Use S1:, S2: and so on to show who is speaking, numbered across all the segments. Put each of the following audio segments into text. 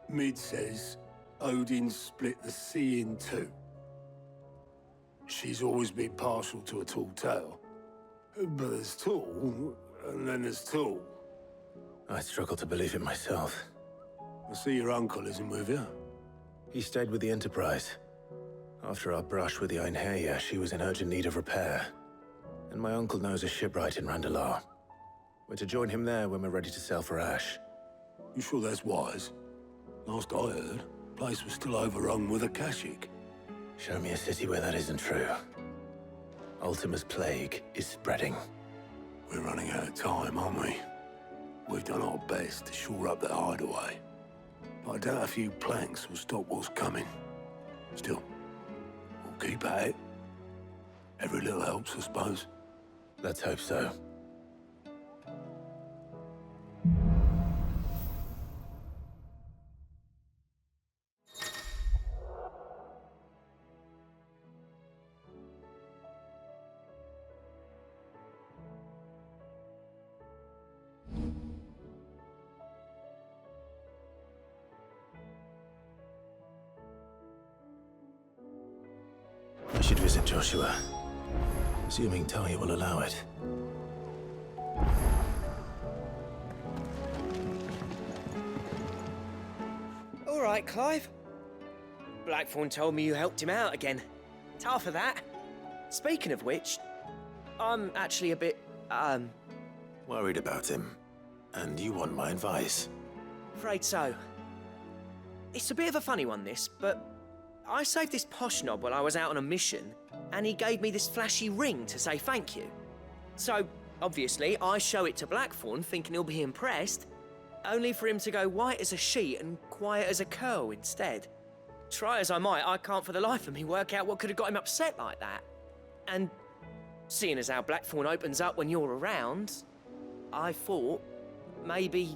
S1: Mid says Odin split the sea in two. She's always been partial to a tall tale. But there's tall, and then there's tall.
S2: I struggle to believe it myself.
S1: I see your uncle isn't with you.
S2: He stayed with the Enterprise. After our brush with the Einherja, she was in urgent need of repair. And my uncle knows a shipwright in Randalar. We're to join him there when we're ready to sail for Ash.
S1: You sure that's wise? Last I heard, the place was still overrun with Akashic.
S2: Show me a city where that isn't true. Ultima's plague is spreading.
S1: We're running out of time, aren't we? We've done our best to shore up the hideaway. But I doubt a few planks will stop what's coming. Still, we'll keep at it. Every little helps, I suppose.
S2: Let's hope so. I should visit Joshua, assuming Talia will allow it.
S3: All right, Clive. Blackthorn told me you helped him out again. Tough for that. Speaking of which, I'm actually a bit,
S2: Worried about him. And you want my advice?
S3: afraid so. It's a bit of a funny one, this, but I saved this posh knob while I was out on a mission, and he gave me this flashy ring to say thank you. So, obviously, I show it to Blackthorn, thinking he'll be impressed, only for him to go white as a sheet and quiet as a curl instead. Try as I might, I can't for the life of me work out what could have got him upset like that. And seeing as how Blackthorn opens up when you're around, I thought maybe...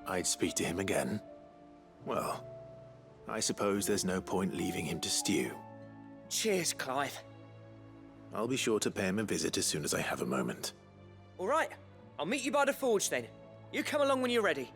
S2: I'd speak to him again. Well, I suppose there's no point leaving him to stew.
S3: Cheers, Clive.
S2: I'll be sure to pay him a visit as soon as I have a moment.
S3: All right, I'll meet you by the forge then. You come along when you're ready.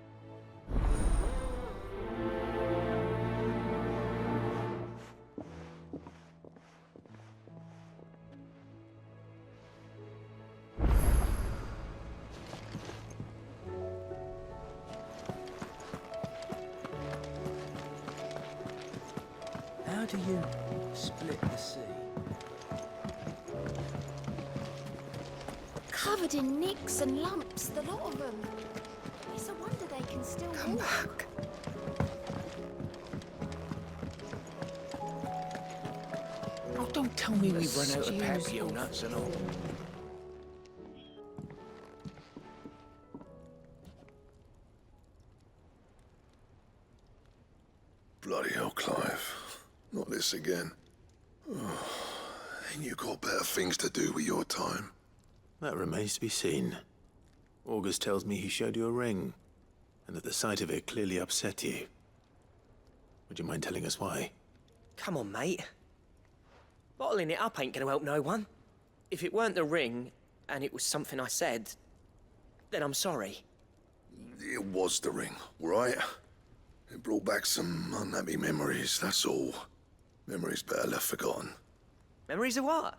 S4: How do you split the sea?
S5: Covered in nicks and lumps, the lot of them. It's a wonder they can still
S4: Come
S5: walk.
S4: back. Oh, don't tell me we've run out of papio nuts and all.
S6: Bloody hell, Clive. Not this again. Oh, ain't you got better things to do with your time?
S2: That remains to be seen. August tells me he showed you a ring, and that the sight of it clearly upset you. Would you mind telling us why?
S3: Come on, mate. Bottling it up ain't gonna help no one. If it weren't the ring, and it was something I said, then I'm sorry.
S6: It was the ring, right? It brought back some unhappy memories, that's all. Memories better left forgotten.
S3: Memories of what?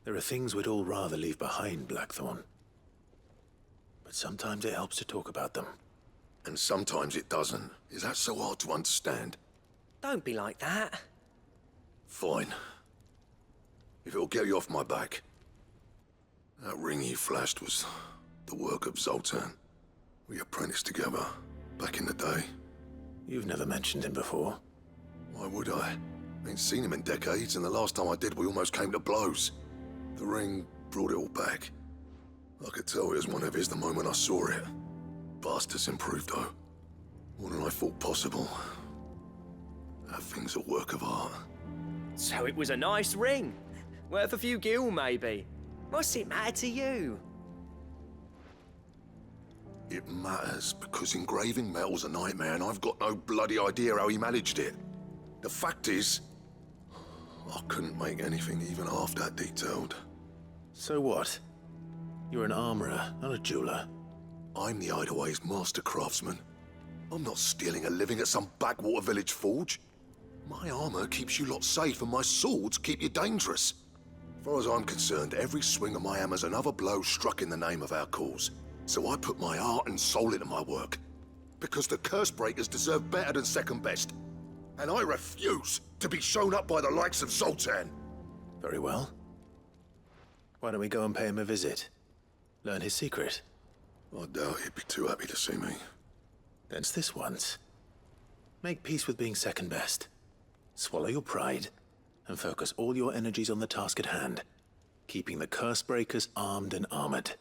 S2: There are things we'd all rather leave behind, Blackthorn. But sometimes it helps to talk about them.
S6: And sometimes it doesn't. Is that so hard to understand?
S3: Don't be like that.
S6: Fine. If it'll get you off my back. That ring you flashed was the work of Zoltan. We apprenticed together, back in the day.
S2: You've never mentioned him before.
S6: Why would I? Ain't seen him in decades, and the last time I did, we almost came to blows. The ring brought it all back. I could tell it was one of his the moment I saw it. Bastard's improved, though. More than I thought possible. That thing's a work of art.
S3: So it was a nice ring. Worth a few gil, maybe. What's it matter to you?
S6: It matters because engraving metal's a nightmare, and I've got no bloody idea how he managed it. The fact is, I couldn't make anything even half that detailed.
S2: So what? You're an armorer, not a jeweler.
S6: I'm the Hideaway's master craftsman. I'm not stealing a living at some backwater village forge. My armor keeps you lot safe and my swords keep you dangerous. As far as I'm concerned, every swing of my hammer's another blow struck in the name of our cause. So I put my heart and soul into my work. Because the curse breakers deserve better than second best. And I refuse to be shown up by the likes of Zoltan.
S2: Very well. Why don't we go and pay him a visit? Learn his secret.
S6: I doubt he'd be too happy to see me.
S2: Thence this once. Make peace with being second best. Swallow your pride, and focus all your energies on the task at hand, keeping the curse breakers armed and armored.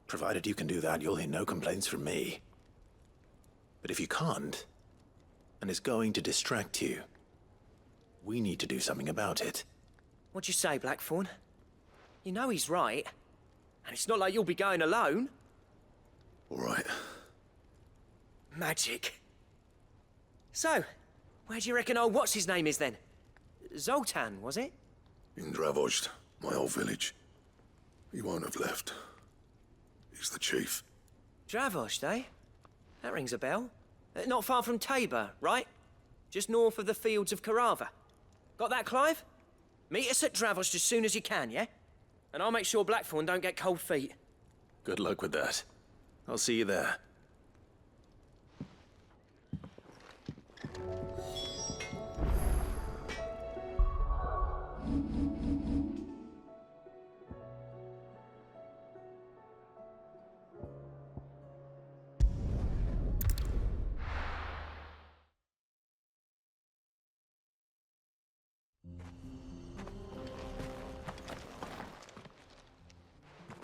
S2: Provided you can do that, you'll hear no complaints from me. But if you can't, and it's going to distract you, we need to do something about it.
S3: What'd you say, Blackthorn? You know he's right. And it's not like you'll be going alone.
S6: All right.
S3: Magic. So, where do you reckon old what's-his-name is then? Zoltan, was it?
S6: In Dravozd, my old village. He won't have left. He's the chief.
S3: Dravozd, eh? That rings a bell. Not far from Tabor, right? Just north of the fields of Carava. Got that, Clive? Meet us at Dravozd as soon as you can, yeah? And I'll make sure Blackthorn don't get cold feet.
S2: Good luck with that. I'll see you there.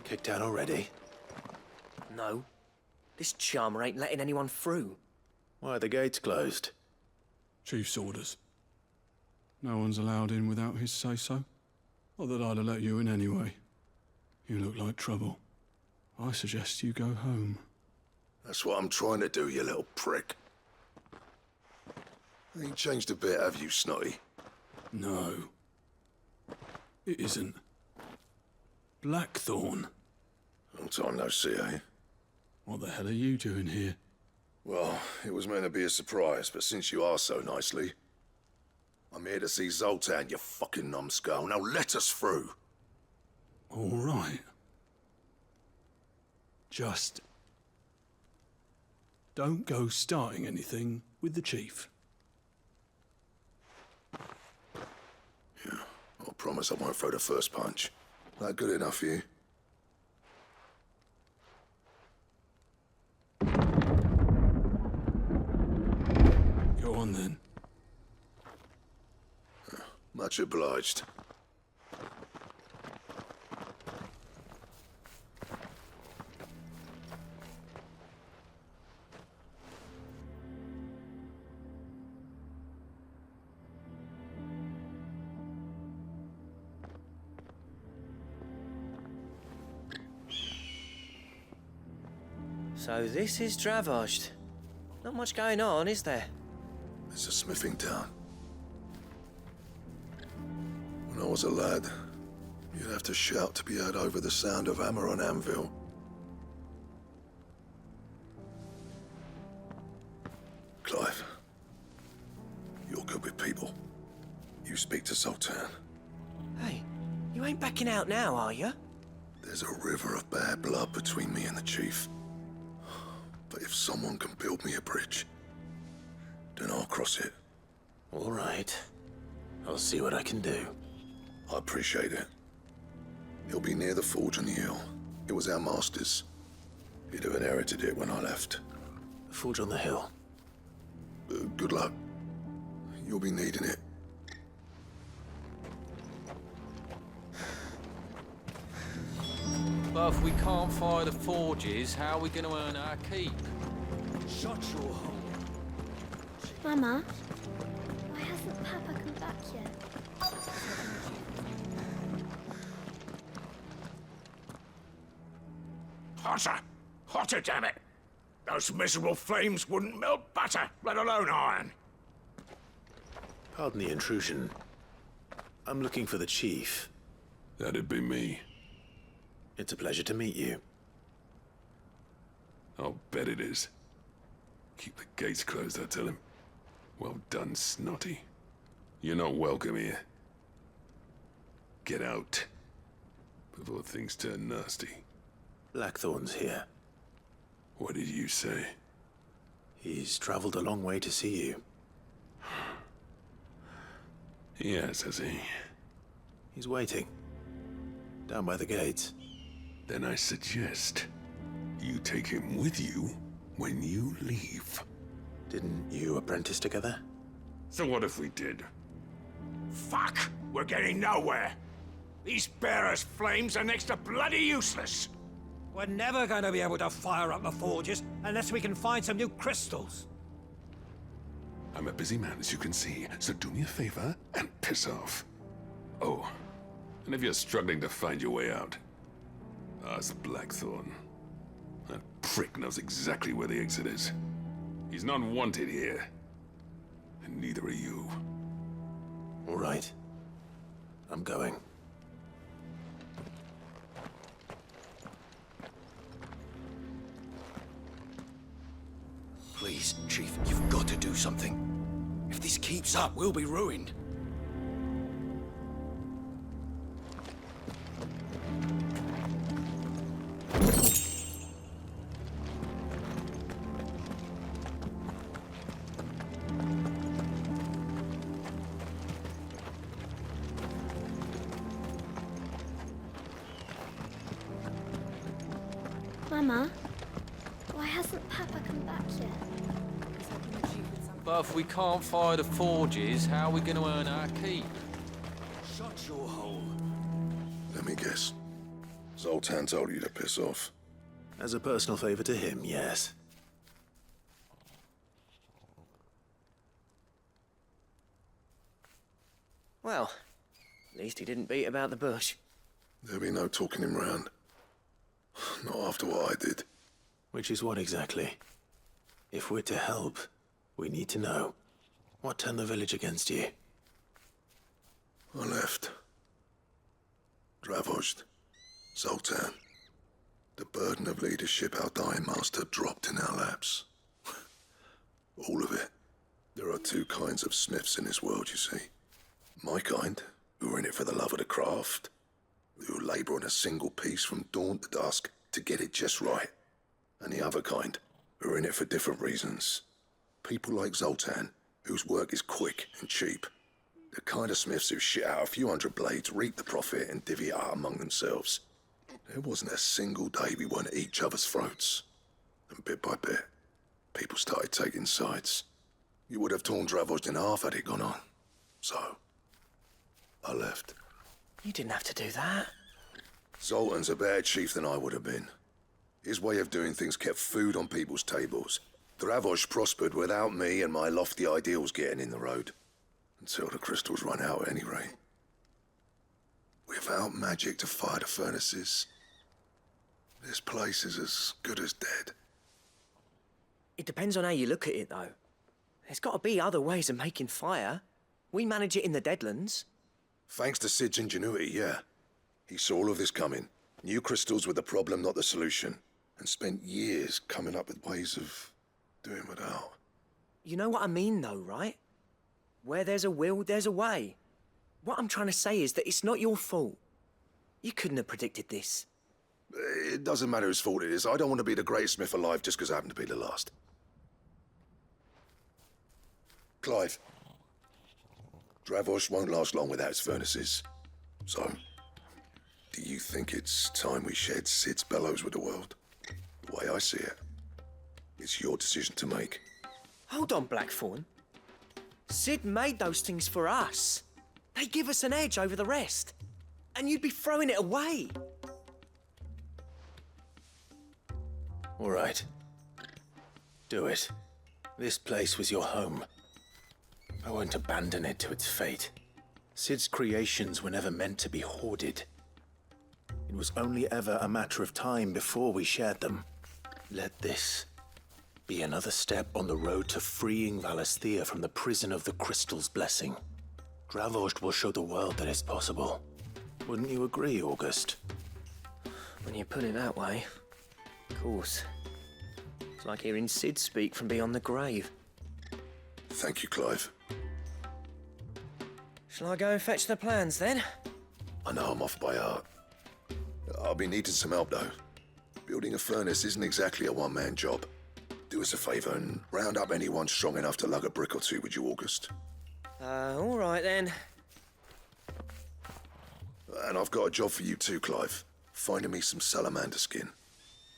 S2: Kicked out already?
S3: No. This charmer ain't letting anyone through.
S2: Why are the gates closed?
S7: Chief's orders. No one's allowed in without his say-so. Not that I'd have let you in anyway. You look like trouble. I suggest you go home.
S6: That's what I'm trying to do, you little prick. Ain't changed a bit, have you, Snotty?
S7: No. It isn't. Blackthorn.
S6: Long time no see, eh?
S7: What the hell are you doing here?
S6: Well, it was meant to be a surprise, but since you asked so nicely, I'm here to see Zoltan, you fucking numbskull. Now let us through.
S7: All right. Just don't go starting anything with the chief.
S6: Yeah, I promise I won't throw the first punch. That good enough for you?
S7: Go on then.
S6: Much obliged.
S3: So this is Dravozd. Not much going on, is there?
S6: It's a smithing town. When I was a lad, you'd have to shout to be heard over the sound of hammer on anvil. Clive, you're good with people. You speak to Zoltan.
S3: Hey, you ain't backing out now, are you?
S6: There's a river of bad blood between me and the chief. But if someone can build me a bridge, then I'll cross it.
S2: All right. I'll see what I can do.
S6: I appreciate it. It'll be near the forge on the hill. It was our master's. He'd have inherited it when I left.
S2: The forge on the hill.
S6: Good luck. You'll be needing it.
S8: But if we can't fire the forges, how are we going to earn our keep?
S4: Shut your hole.
S5: Mama, why hasn't Papa come back yet?
S4: Hotter! Hotter, damn it! Those miserable flames wouldn't melt butter, let alone iron.
S2: Pardon the intrusion. I'm looking for the chief.
S1: That'd be me.
S2: It's a pleasure to meet you.
S1: I'll bet it is. Keep the gates closed, I tell him. Well done, Snotty. You're not welcome here. Get out. Before things turn nasty.
S2: Blackthorn's here.
S1: What did you say?
S2: He's traveled a long way to see you.
S1: Yes, has he?
S2: He's waiting. Down by the gates.
S1: Then I suggest you take him with you when you leave.
S2: Didn't you apprentice together?
S1: So what if we did?
S4: Fuck! We're getting nowhere. These bearers' flames are next to bloody useless.
S9: We're never going to be able to fire up the forges unless we can find some new crystals.
S1: I'm a busy man, as you can see, so do me a favor and piss off. Oh, and if you're struggling to find your way out, ask Blackthorn. That prick knows exactly where the exit is. He's not wanted here. And neither are you.
S2: All right. I'm going.
S4: Please, Chief, you've got to do something. If this keeps up, we'll be ruined.
S5: Mama, why hasn't Papa come back yet?
S8: But if we can't fire the forges, how are we going to earn our keep?
S4: Shut your hole.
S6: Let me guess. Zoltan told you to piss off.
S2: As a personal favor to him, yes.
S3: Well, at least he didn't beat about the bush.
S6: There'll be no talking him round. Not after what I did.
S2: Which is what exactly? If we're to help, we need to know. What turned the village against you?
S6: I left. Dravozd. Zoltan. The burden of leadership our dying master dropped in our laps. All of it. There are two kinds of smiths in this world, you see. My kind, who are in it for the love of the craft, who labour on a single piece from dawn to dusk to get it just right. And the other kind, who are in it for different reasons. People like Zoltan, whose work is quick and cheap. The kind of smiths who shit out a few hundred blades, reap the profit, and divvy it out among themselves. There wasn't a single day we weren't at each other's throats. And bit by bit, people started taking sides. You would have torn Dravozd in half had it gone on. So, I left.
S3: You didn't have to do that.
S6: Zoltan's a better chief than I would have been. His way of doing things kept food on people's tables. Dravozd prospered without me and my lofty ideals getting in the road. Until the crystals run out, at any rate. Without magic to fire the furnaces, this place is as good as dead.
S3: It depends on how you look at it, though. There's got to be other ways of making fire. We manage it in the Deadlands.
S6: Thanks to Sid's ingenuity, yeah. He saw all of this coming. Knew crystals were the problem, not the solution. And spent years coming up with ways of doing without.
S3: You know what I mean, though, right? Where there's a will, there's a way. What I'm trying to say is that it's not your fault. You couldn't have predicted this.
S6: It doesn't matter whose fault it is. I don't want to be the greatest smith alive just because I happen to be the last. Clive. Dravozd won't last long without its furnaces. So, do you think it's time we shared Sid's bellows with the world? The way I see it, it's your decision to make.
S3: Hold on, Blackthorn. Sid made those things for us. They give us an edge over the rest. And you'd be throwing it away.
S2: All right. Do it. This place was your home. I won't abandon it to its fate. Sid's creations were never meant to be hoarded. It was only ever a matter of time before we shared them. Let this be another step on the road to freeing Valisthea from the prison of the Crystal's blessing. Gravost will show the world that it's possible. Wouldn't you agree, August?
S3: When you put it that way, of course. It's like hearing Sid speak from beyond the grave.
S6: Thank you, Clive.
S3: Shall I go and fetch the plans then?
S6: I know I'm off by heart. I'll be needing some help, though. Building a furnace isn't exactly a one-man job. Do us a favour and round up anyone strong enough to lug a brick or two, would you, August?
S3: All right then.
S6: And I've got a job for you too, Clive. Finding me some salamander skin.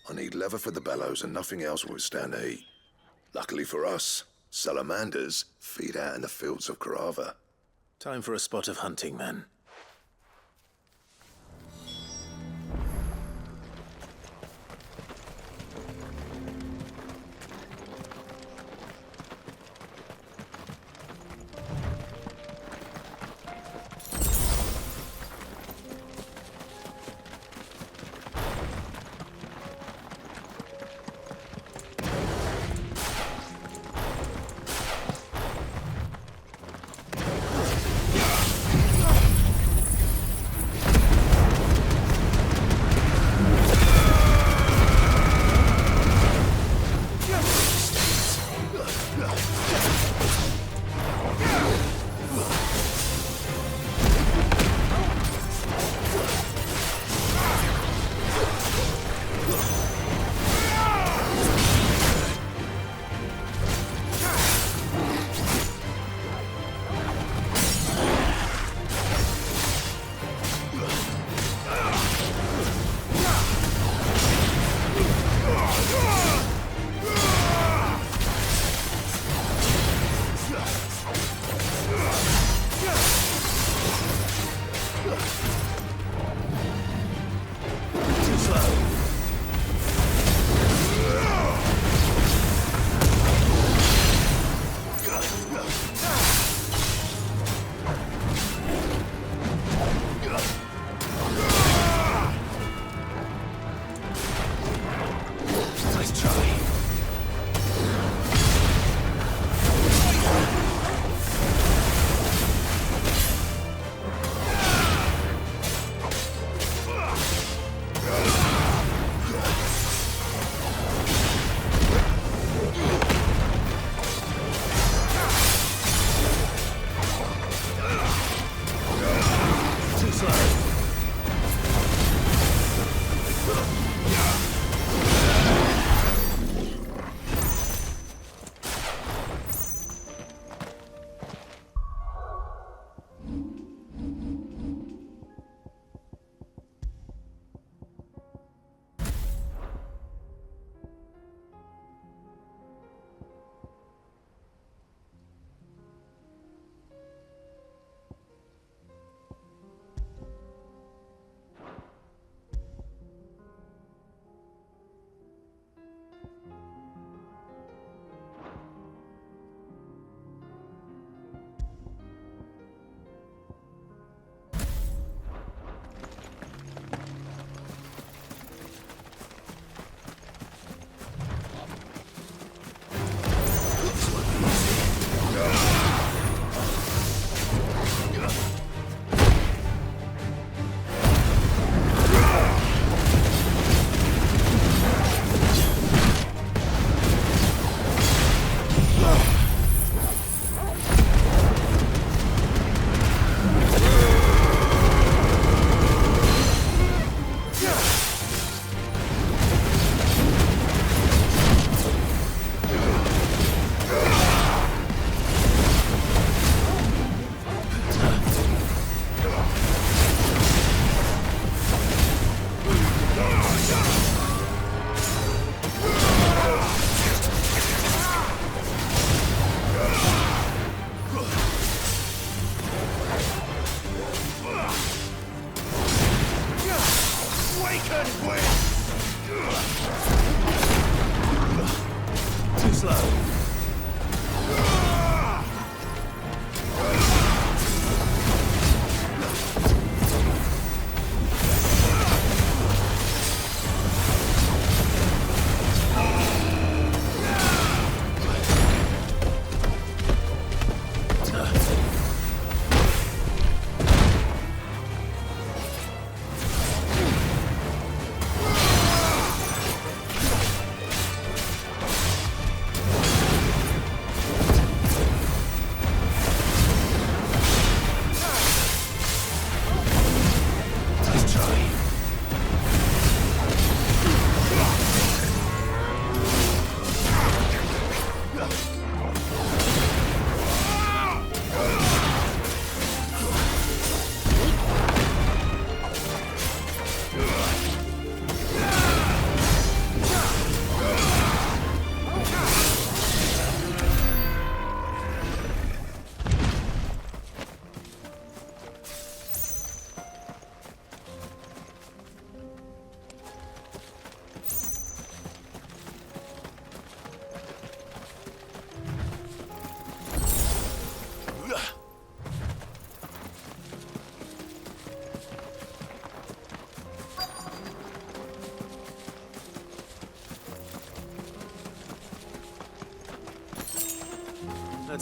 S6: I need leather for the bellows and nothing else will withstand the heat. Luckily for us, salamanders feed out in the fields of Carava.
S2: Time for a spot of hunting, then.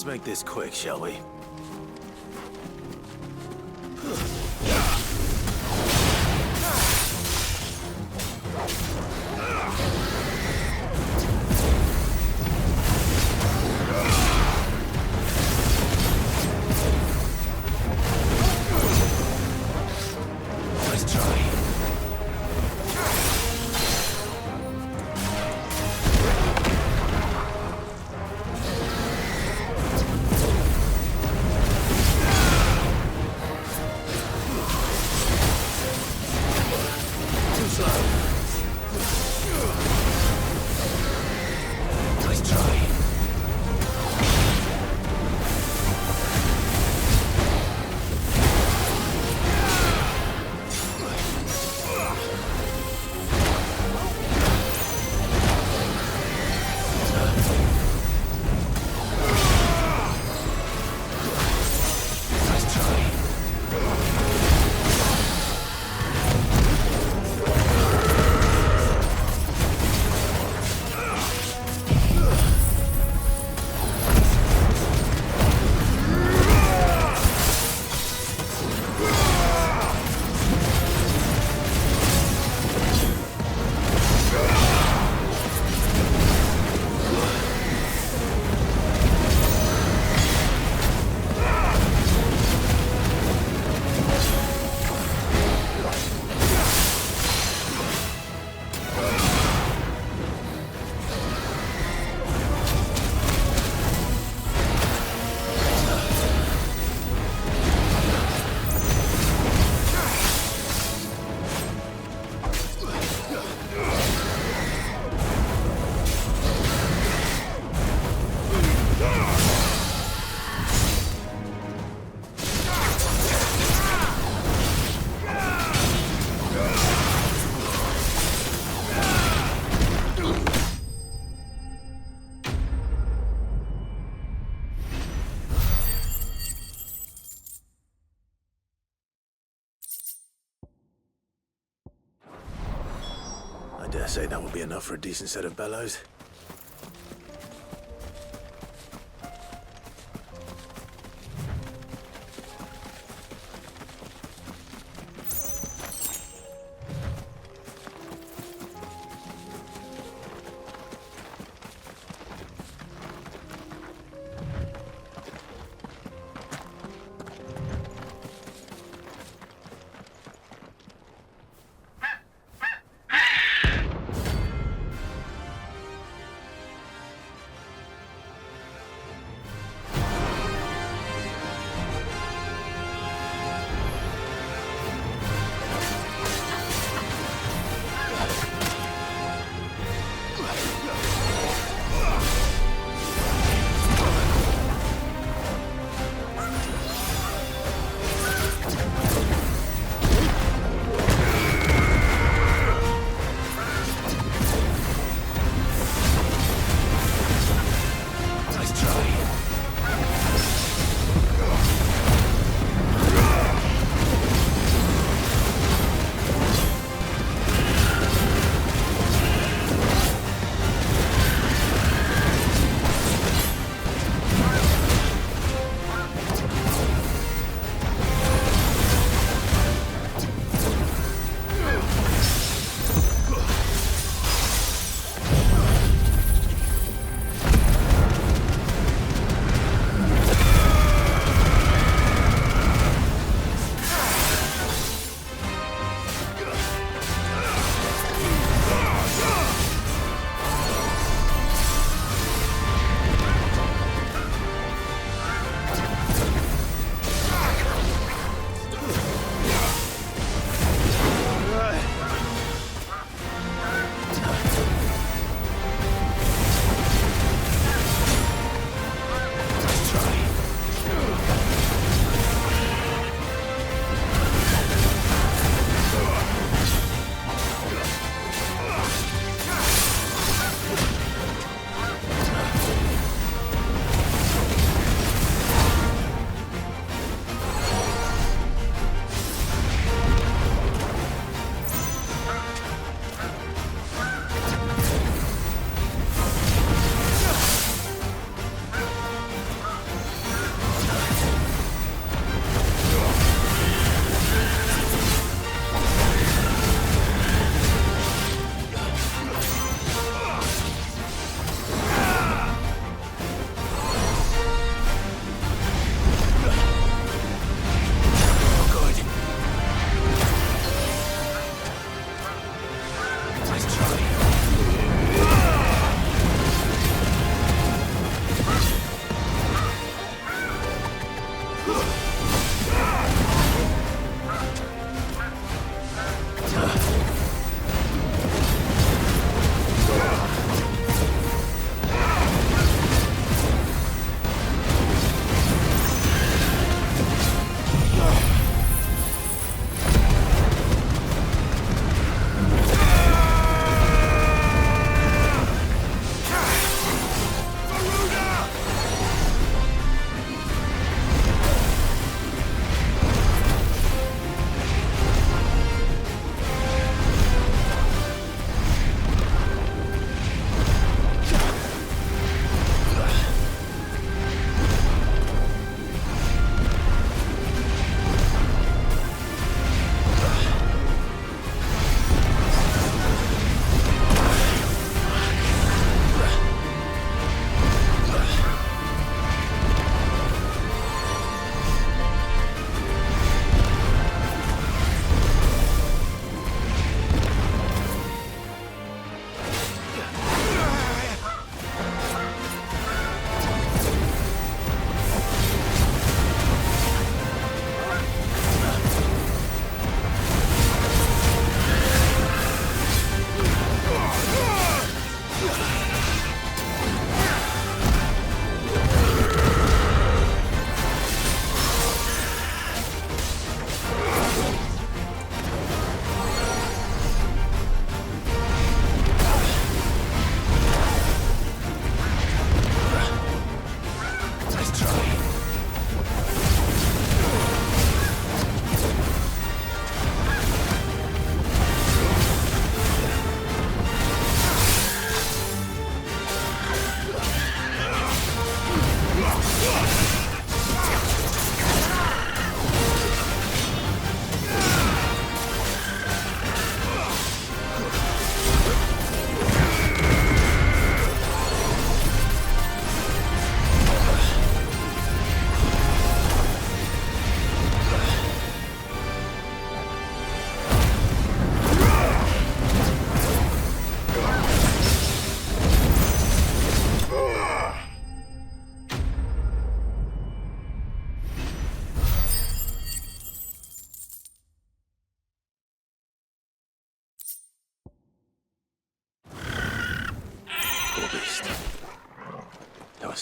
S2: Let's make this quick, shall we? Nice try. I dare say that will be enough for a decent set of bellows.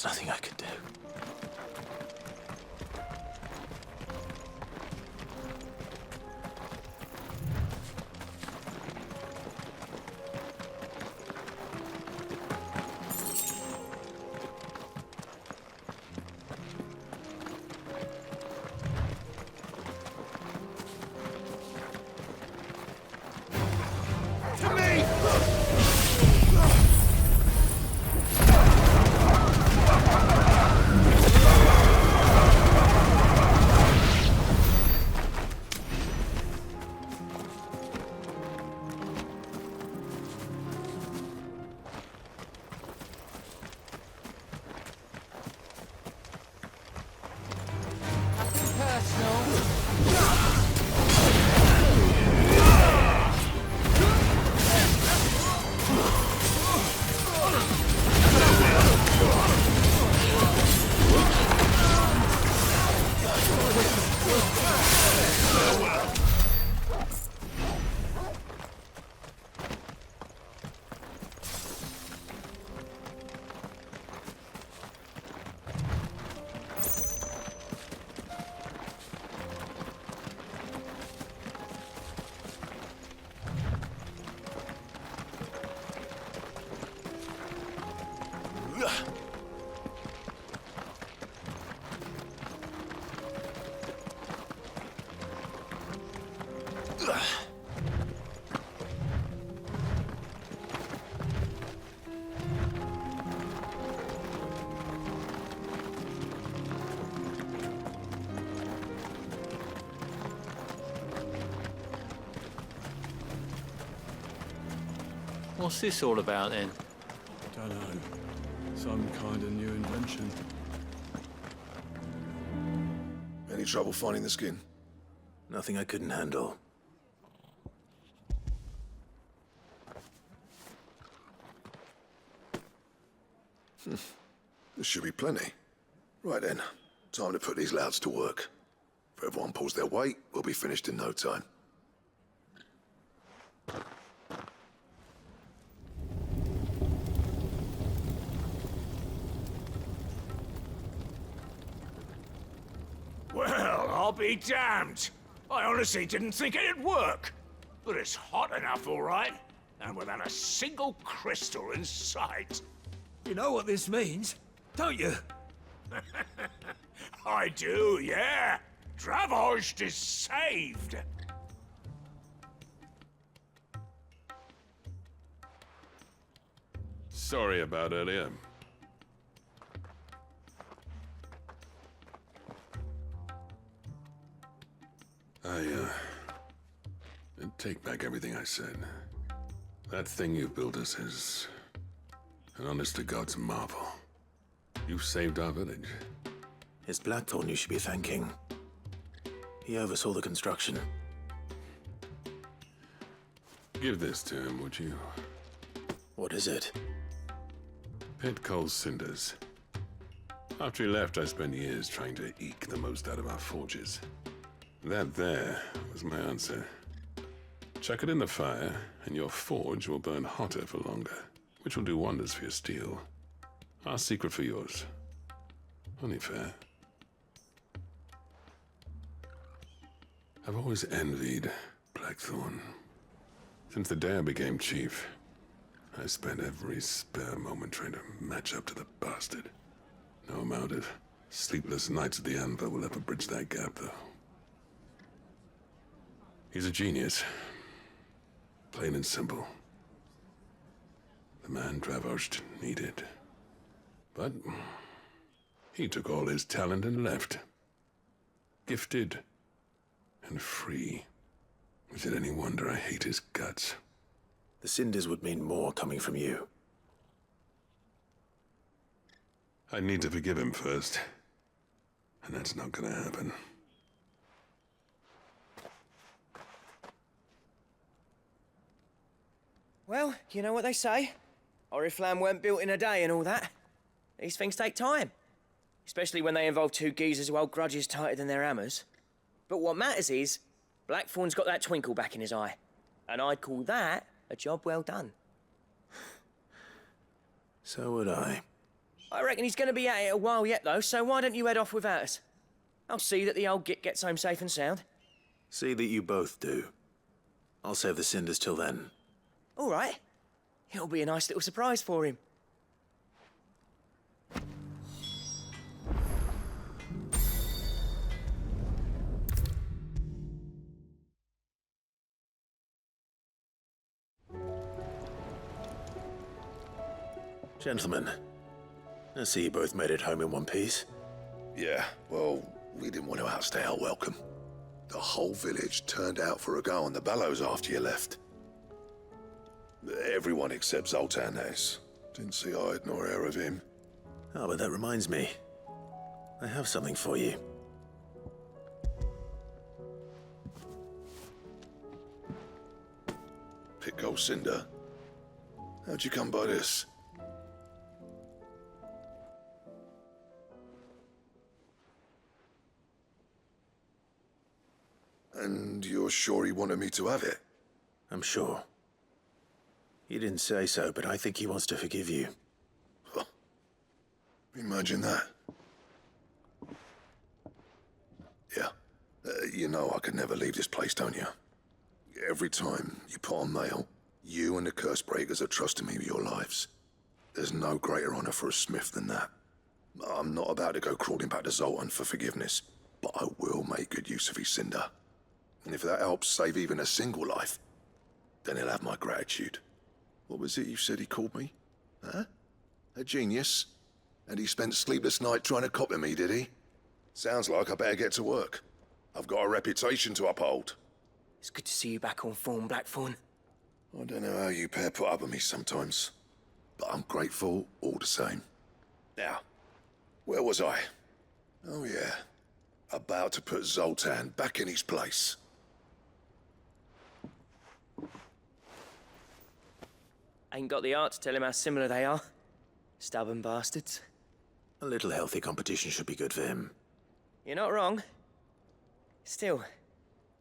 S2: There's nothing I could do.
S8: What's this all about then?
S7: Dunno. Some kind of new invention.
S6: Any trouble finding the skin?
S2: Nothing I couldn't handle.
S6: There should be plenty. Right then, time to put these louds to work. If everyone pulls their weight, we'll be finished in no time.
S4: Well, I'll be damned. I honestly didn't think it'd work. But it's hot enough, all right. And without a single crystal in sight.
S9: You know what this means, don't you?
S4: I do, yeah. Dravost is saved.
S10: Sorry about earlier. I take back everything I said. That thing you built us is an honest-to-God's marvel. You saved our village.
S2: It's Blackthorn you should be thanking. He oversaw the construction.
S10: Give this to him, would you?
S2: What is it?
S10: Pit coal cinders. After he left, I spent years trying to eke the most out of our forges. That there was my answer. Chuck it in the fire, and your forge will burn hotter for longer, which will do wonders for your steel. Our secret for yours. Only fair. I've always envied Blackthorn. Since the day I became chief, I spent every spare moment trying to match up to the bastard. No amount of sleepless nights at the Anvil will ever bridge that gap, though. He's a genius. Plain and simple. The man Dravost needed. But he took all his talent and left. Gifted and free. Is it any wonder I hate his guts?
S2: The cinders would mean more coming from you.
S10: I need to forgive him first. And that's not gonna happen.
S3: Well, you know what they say. Oriflamme weren't built in a day and all that. These things take time. Especially when they involve two geezers who hold grudges tighter than their hammers. But what matters is, Blackthorn's got that twinkle back in his eye. And I'd call that a job well done.
S2: So would I.
S3: I reckon he's going to be at it a while yet, though, so why don't you head off without us? I'll see that the old git gets home safe and sound.
S2: See that you both do. I'll save the cinders till then.
S3: All right. It'll be a nice little surprise for him.
S2: Gentlemen, I see you both made it home in one piece.
S6: Yeah, well, we didn't want to outstay our welcome. The whole village turned out for a go on the bellows after you left. Everyone except Zoltan, that is. Didn't see hide nor hair of him.
S2: Oh, but that reminds me. I have something for you.
S6: Pickle Cinder. How'd you come by this? And you're sure he wanted me to have it?
S2: I'm sure. He didn't say so, but I think he wants to forgive you.
S6: Huh. Imagine that. Yeah. You know I could never leave this place, don't you? Every time you put on mail, you and the curse breakers are trusting me with your lives. There's no greater honor for a smith than that. I'm not about to go crawling back to Zoltan for forgiveness, but I will make good use of his cinder. And if that helps save even a single life, then he'll have my gratitude. What was it you said he called me? Huh? A genius? And he spent sleepless night trying to copy me, did he? Sounds like I better get to work. I've got a reputation to uphold.
S3: It's good to see you back on form, Blackthorn.
S6: I don't know how you pair put up with me sometimes, but I'm grateful all the same. Now, where was I? Oh yeah, about to put Zoltan back in his place.
S3: Ain't got the art to tell him how similar they are. Stubborn bastards.
S2: A little healthy competition should be good for him.
S3: You're not wrong. Still,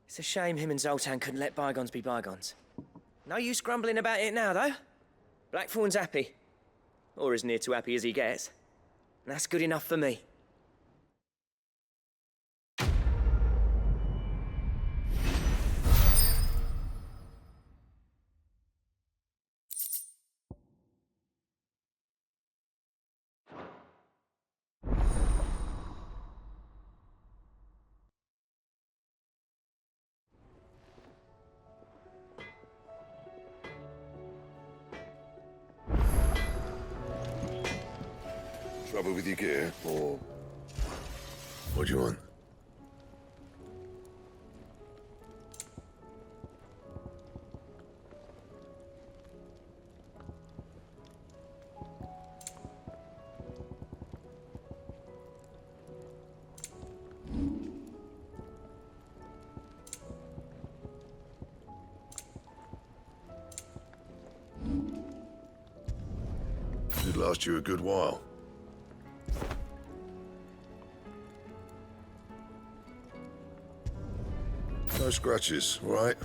S3: it's a shame him and Zoltan couldn't let bygones be bygones. No use grumbling about it now, though. Blackthorn's happy. Or as near to happy as he gets. And that's good enough for me.
S6: Trouble with your gear, or... What do you want? Should last you a good while. No scratches, all right?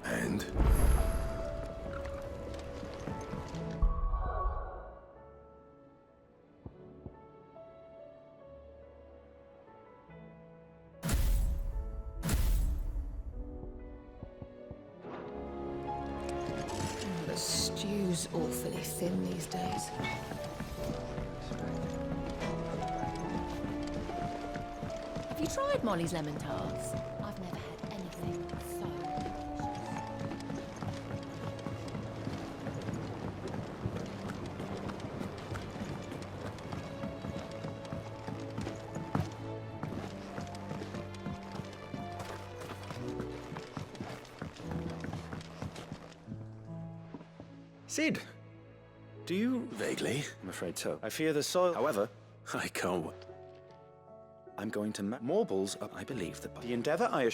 S6: And?
S5: The stew's awfully thin these days. Have you tried Molly's lemon tarts? I've never had anything so delicious.
S11: Sid! Do you...
S2: Vaguely.
S11: I'm afraid so. I fear the soil... However,
S2: I can't...
S11: I'm going to... More bulls up, I believe, that the endeavor I...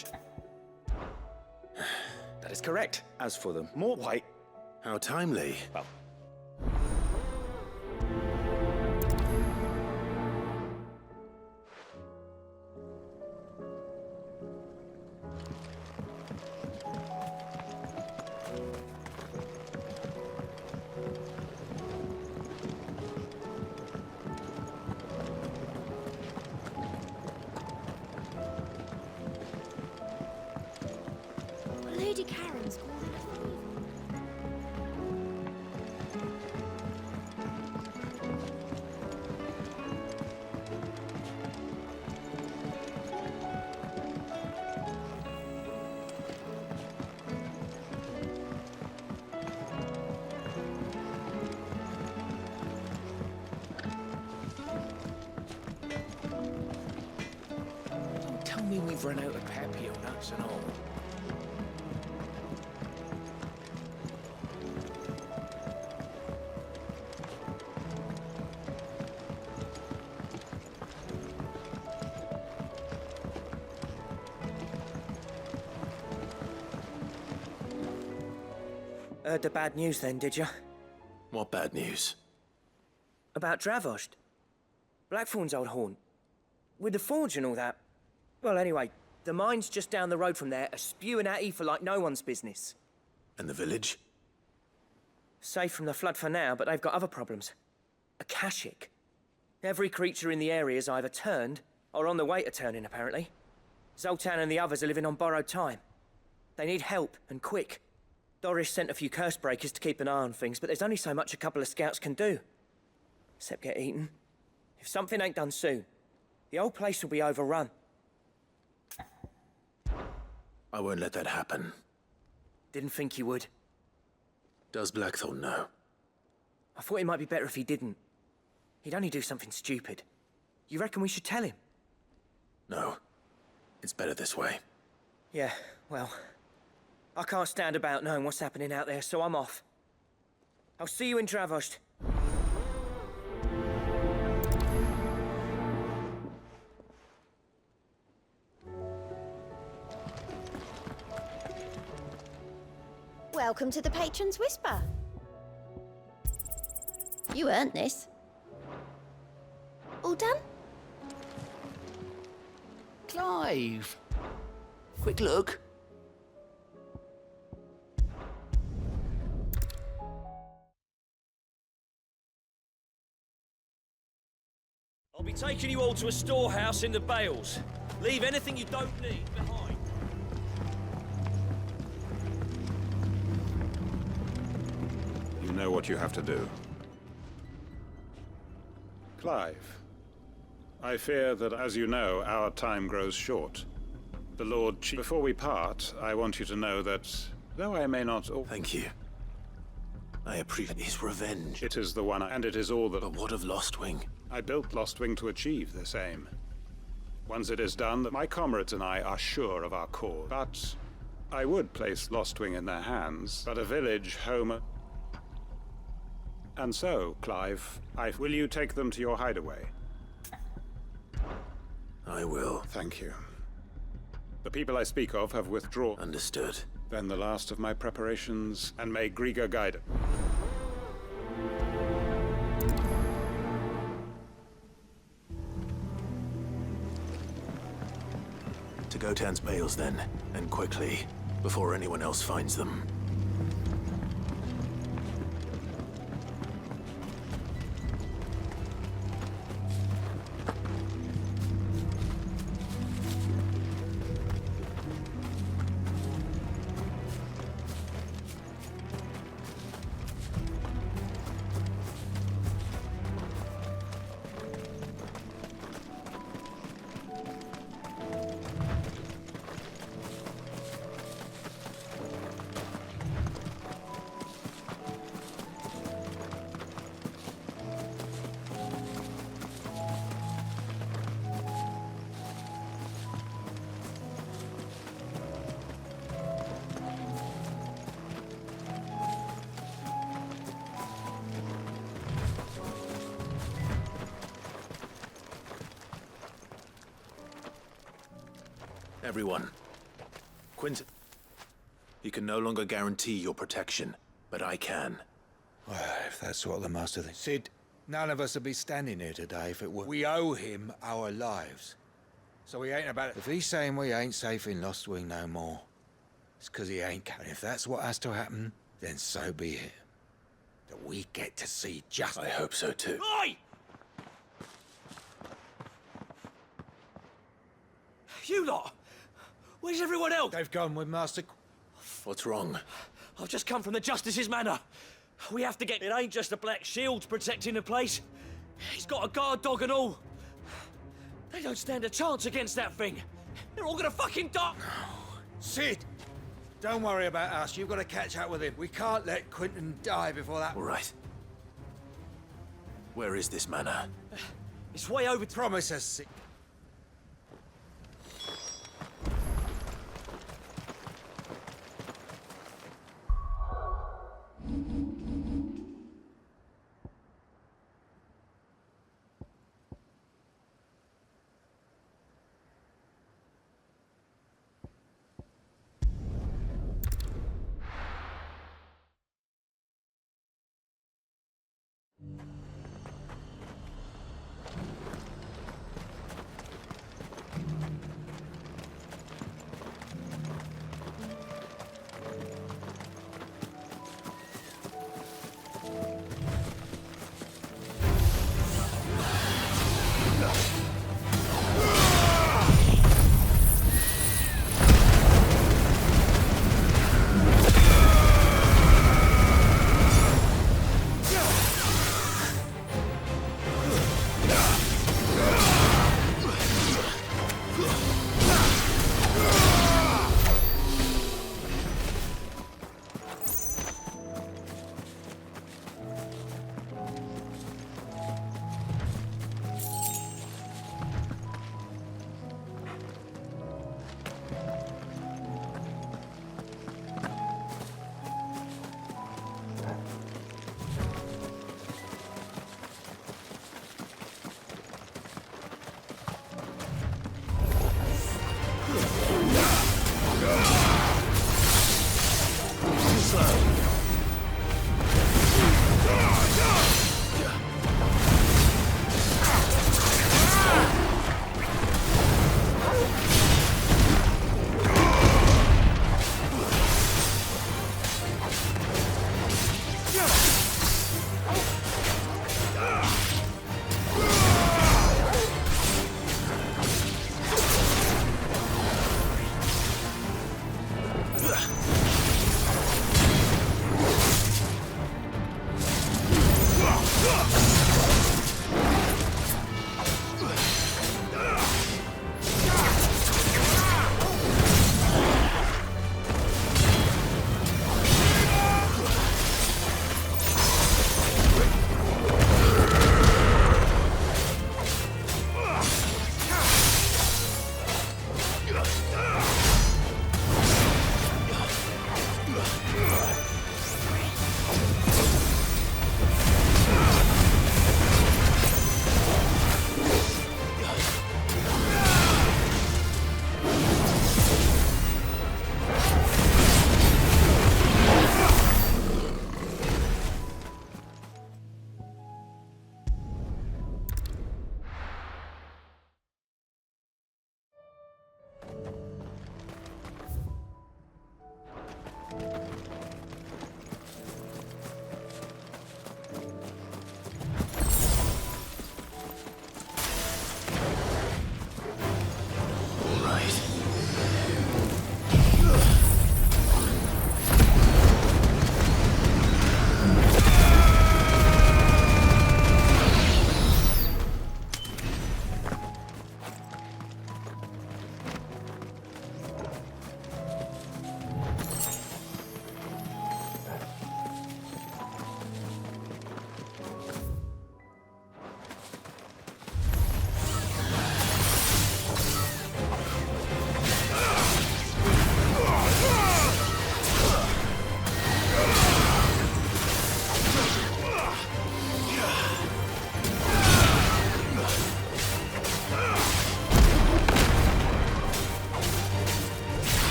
S11: That is correct. As for the more white...
S2: How timely.
S11: Well,
S5: Lady Karen's calling a favor.
S3: Don't tell me we've run out of papio nuts and all. Heard the bad news then, did you?
S2: What bad news?
S3: About Dravost. Blackthorn's old haunt. With the forge and all that. Well, anyway, the mines just down the road from there are spewing at ether like no one's business.
S2: And the village?
S3: Safe from the flood for now, but they've got other problems. Akashic. Every creature in the area's either turned, or on the way to turning, apparently. Zoltan and the others are living on borrowed time. They need help, and quick. Doris sent a few curse breakers to keep an eye on things, but there's only so much a couple of scouts can do. Except get eaten. If something ain't done soon, the old place will be overrun.
S2: I won't let that happen.
S3: Didn't think you would.
S2: Does Blackthorn know?
S3: I thought it might be better if he didn't. He'd only do something stupid. You reckon we should tell him?
S2: No. It's better this way.
S3: Yeah, well... I can't stand about knowing what's happening out there, so I'm off. I'll see you in Dravost.
S12: Welcome to the Patron's Whisper. You earned this. All done?
S1: Clive! Quick look.
S13: I'll be taking you all to a storehouse in the Bales. Leave anything you don't need behind.
S14: You know what you have to do. Clive, I fear that, as you know, our time grows short. The Lord Chief... Before we part, I want you to know that, though I may not...
S2: Thank you. I appreciate his revenge.
S14: It is the one, and it is all that...
S2: But what of Lostwing?
S14: I built Lostwing to achieve this aim. Once it is done, my comrades and I are sure of our cause. But I would place Lostwing in their hands, but a village, home... And so, Clive, will you take them to your hideaway?
S2: I will.
S14: Thank you. The people I speak of have withdrawn.
S2: Understood.
S14: Then the last of my preparations, and may Griga guide it.
S2: To Gotan's bales, then, and quickly, before anyone else finds them. Everyone. Quint... He can no longer guarantee your protection, but I can.
S9: Well, if that's what the Master thinks. Sid, none of us would be standing here today if it were. We owe him our lives. So we ain't about it. If he's saying we ain't safe in Lost Wing no more, it's because he ain't. And if that's what has to happen, then so be it. That we get to see just.
S2: I hope so too.
S13: Oi! You lot! Where's everyone else?
S9: They've gone with Master.
S2: What's wrong?
S13: I've just come from the Justice's manor. We have to get. It ain't just the Black Shields protecting the place. He's got a guard dog and all. They don't stand a chance against that thing. They're all gonna fucking die.
S9: Sid! Don't worry about us. You've got to catch up with him. We can't let Quentin die before that.
S2: All right. Where is this manor?
S13: It's way over.
S9: Promise us, Sid.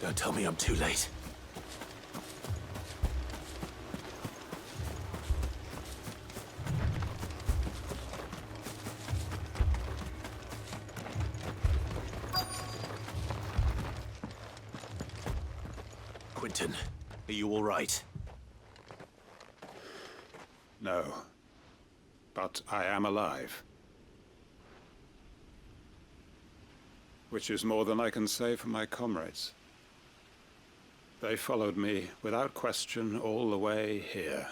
S2: Don't tell me I'm too late. Quentin, are you all right?
S14: No. But I am alive. Which is more than I can say for my comrades. They followed me without question all the way here.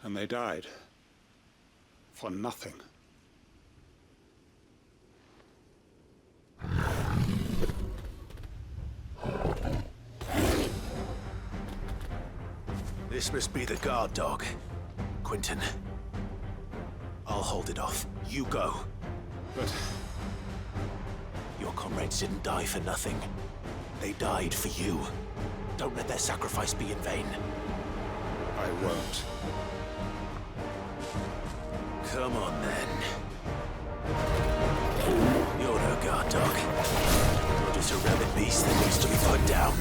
S14: And they died. For nothing.
S2: This must be the guard dog. Quentin. I'll hold it off. You go.
S14: But...
S2: Your comrades didn't die for nothing. They died for you. Don't let their sacrifice be in vain.
S14: I won't.
S2: Come on, then. You're no guard dog. You're just a rabid beast that needs to be put down.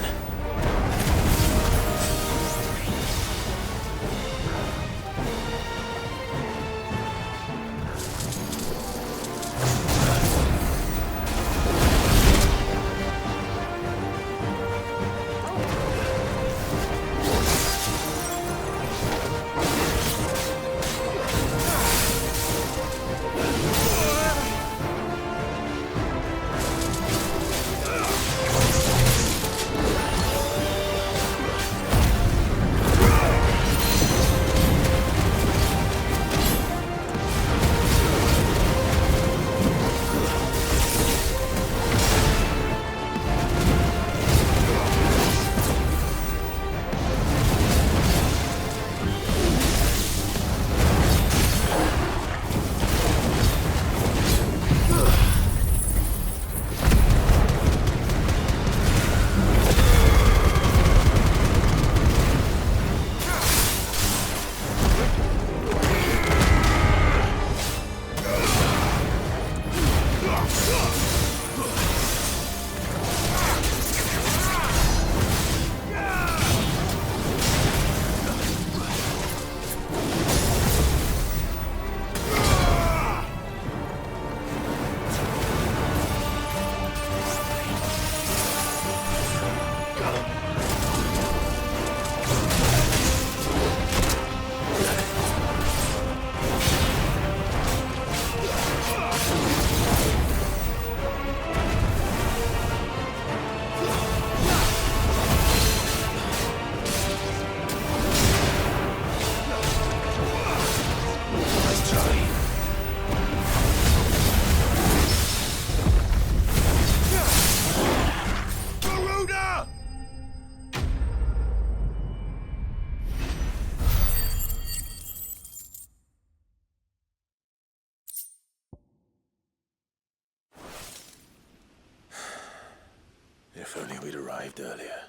S2: If only we'd arrived earlier.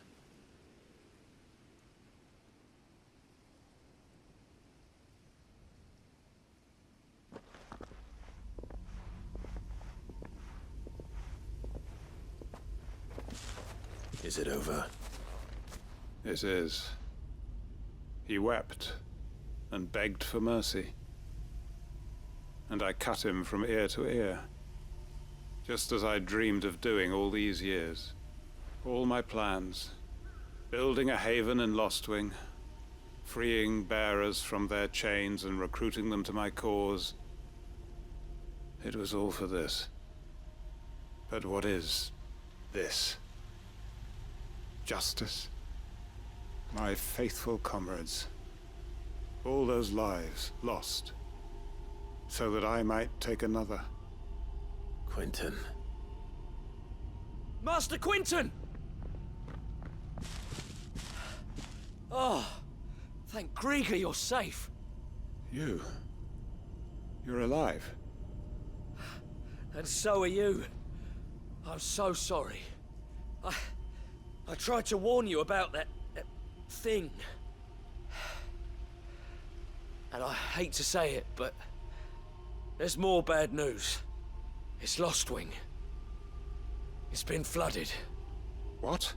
S2: Is it over?
S14: It is. He wept and begged for mercy. And I cut him from ear to ear. Just as I dreamed of doing all these years. All my plans. Building a haven in Lostwing. Freeing bearers from their chains and recruiting them to my cause. It was all for this. But what is this? Justice? My faithful comrades. All those lives lost. So that I might take another.
S2: Quentin.
S13: Master Quentin! Oh, thank Grieger you're safe.
S14: You're alive.
S13: And so are you. I'm so sorry. I tried to warn you about that thing. And I hate to say it, but there's more bad news. It's Lostwing. It's been flooded.
S14: What?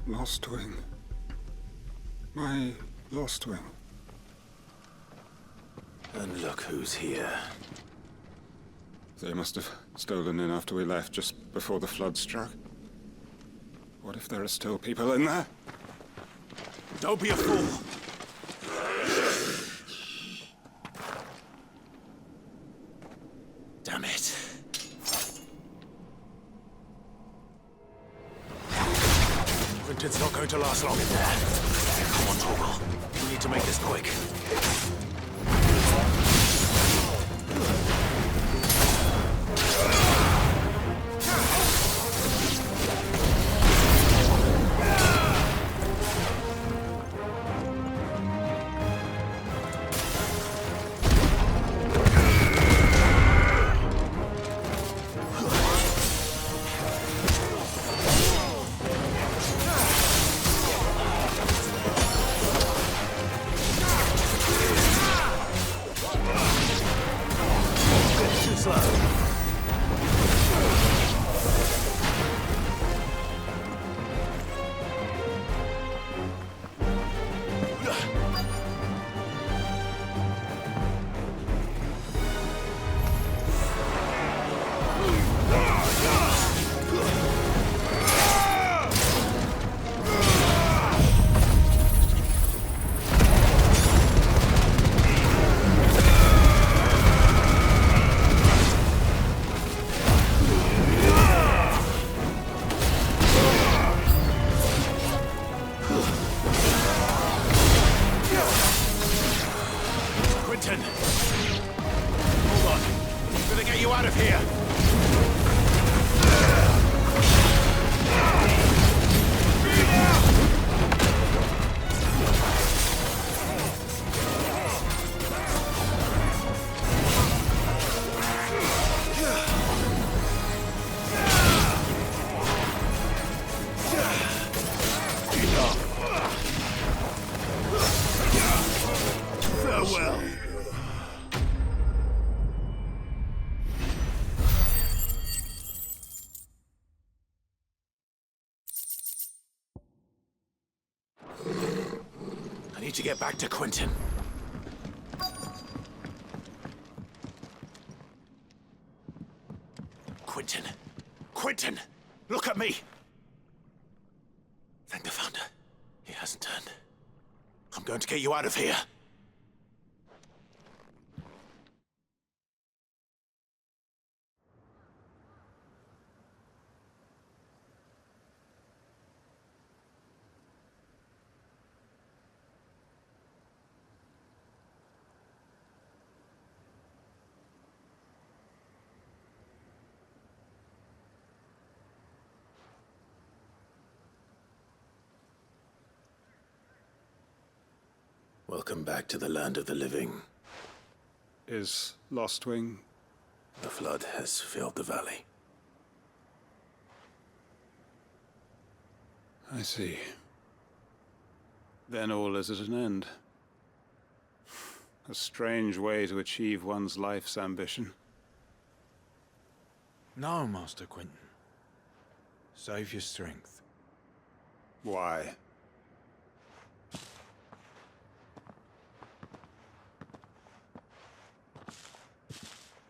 S14: Lost wing. My lost wing.
S2: And look who's here.
S14: They must have stolen in after we left, just before the flood struck. What if there are still people in there?
S2: Don't be a fool! Damn it. Quinton's not going to last long in there. Come on, Torgal. We need to make this quick. To get back to Quentin. Quentin! Quentin! Look at me! Thank the Founder. He hasn't turned. I'm going to get you out of here. Welcome back to the land of the living.
S14: Is Lost Wing?
S2: The flood has filled the valley.
S14: I see. Then all is at an end. A strange way to achieve one's life's ambition.
S9: No, Master Quentin. Save your strength.
S14: Why?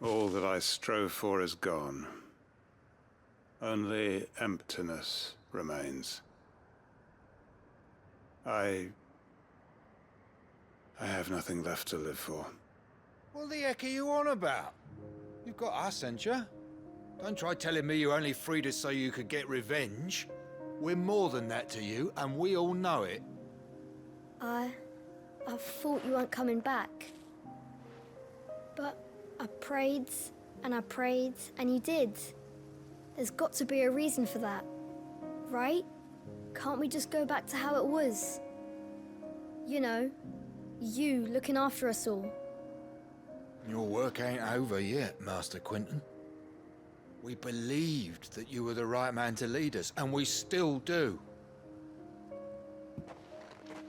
S14: All that I strove for is gone. Only emptiness remains. I have nothing left to live for.
S9: What the heck are you on about? You've got us, ain't you? Don't try telling me you only freed us so you could get revenge. We're more than that to you, and we all know it.
S15: I thought you weren't coming back. But I prayed, and you did. There's got to be a reason for that, right? Can't we just go back to how it was? You know, You looking after us all.
S9: Your work ain't over yet, Master Quinton. We believed that you were the right man to lead us, and we still do.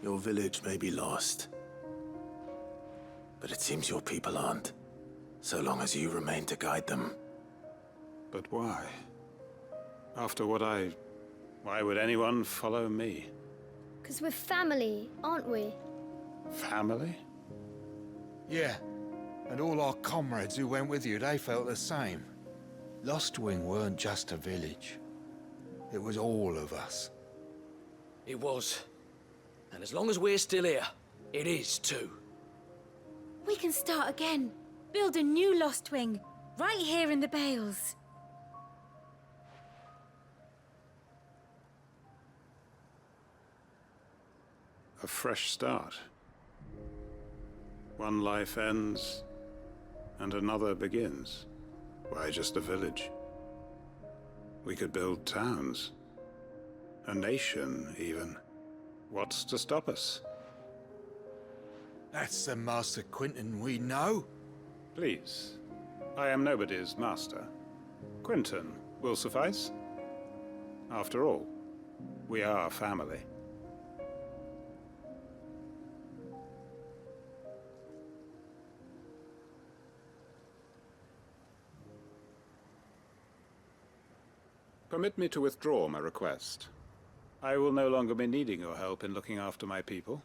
S2: Your village may be lost, but it seems your people aren't, so long as you remain to guide them.
S14: But why? After what why would anyone follow me?
S15: 'Cause we're family, aren't we?
S14: Family?
S9: Yeah, and all our comrades who went with you, they felt the same. Lostwing weren't just a village. It was all of us.
S13: It was. And as long as we're still here, it is too.
S16: We can start again. Build a new Lost Wing, right here in the Bales.
S14: A fresh start. One life ends, and another begins. Why just a village? We could build towns. A nation, even. What's to stop us?
S9: That's the Master Quinton we know.
S14: Please. I am nobody's master. Quinton will suffice. After all, we are family. Permit me to withdraw my request. I will no longer be needing your help in looking after my people.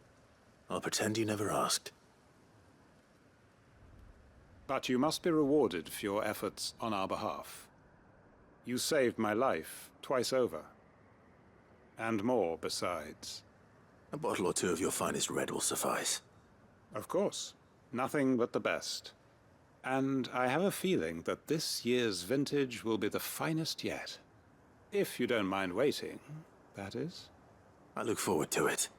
S2: I'll pretend you never asked.
S14: But you must be rewarded for your efforts on our behalf. You saved my life twice over. And more besides.
S2: A bottle or two of your finest red will suffice.
S14: Of course. Nothing but the best. And I have a feeling that this year's vintage will be the finest yet. If you don't mind waiting, that is.
S2: I look forward to it.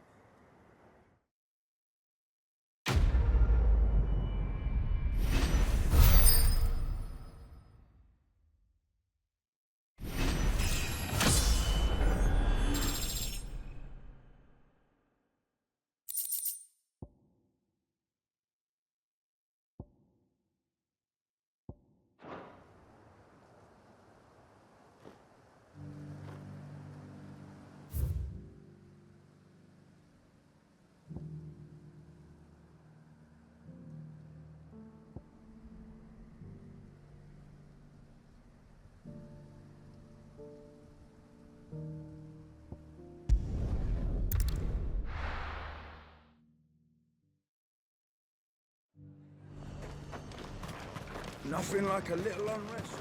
S11: Nothing like a little unrest.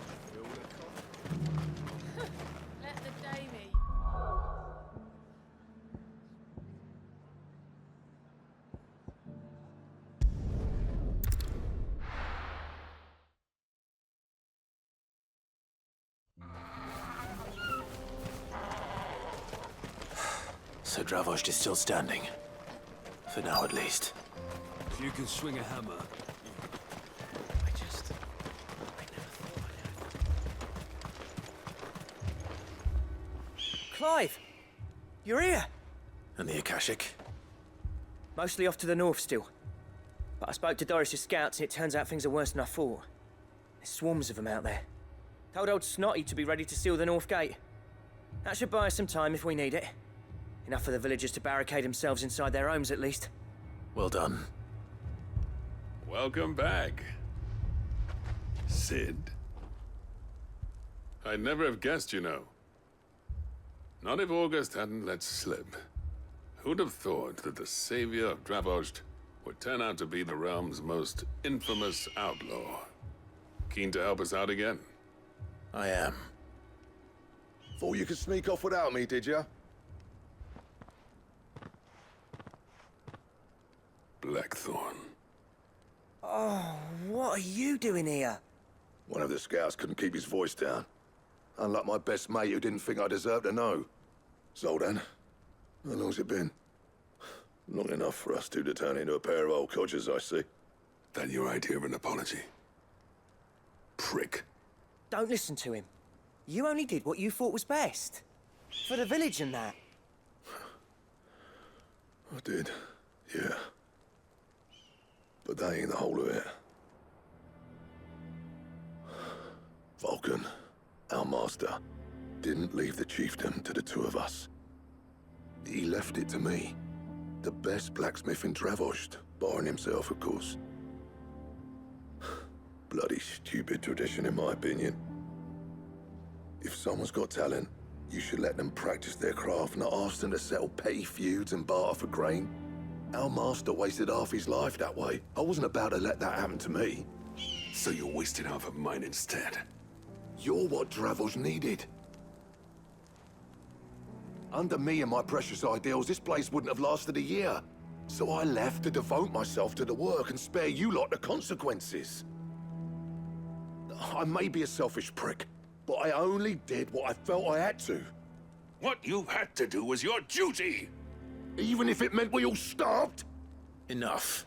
S5: Let the day be.
S2: So Dravost is still standing. For now, at least.
S7: If you can swing a hammer.
S3: Clive! You're here!
S2: And the Akashic?
S3: Mostly off to the north still. But I spoke to Doris's scouts and it turns out things are worse than I thought. There's swarms of them out there. Told old Snotty to be ready to seal the north gate. That should buy us some time if we need it. Enough for the villagers to barricade themselves inside their homes at least.
S2: Well done.
S10: Welcome back, Sid. I'd never have guessed, you know. Not if August hadn't let slip. Who'd have thought that the savior of Dravost would turn out to be the realm's most infamous outlaw? Keen to help us out again?
S2: I am.
S6: Thought you could sneak off without me, did ya?
S10: Blackthorn.
S3: Oh, what are you doing here?
S6: One of the scouts couldn't keep his voice down. Unlike my best mate who didn't think I deserved to know. Zoldan, how long's it been? Long enough for us two to turn into a pair of old codgers, I see.
S10: That your idea of an apology? Prick.
S3: Don't listen to him. You only did what you thought was best. For the village and that.
S6: I did, yeah. That ain't the whole of it. Vulcan, our master, didn't leave the chiefdom to the two of us. He left it to me, the best blacksmith in Dravost, barring himself, of course. Bloody stupid tradition, in my opinion. If someone's got talent, you should let them practice their craft, not ask them to settle petty feuds and barter for grain. Our master wasted half his life that way. I wasn't about to let that happen to me.
S10: So you wasted half of mine instead.
S6: You're what Dravost needed. Under me and my precious ideals, this place wouldn't have lasted a year. So I left to devote myself to the work and spare you lot the consequences. I may be a selfish prick, but I only did what I felt I had to.
S10: What you had to do was your duty!
S6: Even if it meant we all starved?
S2: Enough.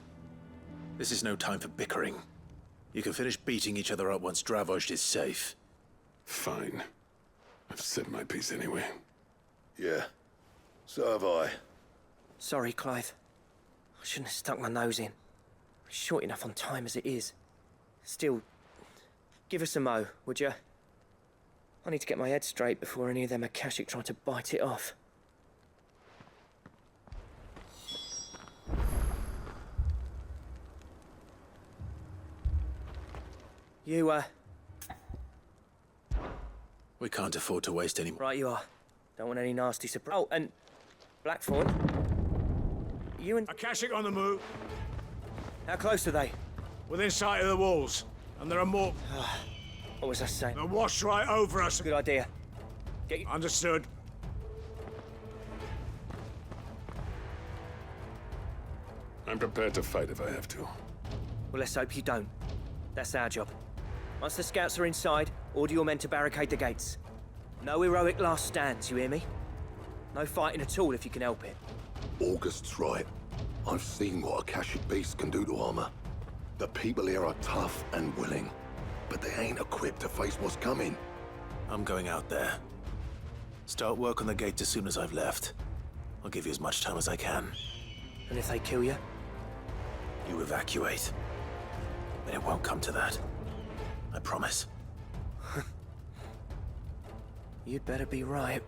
S2: This is no time for bickering. You can finish beating each other up once Dravost is safe.
S10: Fine. I've said my piece anyway.
S6: Yeah, so have I.
S3: Sorry, Clive. I shouldn't have stuck my nose in. We're short enough on time as it is. Still, give us a mo, would you? I need to get my head straight before any of them Akashic try to bite it off. You,
S2: We can't afford to waste any more.
S3: Right you are. Don't want any nasty surprise. Oh, and Blackthorn. You and
S4: Akashic on the move.
S3: How close are they?
S4: Within sight of the walls. And there are more.
S3: What was I saying?
S4: They're washed right over us.
S3: Good idea.
S4: Understood.
S10: I'm prepared to fight if I have to.
S3: Well, let's hope you don't. That's our job. Once the scouts are inside, order your men to barricade the gates. No heroic last stands, you hear me? No fighting at all if you can help it.
S6: August's right. I've seen what Akashic beasts can do to armor. The people here are tough and willing, but they ain't equipped to face what's coming.
S2: I'm going out there. Start work on the gate as soon as I've left. I'll give you as much time as I can.
S3: And if they kill you?
S2: You evacuate. But it won't come to that. I promise.
S3: You'd better be right.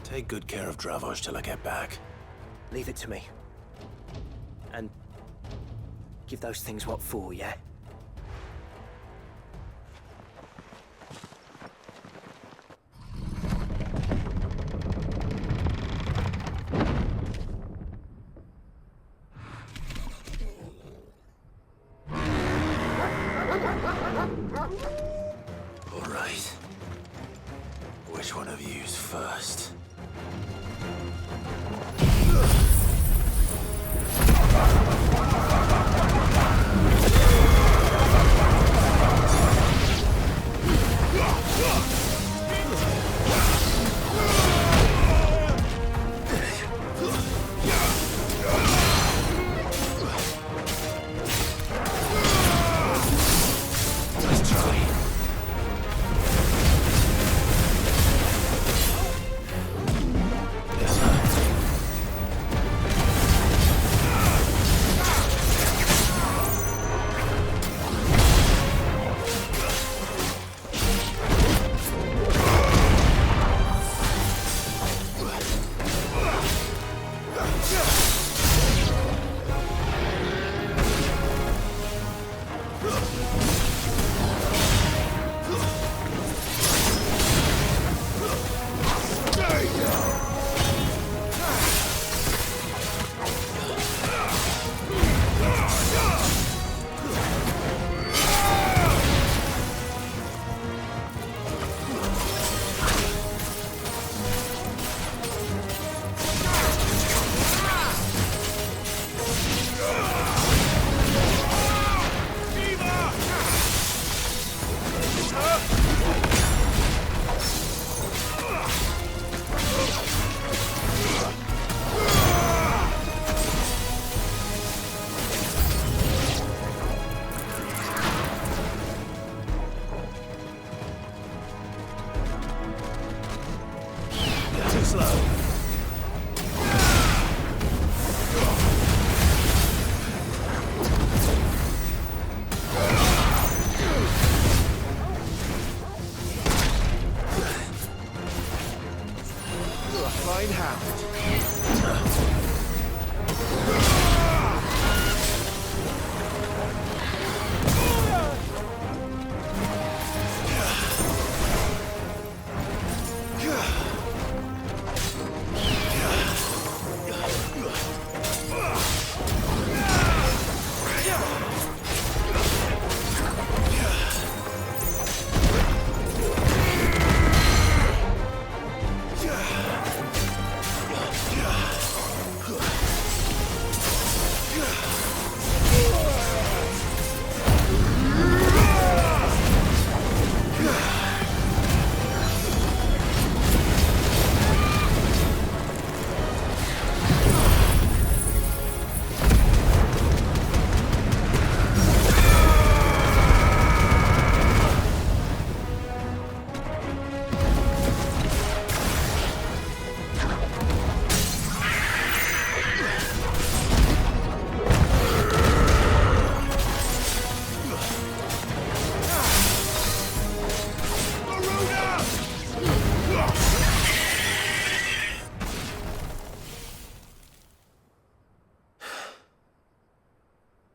S2: Take good care of Dravost till I get back.
S3: Leave it to me. And give those things what for, yeah?
S2: All right. Which one of you's first?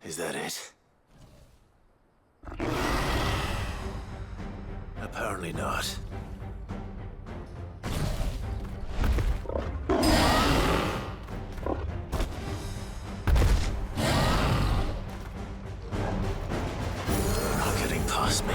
S2: Is that it? Apparently not. Not getting past me.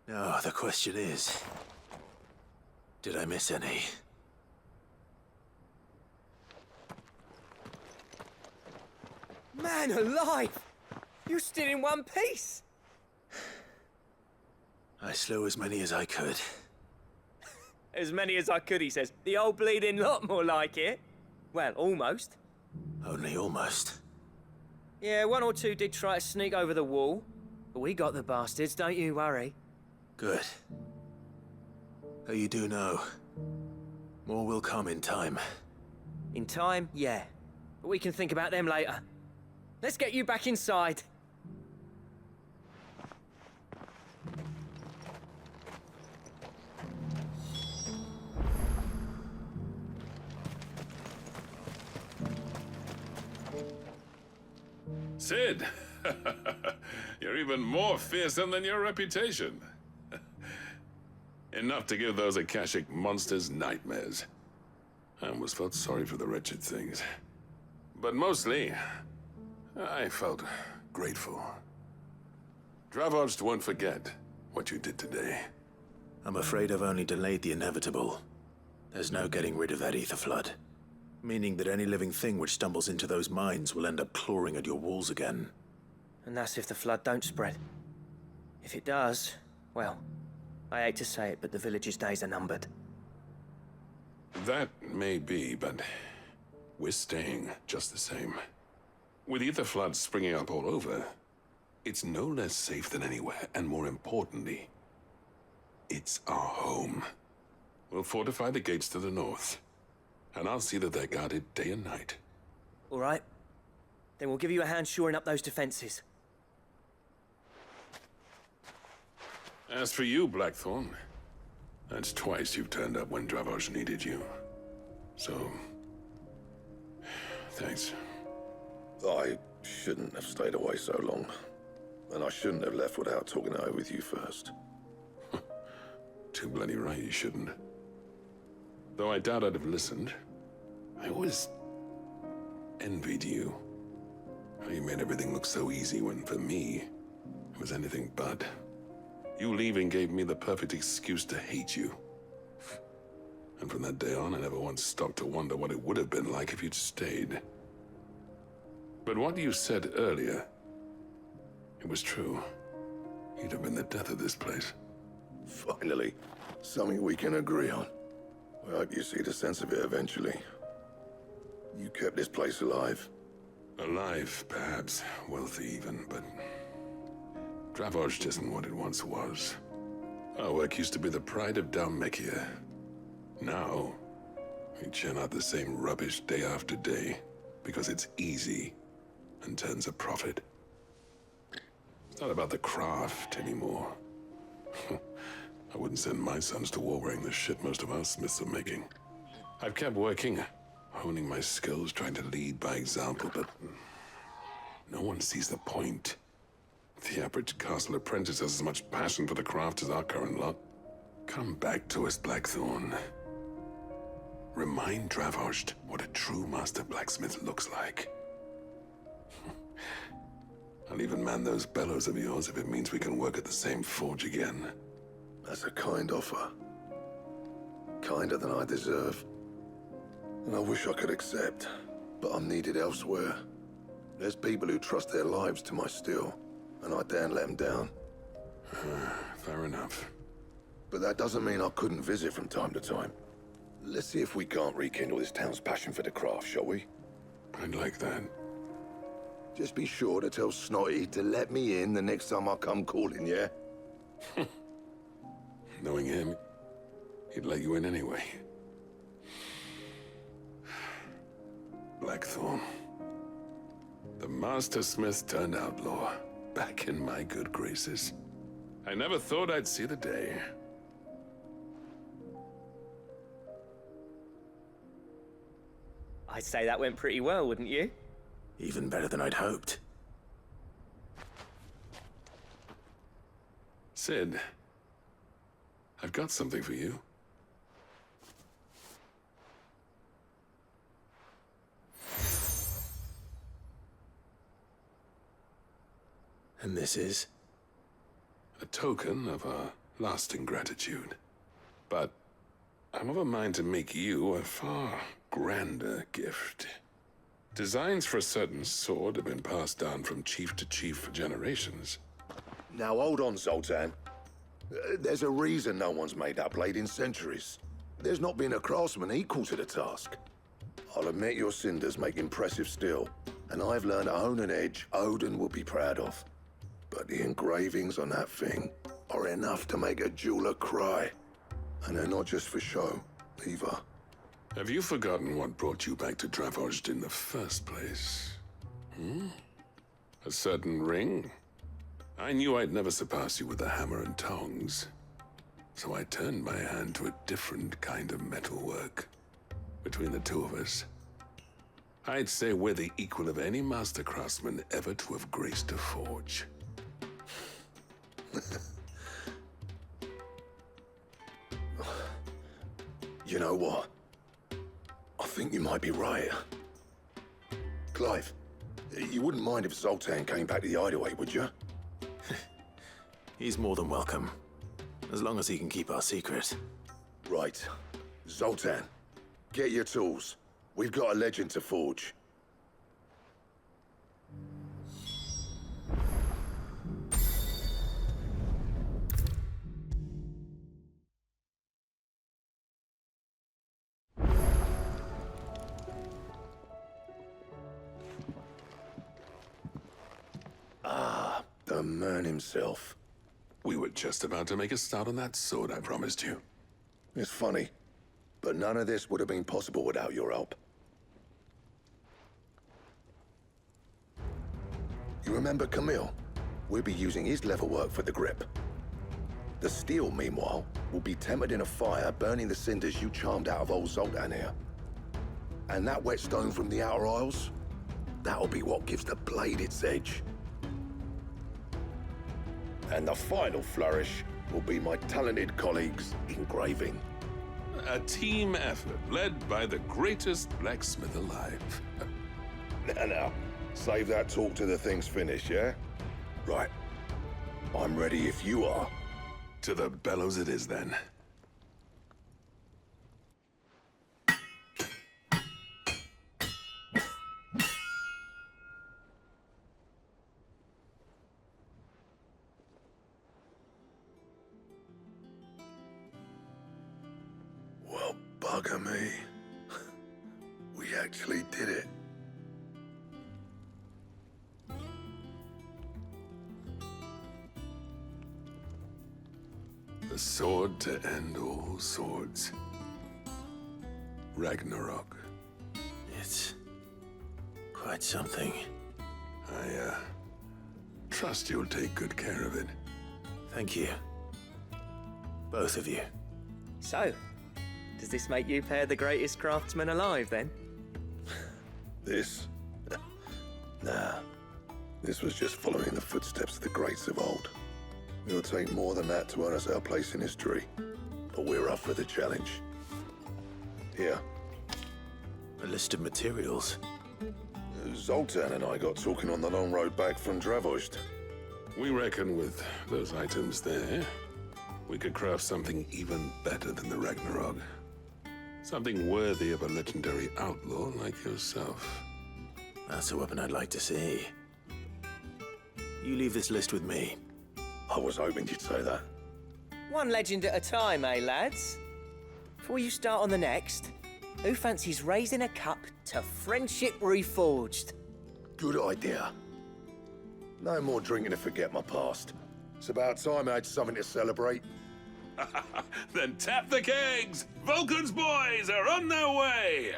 S2: Now, the question is, did I miss any?
S3: Man alive! You're still in one piece!
S2: I slew as many as I could.
S3: As many as I could, he says. The old bleeding lot, more like it. Well, almost.
S2: Only almost.
S3: Yeah, one or two did try to sneak over the wall. But we got the bastards, don't you worry.
S2: Good. Though you do know, more will come in time.
S3: In time, yeah. But we can think about them later. Let's get you back inside.
S10: Sid! You're even more fearsome than your reputation. Enough to give those Akashic monsters nightmares. I almost felt sorry for the wretched things. But mostly, I felt grateful. Dravoged won't forget what you did today.
S2: I'm afraid I've only delayed the inevitable. There's no getting rid of that ether flood. Meaning that any living thing which stumbles into those mines will end up clawing at your walls again.
S3: And that's if the flood don't spread. If it does, well, I hate to say it, but the village's days are numbered.
S10: That may be, but we're staying just the same. With ether floods springing up all over, it's no less safe than anywhere, and more importantly, it's our home. We'll fortify the gates to the north, and I'll see that they're guarded day and night.
S3: All right. Then we'll give you a hand shoring up those defenses.
S10: As for you, Blackthorn, that's twice you've turned up when Dravos needed you. So, thanks.
S6: I shouldn't have stayed away so long. And I shouldn't have left without talking it over with you first.
S10: Too bloody right you shouldn't. Though I doubt I'd have listened. I always envied you. How you made everything look so easy when, for me, it was anything but. You leaving gave me the perfect excuse to hate you. And from that day on, I never once stopped to wonder what it would have been like if you'd stayed. But what you said earlier, it was true. You'd have been the death of this place.
S6: Finally, something we can agree on. I hope you see the sense of it eventually. You kept this place alive.
S10: Alive, perhaps. Wealthy even, but Dravos isn't what it once was. Our work used to be the pride of Dalmekia. Now, we churn out the same rubbish day after day because it's easy and turns a profit. It's not about the craft anymore. I wouldn't send my sons to war wearing the shit most of our smiths are making. I've kept working, honing my skills, trying to lead by example, but no one sees the point. The average castle apprentice has as much passion for the craft as our current lot. Come back to us, Blackthorn. Remind Dravosht what a true master blacksmith looks like. I'll even man those bellows of yours if it means we can work at the same forge again.
S6: That's a kind offer. Kinder than I deserve. And I wish I could accept, but I'm needed elsewhere. There's people who trust their lives to my steel, and I daren't let them down.
S10: Fair enough.
S6: But that doesn't mean I couldn't visit from time to time. Let's see if we can't rekindle this town's passion for the craft, shall we?
S10: I'd like that.
S6: Just be sure to tell Snotty to let me in the next time I come calling, yeah?
S10: Knowing him, he'd let you in anyway. Blackthorn. The Master Smith turned outlaw, back in my good graces. I never thought I'd see the day.
S3: I'd say that went pretty well, wouldn't you?
S2: Even better than I'd hoped.
S10: Sid, I've got something for you.
S2: And this is?
S10: A token of our lasting gratitude. But I'm of a mind to make you a far grander gift. Designs for a certain sword have been passed down from chief to chief for generations.
S6: Now hold on, Zoltan. There's a reason no one's made that blade in centuries. There's not been a craftsman equal to the task. I'll admit your cinders make impressive steel, and I've learned to hone an edge Odin will be proud of. But the engravings on that thing are enough to make a jeweler cry. And they're not just for show, either.
S10: Have you forgotten what brought you back to Dravoged in the first place? A certain ring? I knew I'd never surpass you with the hammer and tongs. So I turned my hand to a different kind of metalwork. Between the two of us, I'd say we're the equal of any master craftsman ever to have graced a forge.
S6: You know what? I think you might be right. Clive, you wouldn't mind if Zoltan came back to the hideaway, would you?
S2: He's more than welcome, as long as he can keep our secret.
S6: Right. Zoltan, get your tools. We've got a legend to forge. Ah, the man himself.
S10: We were just about to make a start on that sword I promised you.
S6: It's funny, but none of this would have been possible without your help. You remember Camille? We'll be using his leatherwork for the grip. The steel, meanwhile, will be tempered in a fire, burning the cinders you charmed out of old Zoltan here. And that whetstone from the Outer Isles, that'll be what gives the blade its edge. And the final flourish will be my talented colleagues' engraving.
S10: A team effort led by the greatest blacksmith alive.
S6: Now, save that talk till the thing's finished, yeah? Right. I'm ready if you are.
S10: To the bellows it is, then.
S6: Well, bugger me. We actually did it.
S10: The sword to end all swords. Ragnarok.
S2: It's quite something.
S10: I, trust you'll take good care of it.
S2: Thank you. Both of you.
S3: So, does this make you pair the greatest craftsman alive, then?
S6: This? Nah. This was just following the footsteps of the greats of old. It'll take more than that to earn us our place in history. But we're up for the challenge. Here.
S2: A list of materials.
S6: Zoltan and I got talking on the long road back from Dravost.
S10: We reckon with those items there, we could craft something even better than the Ragnarok. Something worthy of a legendary outlaw like yourself.
S2: That's a weapon I'd like to see. You leave this list with me.
S6: I was hoping you'd say that.
S3: One legend at a time, eh, lads? Before you start on the next, who fancies raising a cup to friendship reforged?
S6: Good idea. No more drinking to forget my past. It's about time I had something to celebrate.
S10: Then tap the kegs! Vulcan's boys are on their way!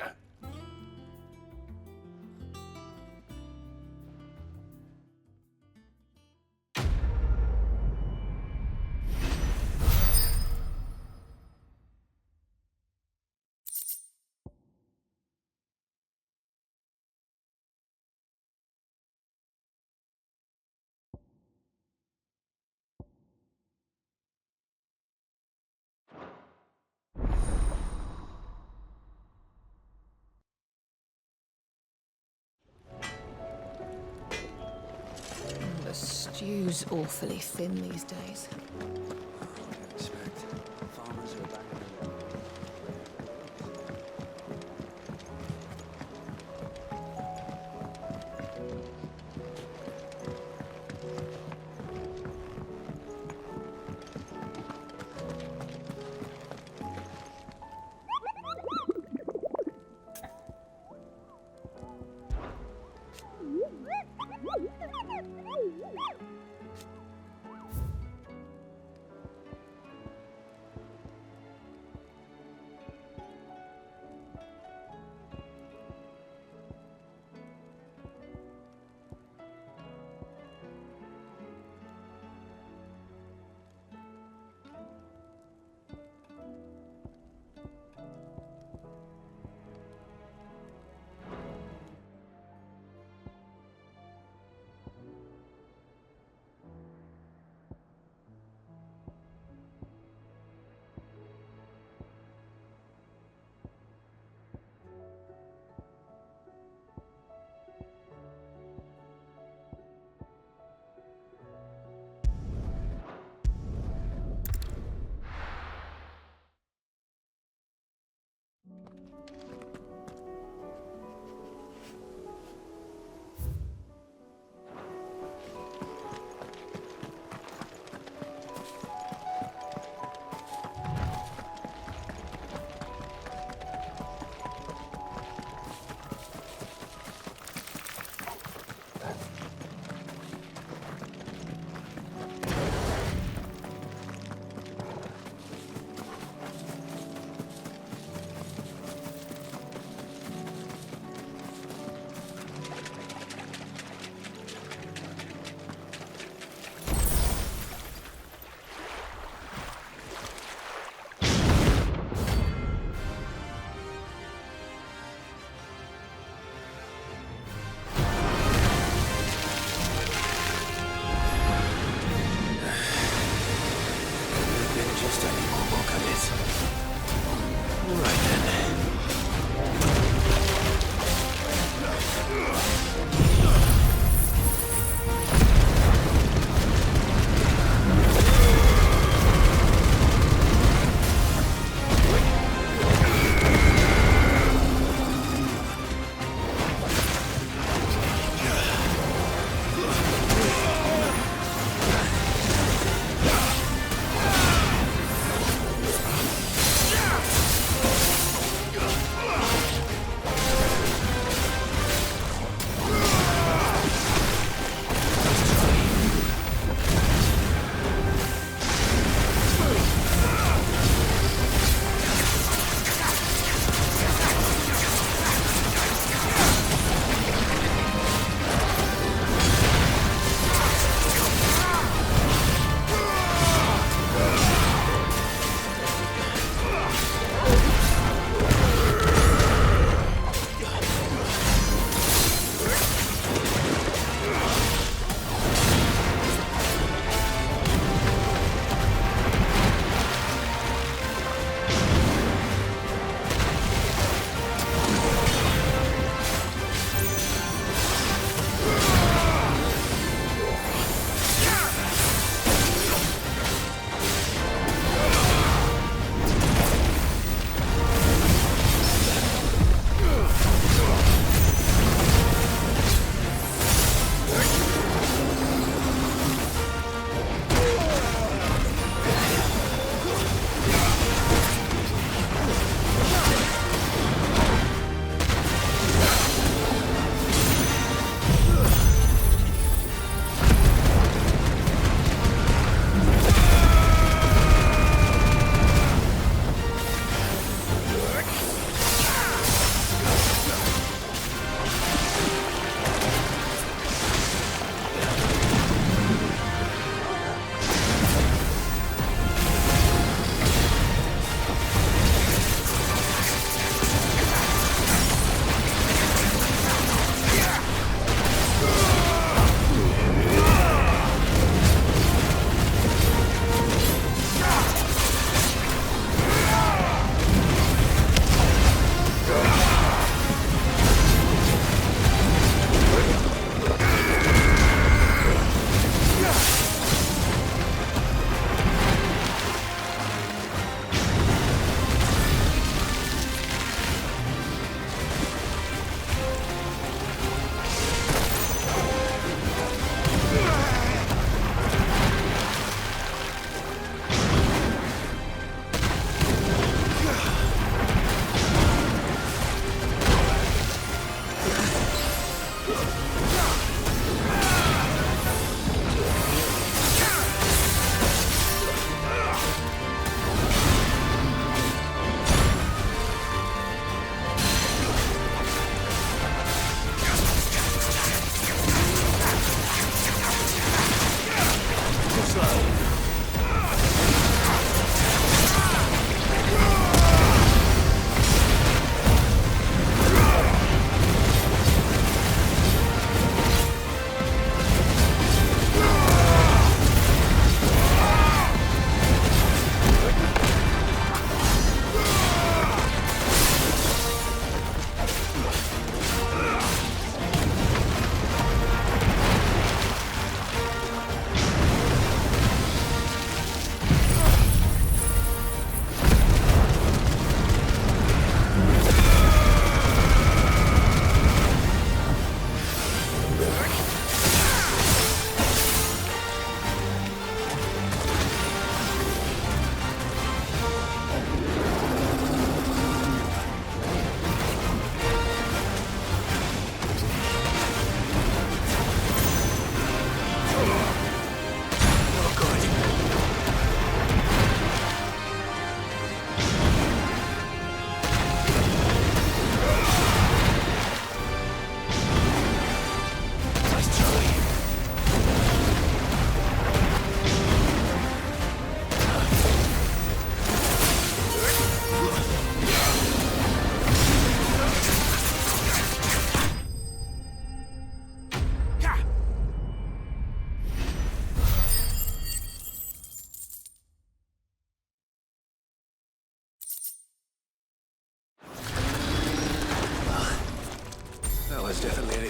S5: The stew's awfully thin these days.
S11: Farmers are back.
S2: Just any more will cut it. All right then.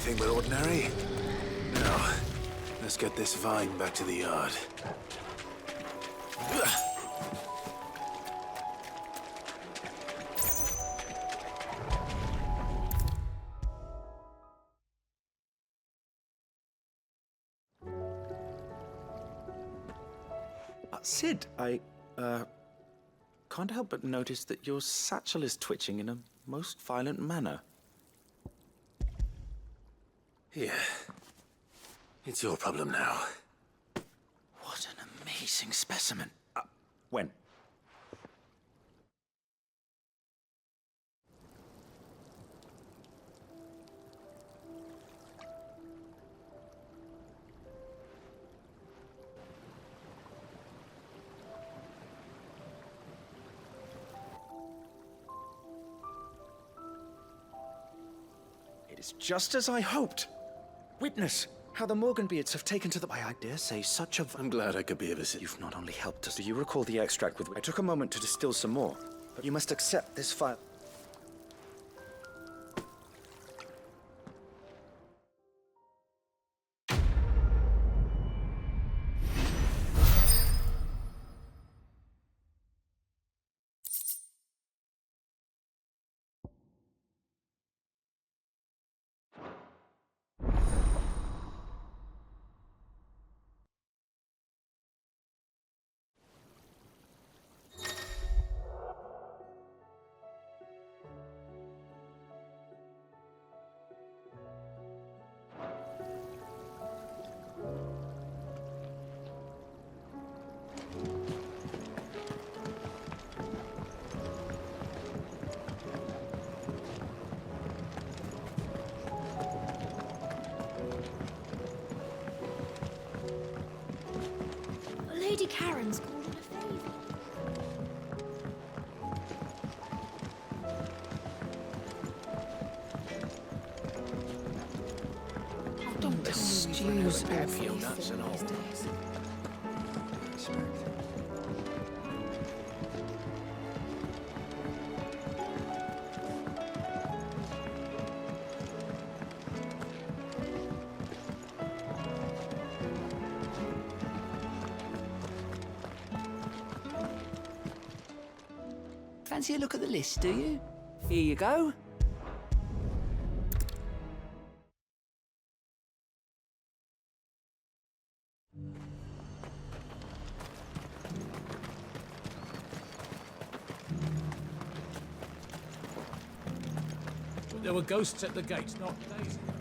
S2: anything but ordinary. Now, let's get this vine back to the yard.
S17: Sid, I can't help but notice that your satchel is twitching in a most violent manner.
S2: Here. It's your problem now.
S17: What an amazing specimen. When? It is just as I hoped. Witness how the Morganbeards have taken to the... I dare say such a...
S2: I'm glad I could be of assistance.
S17: You've not only helped us. Do you recall the extract with... I took a moment to distill some more, but you must accept this file.
S15: Lady Karen's called in a favour.
S17: Don't the stews heavy nuts and all.
S13: Fancy a look at the list, do you? Here you go.
S18: There were ghosts at the gates not days ago.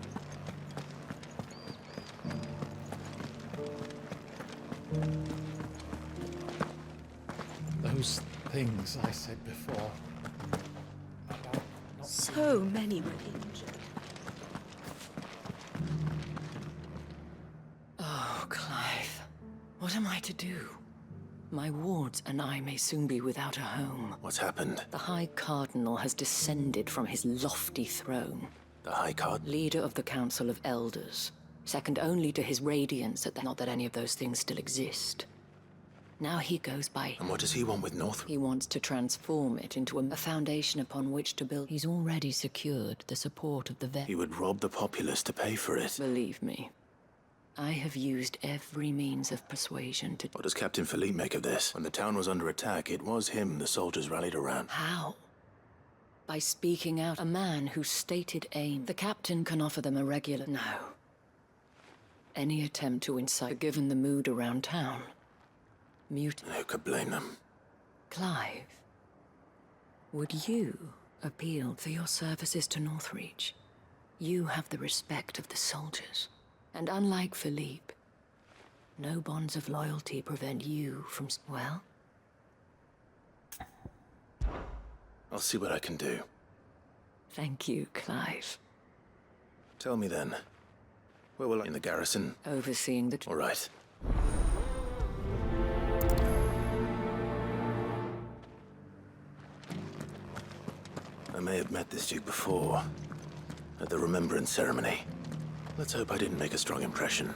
S18: Those things I said before.
S5: So many were injured.
S19: Oh, Clive. What am I to do? My wards and I may soon be without a home.
S2: What's happened?
S19: The High Cardinal has descended from his lofty throne.
S2: The High Cardinal?
S19: Leader of the Council of Elders. Second only to his Radiance, not that any of those things still exist. Now he goes by...
S2: And what does he want with North?
S19: He wants to transform it into a foundation upon which to build... He's already secured the support of the
S2: He would rob the populace to pay for it.
S19: Believe me. I have used every means of persuasion to...
S2: What does Captain Philippe make of this? When the town was under attack, it was him the soldiers rallied around.
S19: How? By speaking out. A man whose stated aim... The captain can offer them a regular... No. Any attempt to incite, given the mood around town... Mute...
S2: Who could blame them?
S19: Clive, would you appeal for your services to Northreach? You have the respect of the soldiers. And unlike Philippe, no bonds of loyalty prevent you from... Well?
S2: I'll see what I can do.
S19: Thank you, Clive.
S2: Tell me then, where will I... In the garrison?
S19: Overseeing the...
S2: All right. I may have met this duke before, at the Remembrance Ceremony. Let's hope I didn't make a strong impression.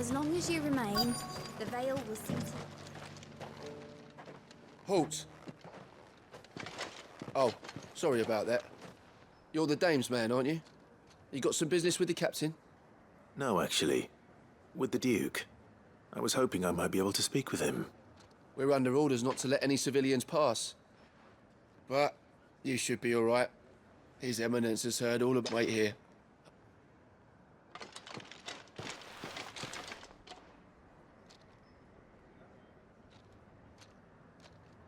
S15: As long as you remain, the veil will see to...
S20: Halt! Oh, sorry about that. You're the dame's man, aren't you? You got some business with the captain?
S2: No, actually. With the Duke. I was hoping I might be able to speak with him.
S20: We're under orders not to let any civilians pass. But you should be all right. His Eminence has heard all about... Wait here.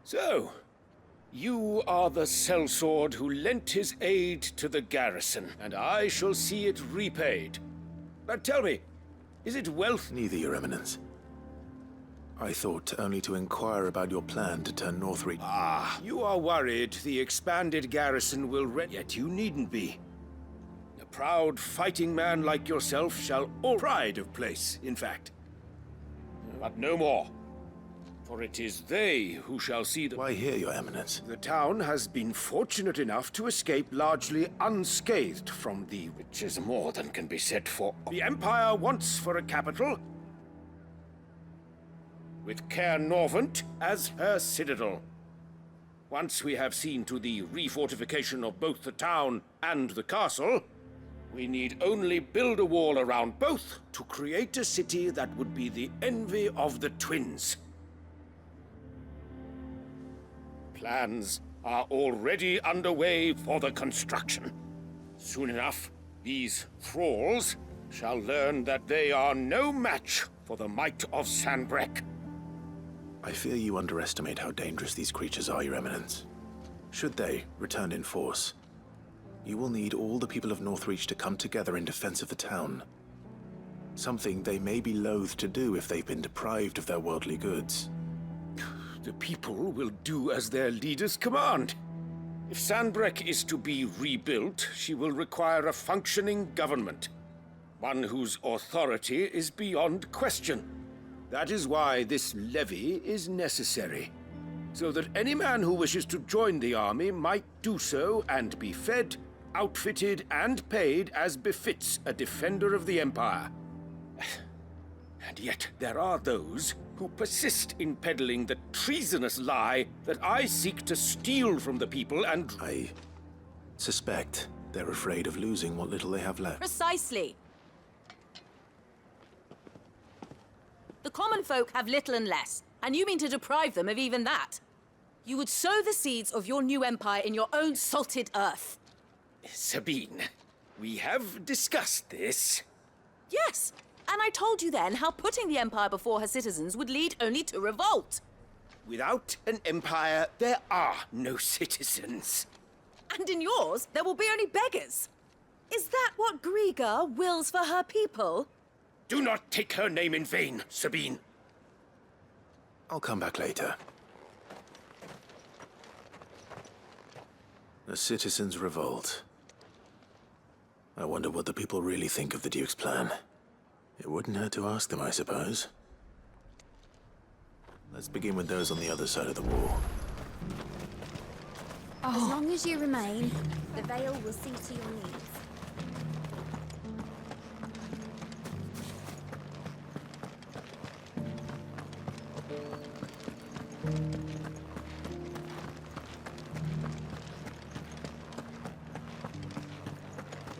S4: So, you are the sellsword who lent his aid to the garrison, and I shall see it repaid. But tell me, is it wealth?
S2: Neither, Your Eminence. I thought only to inquire about your plan to turn Northreach.
S4: Ah, you are worried the expanded garrison will yet you needn't be. A proud fighting man like yourself shall all pride of place, in fact. But no more. For it is they who shall see the...
S2: Why here, Your Eminence?
S4: The town has been fortunate enough to escape largely unscathed from the... which is more than can be said for... The Empire wants for a capital, with Caer Norvent as her citadel. Once we have seen to the refortification of both the town and the castle, we need only build a wall around both to create a city that would be the envy of the twins. Plans are already underway for the construction. Soon enough, these thralls shall learn that they are no match for the might of Sanbreque.
S2: I fear you underestimate how dangerous these creatures are, Your Eminence. Should they return in force, you will need all the people of Northreach to come together in defense of the town. Something they may be loath to do if they've been deprived of their worldly goods.
S4: The people will do as their leaders command. If Sanbreque is to be rebuilt, she will require a functioning government. One whose authority is beyond question. That is why this levy is necessary. So that any man who wishes to join the army might do so and be fed, outfitted, and paid as befits a defender of the Empire. And yet there are those who persist in peddling the treasonous lie that I seek to steal from the people and...
S2: I suspect they're afraid of losing what little they have left.
S21: Precisely. The common folk have little and less, and you mean to deprive them of even that. You would sow the seeds of your new empire in your own salted earth.
S4: Sabine, we have discussed this.
S21: Yes, and I told you then how putting the empire before her citizens would lead only to revolt.
S4: Without an empire, there are no citizens.
S21: And in yours, there will be only beggars. Is that what Griga wills for her people?
S4: Do not take her name in vain, Sabine.
S2: I'll come back later. The citizens revolt. I wonder what the people really think of the Duke's plan. It wouldn't hurt to ask them, I suppose. Let's begin with those on the other side of the wall.
S15: As long as you remain, the veil will see to your needs.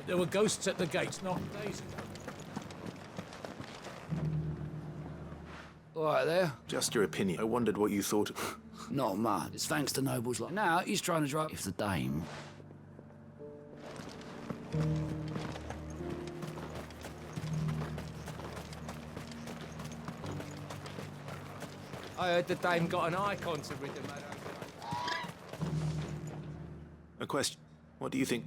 S18: There were ghosts at the gates not days ago.
S11: All right there.
S2: Just your opinion. I wondered what you thought.
S11: Not much. It's thanks to nobles like... Now, he's trying to drive... If the dame...
S22: I heard the dame got an icon to rid the man over.
S2: A question. What do you think?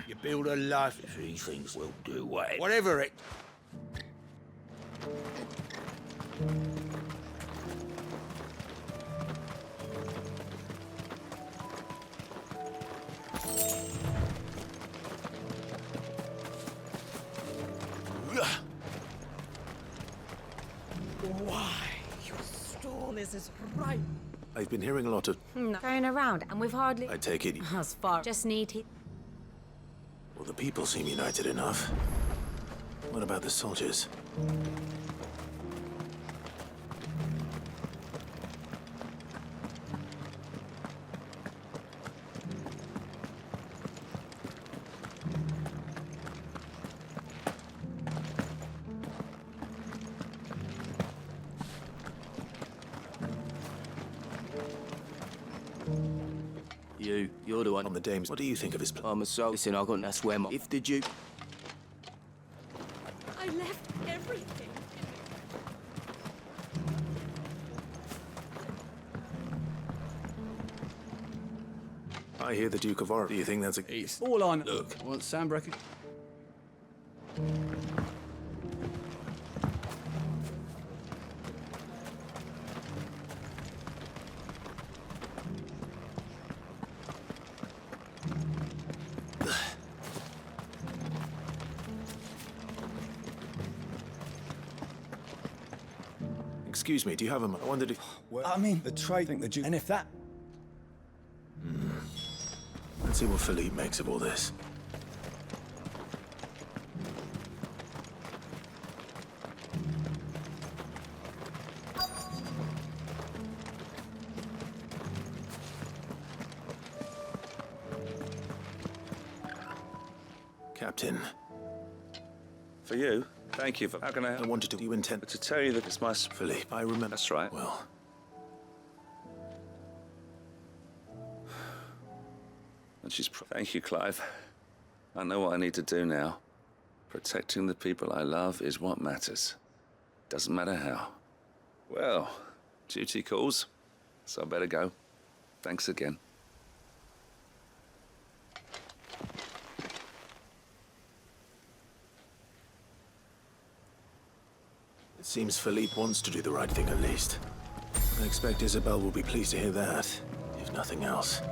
S9: You build a life if he thinks we'll do whatever it...
S22: Why, your stall is as right.
S2: I've been hearing a lot of...
S16: Going around, and we've hardly...
S2: I take it...
S16: As far... Just need...
S2: Well, the people seem united enough. What about the soldiers?
S20: You're the one.
S2: On the dames, what do you think of his plan?
S20: I'm a soul. Listen, I got that's where my... If the Duke...
S16: I left everything.
S2: I hear the Duke of Orange. Do you think that's a...
S7: It's all on. Look, once Sandbreck...
S2: Excuse me, do you have a... I wondered if...
S11: Well, I mean, the trade think the Duke... And if that...
S2: Let's see what Philippe makes of all this. Captain.
S17: For you? Thank you for... How can I help?
S2: I wanted to... Do you intend...
S17: To tell you that it's my...
S2: Philippe, I remember...
S17: That's right.
S2: Well...
S17: And she's... Thank you, Clive. I know what I need to do now. Protecting the people I love is what matters. Doesn't matter how. Well, duty calls, so I better go. Thanks again.
S2: It seems Philippe wants to do the right thing at least. I expect Isabel will be pleased to hear that, if nothing else.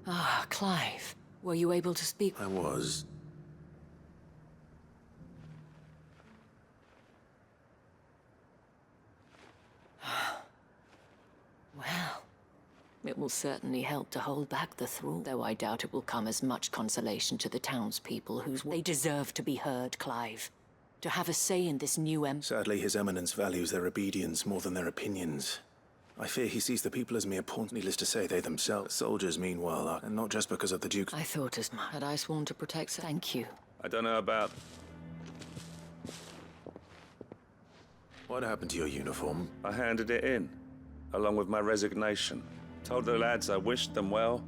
S19: Ah, Clive. Were you able to speak?
S2: I was.
S19: Well, it will certainly help to hold back the thrall, though I doubt it will come as much consolation to the townspeople whose they deserve to be heard, Clive. To have a say in this new
S2: Sadly, His Eminence values their obedience more than their opinions. I fear he sees the people as mere pawns. Needless to say, they themselves. Soldiers, meanwhile, are, and not just because of the Duke's...
S19: I thought as much. Had I sworn to protect... Thank you.
S17: I don't know about...
S2: What happened to your uniform?
S17: I handed it in, along with my resignation. Told the lads I wished them well,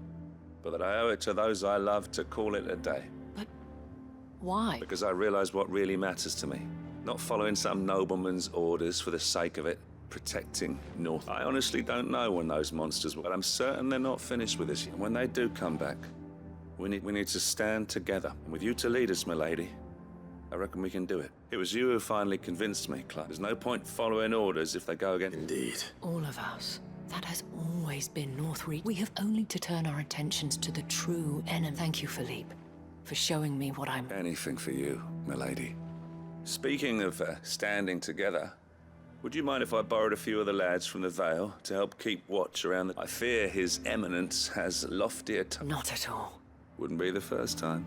S17: but that I owe it to those I love to call it a day.
S19: But why?
S17: Because I realized what really matters to me. Not following some nobleman's orders for the sake of it. Protecting North. I honestly don't know when those monsters will, but I'm certain they're not finished with us yet. And when they do come back, we need to stand together. And with you to lead us, milady, I reckon we can do it. It was you who finally convinced me, Clive. There's no point following orders if they go against...
S2: Indeed.
S19: All of us. That has always been Northreach. We have only to turn our attentions to the true enemy. Thank you, Philippe, for showing me what I'm...
S17: Anything for you, milady. Speaking of standing together, would you mind if I borrowed a few of the lads from the Vale to help keep watch around the... I fear His Eminence has loftier...
S19: Not at all.
S17: Wouldn't be the first time.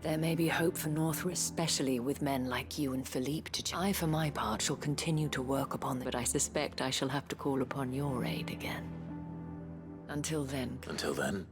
S19: There may be hope for Northreach, especially with men like you and Philippe to... I, for my part, shall continue to work upon them, but I suspect I shall have to call upon your aid again. Until then...
S2: Until then?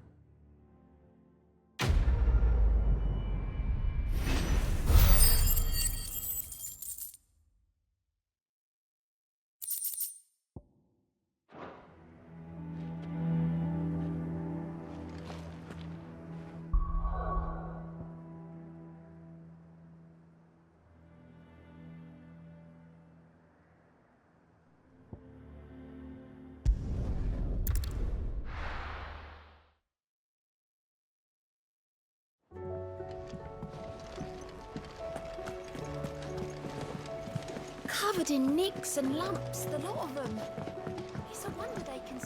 S15: Covered in nicks and lumps, the lot of them. It's a wonder they can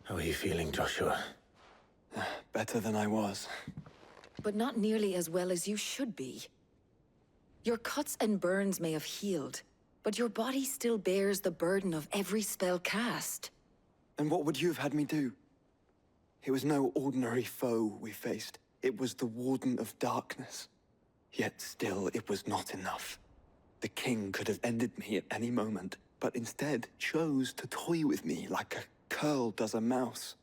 S2: How are you feeling, Joshua?
S8: Better than I was.
S19: But not nearly as well as you should be. Your cuts and burns may have healed, but your body still bears the burden of every spell cast.
S8: And what would you have had me do? It was no ordinary foe we faced. It was the Warden of Darkness. Yet still, it was not enough. The king could have ended me at any moment, but instead chose to toy with me like a curl does a mouse.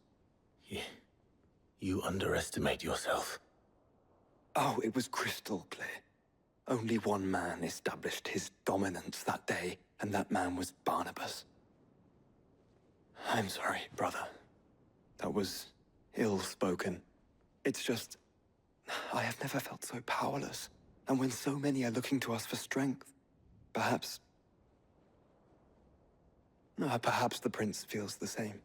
S2: You underestimate yourself.
S8: Oh, it was crystal clear. Only one man established his dominance that day, and that man was Barnabas. I'm sorry, brother. That was ill-spoken. It's just, I have never felt so powerless. And when so many are looking to us for strength, perhaps the prince feels the same.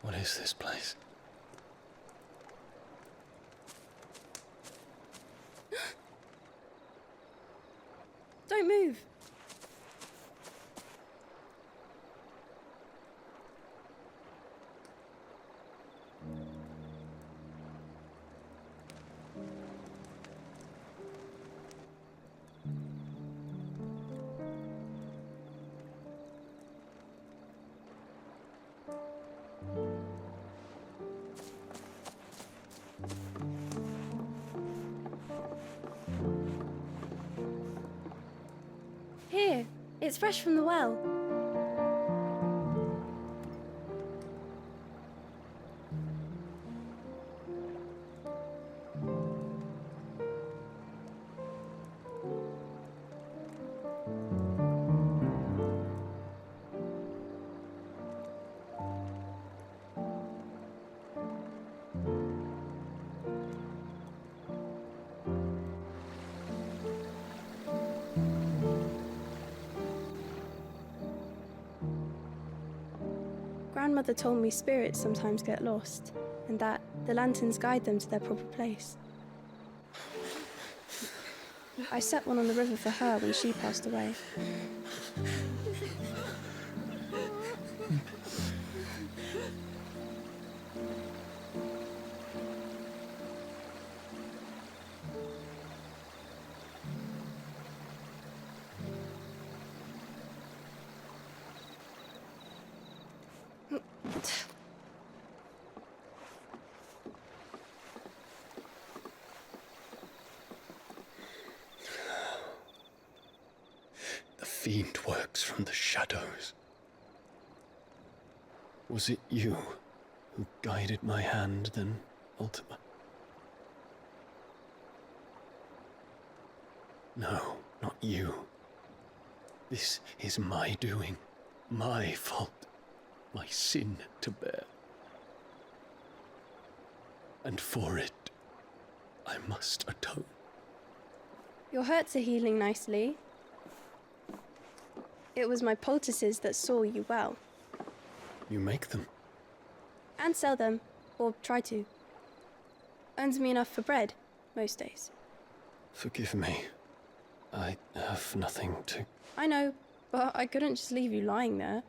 S2: What is this place?
S15: Don't move. Here, it's fresh from the well. Grandmother told me spirits sometimes get lost, and that the lanterns guide them to their proper place. I set one on the river for her when she passed away.
S12: The fiend works from the shadows. Was it you who guided my hand, then, Ultima? No, not you. This is my doing, my fault, my sin to bear. And for it, I must atone.
S15: Your hurts are healing nicely. It was my poultices that saw you well.
S12: You make them?
S15: And sell them, or try to. Earns me enough for bread, most days.
S12: Forgive me. I have nothing to...
S15: I know, but I couldn't just leave you lying there.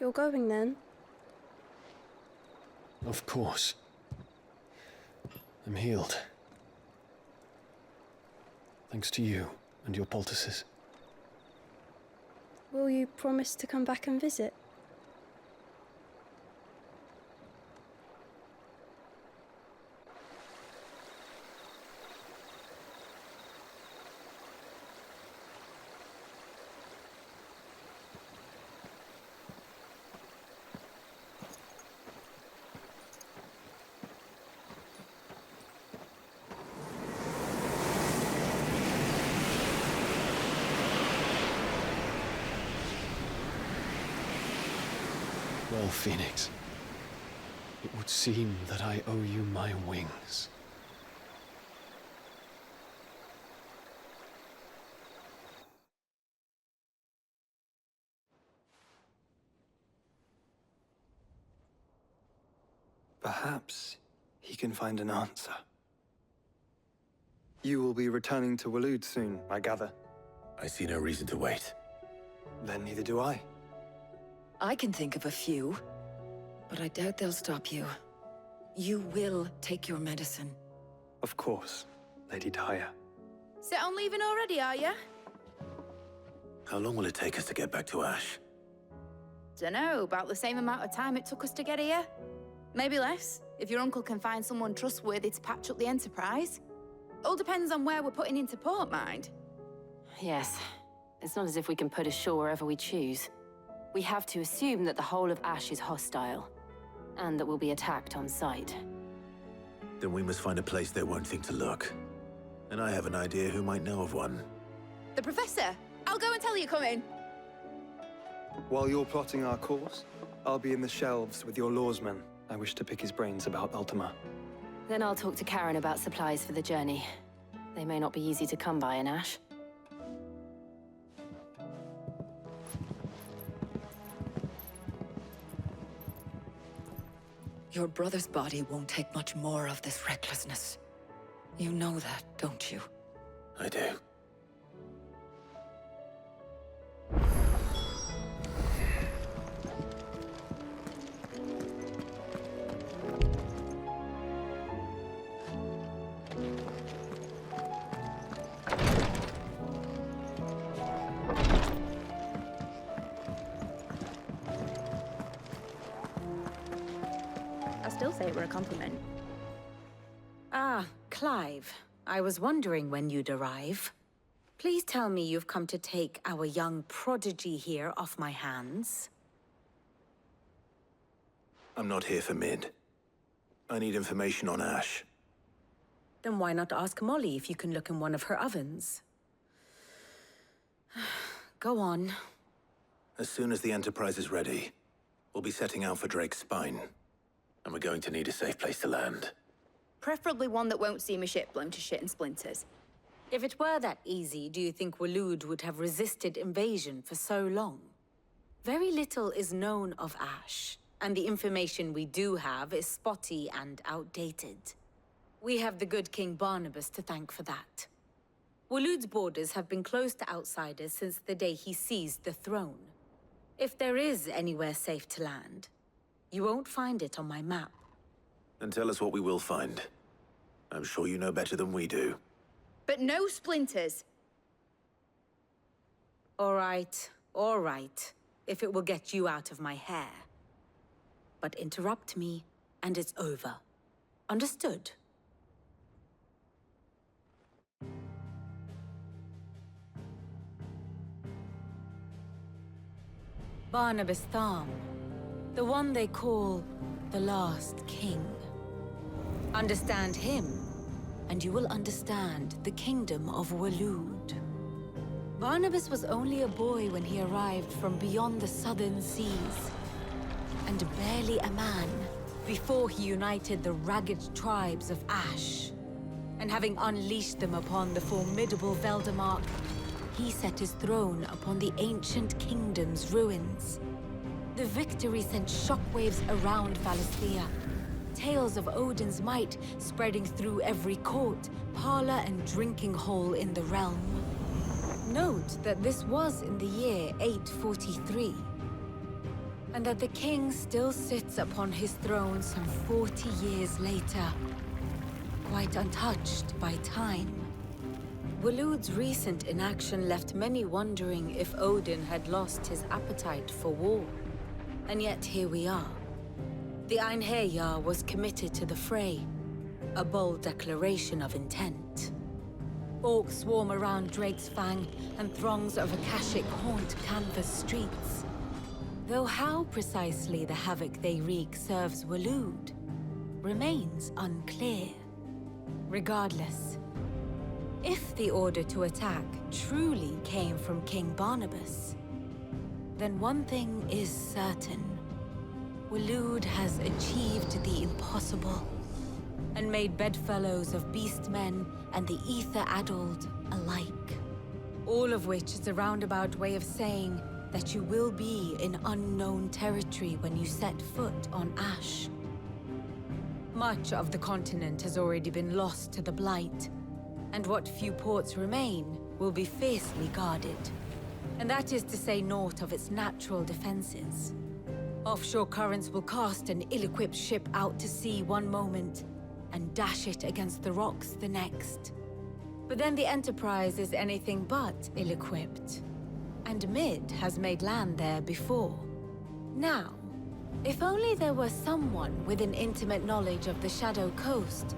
S15: You're going then?
S12: Of course. I'm healed. Thanks to you and your poultices.
S15: Will you promise to come back and visit?
S12: Well, Phoenix, it would seem that I owe you my wings.
S8: Perhaps he can find an answer. You will be returning to Waloed soon, I gather.
S2: I see no reason to wait.
S8: Then neither do I.
S19: I can think of a few, but I doubt they'll stop you. You will take your medicine.
S8: Of course, Lady Daya.
S16: Set on leaving already, are ya?
S2: How long will it take us to get back to Ash?
S16: Dunno, about the same amount of time it took us to get here. Maybe less, if your uncle can find someone trustworthy to patch up the Enterprise. All depends on where we're putting into port, mind.
S1: Yes. It's not as if we can put ashore wherever we choose. We have to assume that the whole of Ash is hostile, and that we'll be attacked on sight.
S2: Then we must find a place they won't think to look. And I have an idea who might know of one.
S16: The Professor! I'll go and tell you coming.
S8: While you're plotting our course, I'll be in the shelves with your lawsman. I wish to pick his brains about Ultima.
S1: Then I'll talk to Karen about supplies for the journey. They may not be easy to come by in Ash.
S19: Your brother's body won't take much more of this recklessness. You know that, don't you?
S2: I do.
S16: Still say it were a compliment.
S21: Ah, Clive. I was wondering when you'd arrive. Please tell me you've come to take our young prodigy here off my hands.
S2: I'm not here for Mid. I need information on Ash.
S21: Then why not ask Molly if you can look in one of her ovens? Go on.
S2: As soon as the Enterprise is ready, we'll be setting out for Drake's Spine. And we're going to need a safe place to land.
S16: Preferably one that won't see my ship blown to shit and splinters.
S21: If it were that easy, do you think Waloed would have resisted invasion for so long? Very little is known of Ash, and the information we do have is spotty and outdated. We have the good King Barnabas to thank for that. Waloed's borders have been closed to outsiders since the day he seized the throne. If there is anywhere safe to land, you won't find it on my map.
S2: Then tell us what we will find. I'm sure you know better than we do.
S16: But no splinters.
S21: All right, if it will get you out of my hair. But interrupt me, and it's over. Understood? Barnabas Tharm. The one they call the Last King. Understand him, and you will understand the kingdom of Waloed. Barnabas was only a boy when he arrived from beyond the southern seas, and barely a man before he united the ragged tribes of Ash. And having unleashed them upon the formidable Veldamark, he set his throne upon the ancient kingdom's ruins. The victory sent shockwaves around Valisthea. Tales of Odin's might spreading through every court, parlor, and drinking hole in the realm. Note that this was in the year 843, and that the king still sits upon his throne some 40 years later. quite untouched by time. Waloed's recent inaction left many wondering if Odin had lost his appetite for war. And yet here we are. The Einherjar was committed to the fray, a bold declaration of intent. Orcs swarm around Drake's Fang, and throngs of Akashic haunt canvas streets. Though how precisely the havoc they wreak serves Waloed remains unclear. Regardless, if the order to attack truly came from King Barnabas, then one thing is certain. Waloed has achieved the impossible, and made bedfellows of beastmen and the ether-addled alike. All of which is a roundabout way of saying that you will be in unknown territory when you set foot on Ash. Much of the continent has already been lost to the Blight, and what few ports remain will be fiercely guarded. And that is to say naught of its natural defenses. Offshore currents will cast an ill-equipped ship out to sea one moment, and dash it against the rocks the next. But then the Enterprise is anything but ill-equipped. And Mid has made land there before. Now, if only there were someone with an intimate knowledge of the Shadow Coast,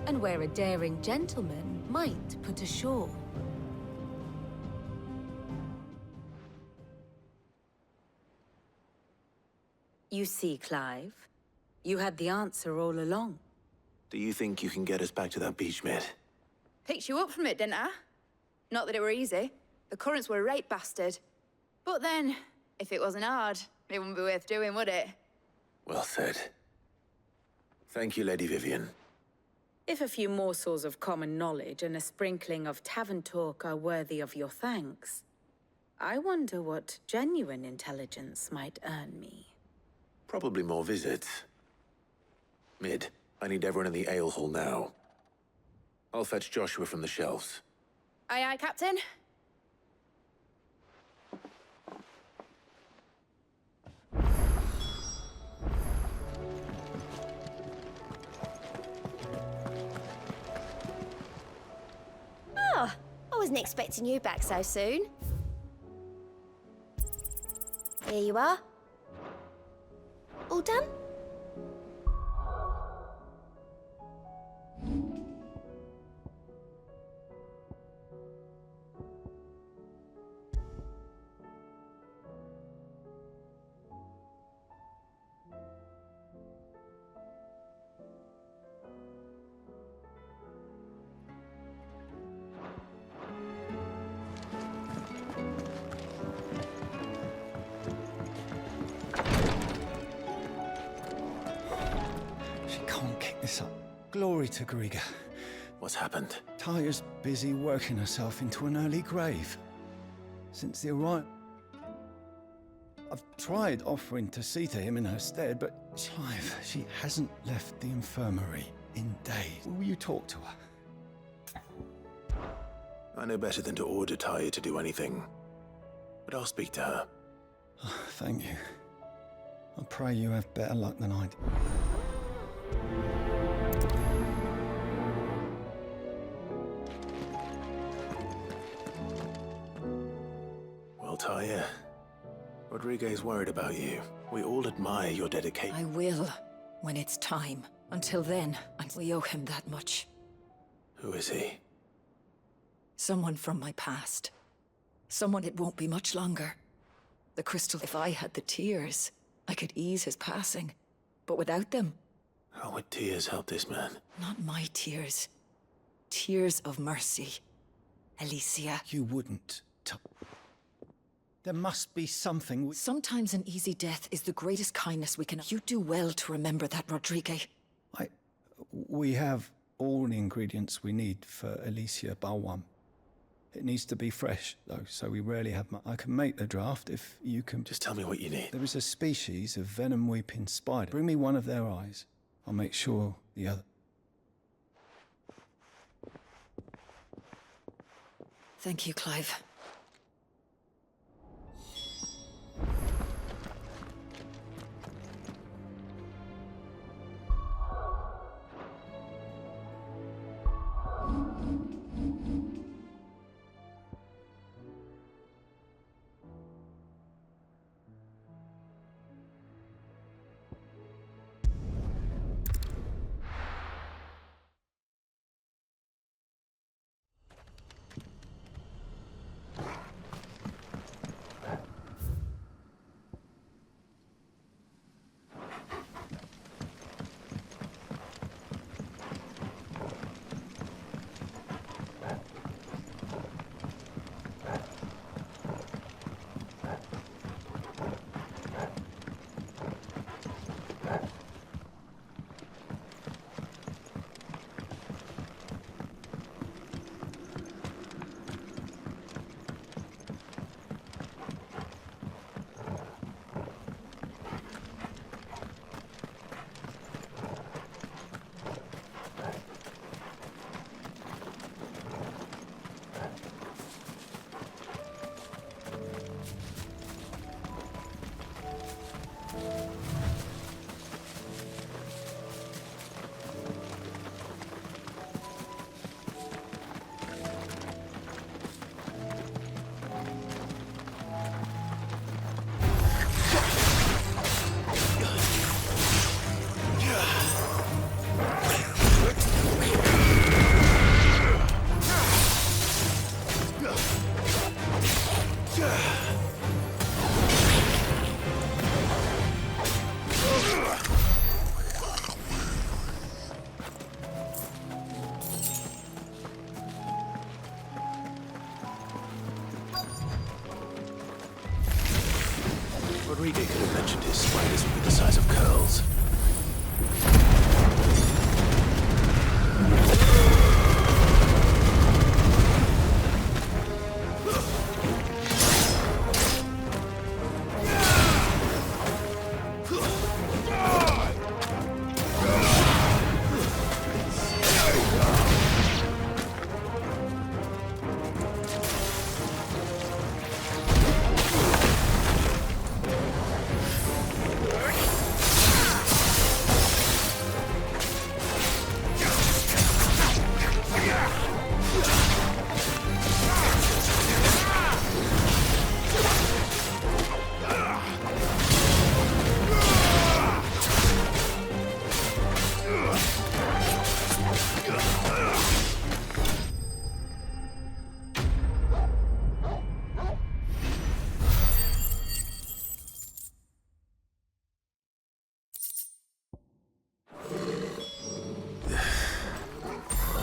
S21: and where a daring gentleman might put ashore. You see, Clive, you had the answer all along.
S2: Do you think you can get us back to that beach, Mid?
S16: Picked you up from it, didn't I? Not that it were easy. The currents were a right bastard. But then, if it wasn't hard, it wouldn't be worth doing, would it?
S2: Well said. Thank you, Lady Vivian.
S21: If a few morsels of common knowledge and a sprinkling of tavern talk are worthy of your thanks, I wonder what genuine intelligence might earn me.
S2: Probably more visits. Mid, I need everyone in the ale hall now. I'll fetch Joshua from the shelves.
S16: Aye, aye, Captain.
S3: Oh, I wasn't expecting you back so soon. Here you are. All done?
S14: Glory to Griga.
S2: What's happened?
S14: Taya's busy working herself into an early grave. Since the arrival... I've tried offering to see to him in her stead, but Clive, she hasn't left the infirmary in days. Will you talk to her?
S2: I know better than to order Taya to do anything. But I'll speak to her.
S14: Thank you. I pray you have better luck than I did.
S2: Taya, Rodriguez worried about you. We all admire your dedication.
S19: I will, when it's time. Until then, we owe him that much.
S2: Who is he?
S19: Someone from my past. Someone it won't be much longer. The crystal, if I had the tears, I could ease his passing. But without them...
S2: How would tears help this man?
S19: Not my tears. Tears of mercy. Alicia.
S14: You wouldn't. There must be something...
S19: Sometimes an easy death is the greatest kindness we can... You do well to remember that, Rodriguez.
S14: We have all the ingredients we need for Alicia Balwam. It needs to be fresh, though, so we rarely have much. I can make the draft if you can...
S2: Just tell me what you need.
S14: There is a species of venom-weeping spider. Bring me one of their eyes. I'll make sure the other...
S19: Thank you, Clive.
S2: Rodriguez could have mentioned his spiders would be the size of curls.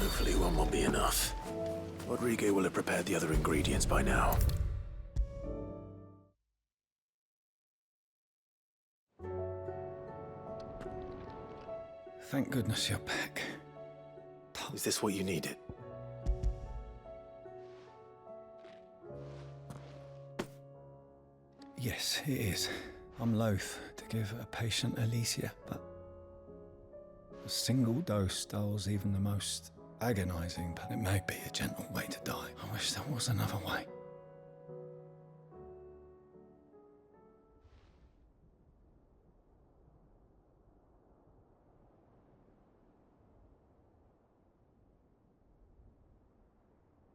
S2: Hopefully one won't be enough. Rodriguez will have prepared the other ingredients by now.
S14: Thank goodness you're back.
S2: Is this what you needed?
S14: Yes, it is. I'm loath to give a patient Alicia, but a single dose dulls even the most agonizing, but it may be a gentle way to die. I wish there was another way.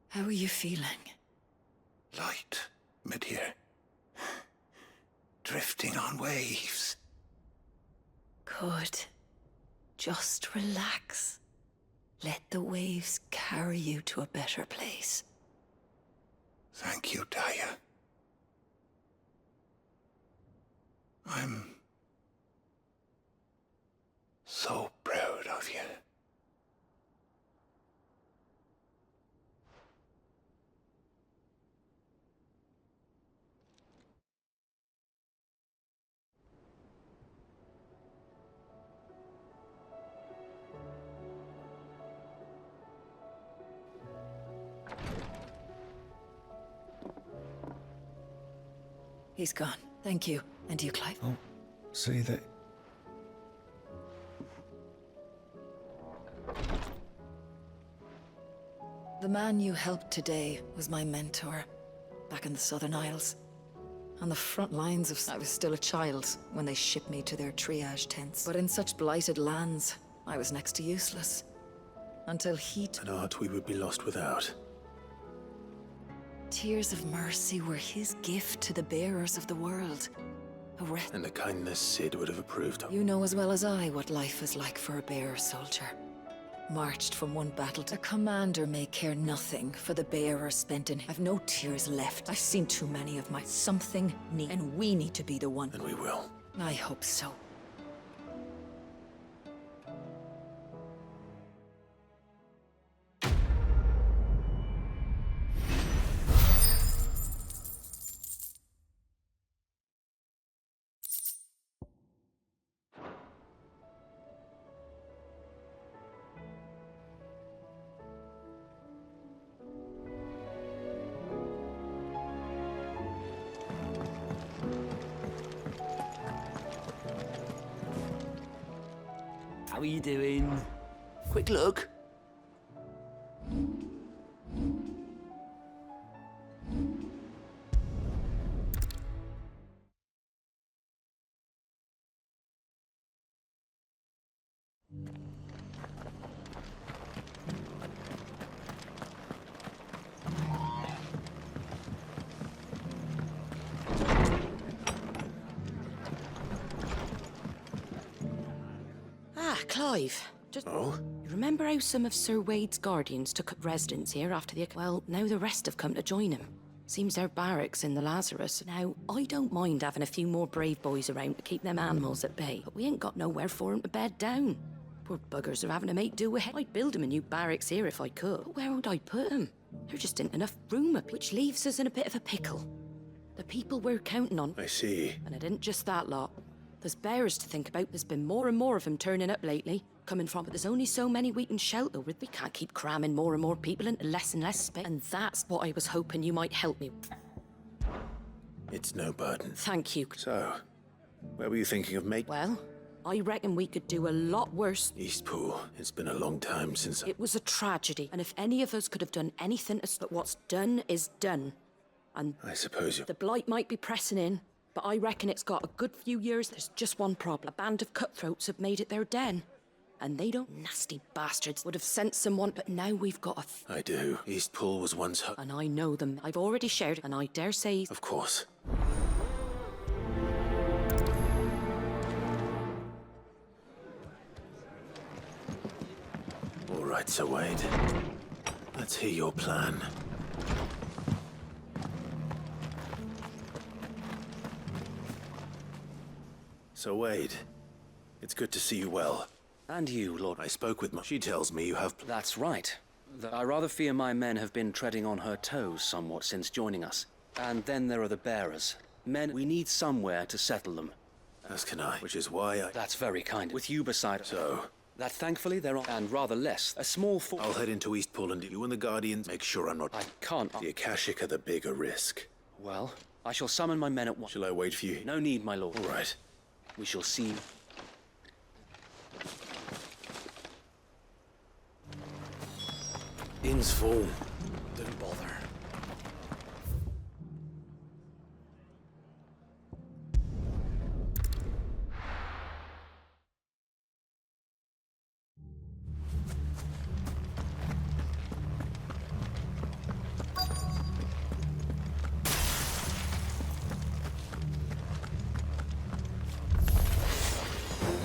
S19: How are you feeling?
S9: Light, mid-here. Drifting on waves.
S19: Good. Just relax. Let the waves carry you to a better place.
S9: Thank you, Daya. I'm so proud of you.
S19: He's gone. Thank you. And you, Clive?
S14: Oh, see that.
S19: The man you helped today was my mentor, back in the Southern Isles. On the front lines of... I was still a child when they shipped me to their triage tents. But in such blighted lands, I was next to useless. Until he...
S2: An art we would be lost without.
S19: Tears of mercy were his gift to the bearers of the world.
S2: And a kindness Sid would have approved of.
S19: You know as well as I what life is like for a bearer soldier. Marched from one battle to... A commander may care nothing for the bearer spent in... I've no tears left. I've seen too many of my... Something need... And we need to be the one.
S2: And we will.
S19: I hope so.
S13: How are you doing?
S20: Quick look.
S6: Clive, just...
S2: Oh?
S6: You remember how some of Sir Wade's guardians took up residence here after the... Well, now the rest have come to join him. Seems they're barracks in the Lazarus. Now, I don't mind having a few more brave boys around to keep them animals at bay, but we ain't got nowhere for 'em to bed down. Poor buggers are having to make do with... I'd build 'em a new barracks here if I could, but where would I put 'em? There just ain't enough room up, which leaves us in a bit of a pickle. The people we're counting on.
S2: I see.
S6: And it isn't just that lot. There's bearers to think about. There's been more and more of them turning up lately. Coming from, but there's only so many we can shelter with. We can't keep cramming more and more people into less and less space. And that's what I was hoping you might help me with.
S2: It's no burden.
S6: Thank you.
S2: So, where were you thinking of making?
S6: Well, I reckon we could do a lot worse.
S2: Eastpool. It's been a long time since...
S6: It was a tragedy, and if any of us could have done anything, but what's done is done. And
S2: I suppose you...
S6: The blight might be pressing in, but I reckon it's got a good few years. There's just one problem. A band of cutthroats have made it their den. And they don't... Nasty bastards would have sent someone, but now we've got a...
S2: I do. Eastpool was once...
S6: And I know them. I've already shared, and I dare say...
S2: Of course. All right, Sir Wade. Let's hear your plan. Sir Wade, it's good to see you well.
S5: And you, Lord.
S2: I spoke with She tells me you have...
S5: That's right. I rather fear my men have been treading on her toes somewhat since joining us. And then there are the bearers. Men, we need somewhere to settle them.
S2: As can I, which is why I...
S5: That's very kind. With you beside...
S2: So...
S5: That thankfully there are... And rather less. A small force...
S2: I'll head into Eastpool and you and the Guardians make sure I'm not...
S5: I can't...
S2: The Akashic are the bigger risk.
S5: Well, I shall summon my men at once.
S2: Shall I wait for you?
S5: No need, my lord.
S2: All right.
S5: We shall see...
S2: Inn's full. Don't bother.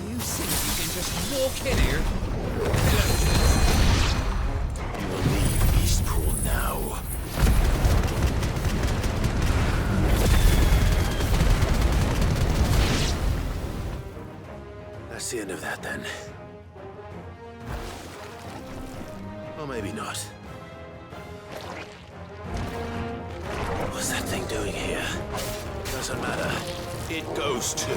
S22: You think you can just walk in here?
S2: You will leave Eastpool now. That's the end of that, then. Or maybe not. What's that thing doing here? Doesn't matter. It goes too.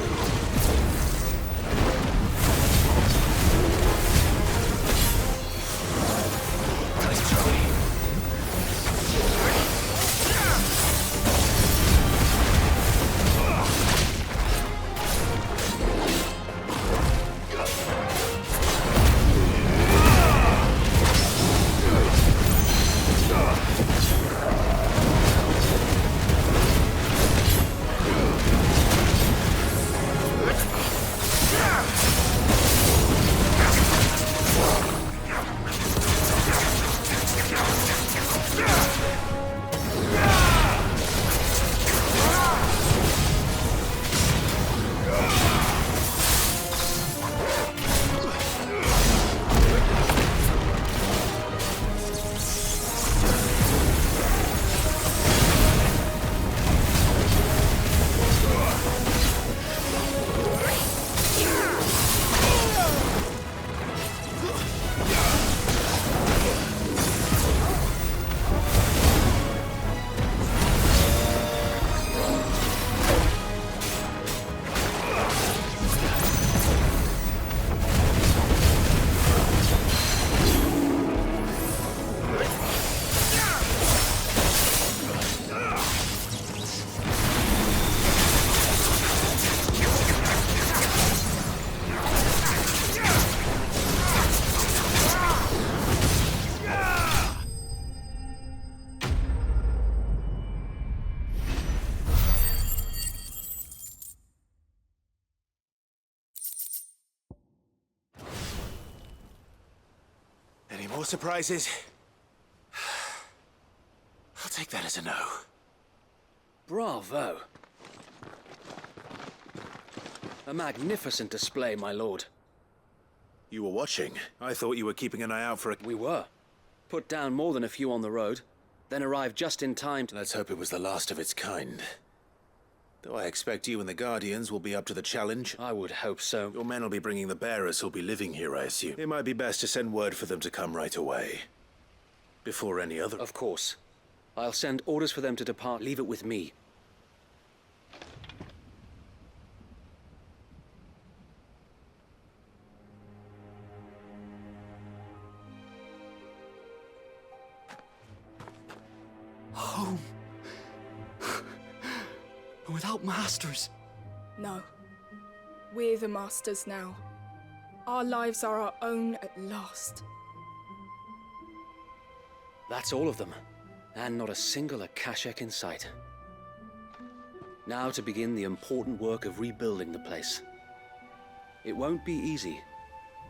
S2: Any more surprises? I'll take that as a no.
S5: Bravo. A magnificent display, my lord.
S2: You were watching. I thought you were keeping an eye out for a...
S5: We were. Put down more than a few on the road, then arrived just in time to...
S2: Let's hope it was the last of its kind. Though I expect you and the Guardians will be up to the challenge.
S5: I would hope so.
S2: Your men will be bringing the bearers who'll be living here, I assume. It might be best to send word for them to come right away. Before any other...
S5: Of course. I'll send orders for them to depart. Leave it with me.
S4: home. Without masters.
S10: No. We're the masters now. Our lives are our own at last.
S5: That's all of them, and not a single Akashek in sight. Now to begin the important work of rebuilding the place. It won't be easy,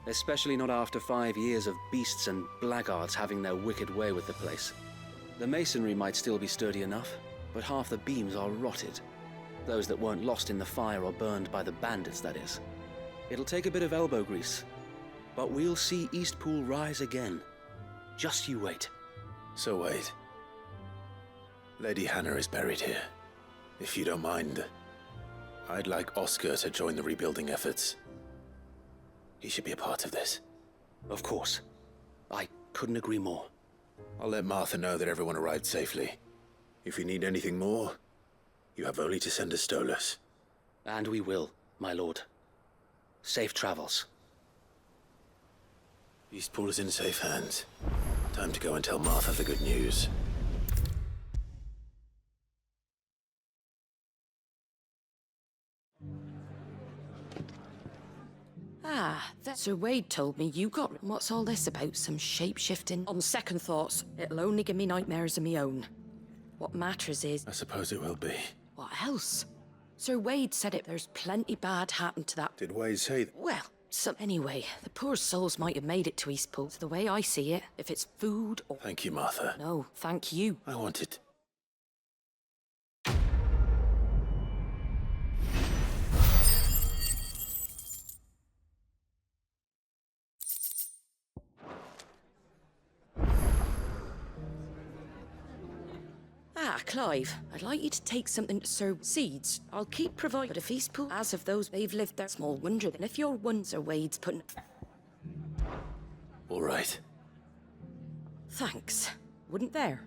S5: especially not after 5 years of beasts and blackguards having their wicked way with the place. The masonry might still be sturdy enough, but half the beams are rotted. Those that weren't lost in the fire or burned by the bandits, that is. It'll take a bit of elbow grease, but we'll see Eastpool rise again. Just you wait.
S2: So wait. Lady Hannah is buried here. If you don't mind, I'd like Oscar to join the rebuilding efforts. He should be a part of this.
S5: Of course. I couldn't agree more.
S2: I'll let Martha know that everyone arrived safely. If you need anything more, you have only to send a Stolas.
S5: And we will, my lord. Safe travels.
S2: Eastpool is in safe hands. Time to go and tell Martha the good news.
S6: Sir Wade told me you got... What's all this about? Some shape-shifting? On second thoughts, it'll only give me nightmares of me own. What matters is...
S2: I suppose it will be.
S6: What else? Sir Wade said it. There's plenty bad happened to that...
S2: Did Wade say that?
S6: Well, anyway, the poor souls might have made it to Eastpool. It's the way I see it. If it's food or...
S2: Thank you, Martha.
S6: No, thank you.
S2: I wanted...
S6: Clive, I'd like you to take something to Sir Seeds. I'll keep providing, but if Eastpool, as of those, they've lived there, small wonder. And if your one Sir Wade's putting...
S2: All right.
S6: Thanks. Wouldn't there?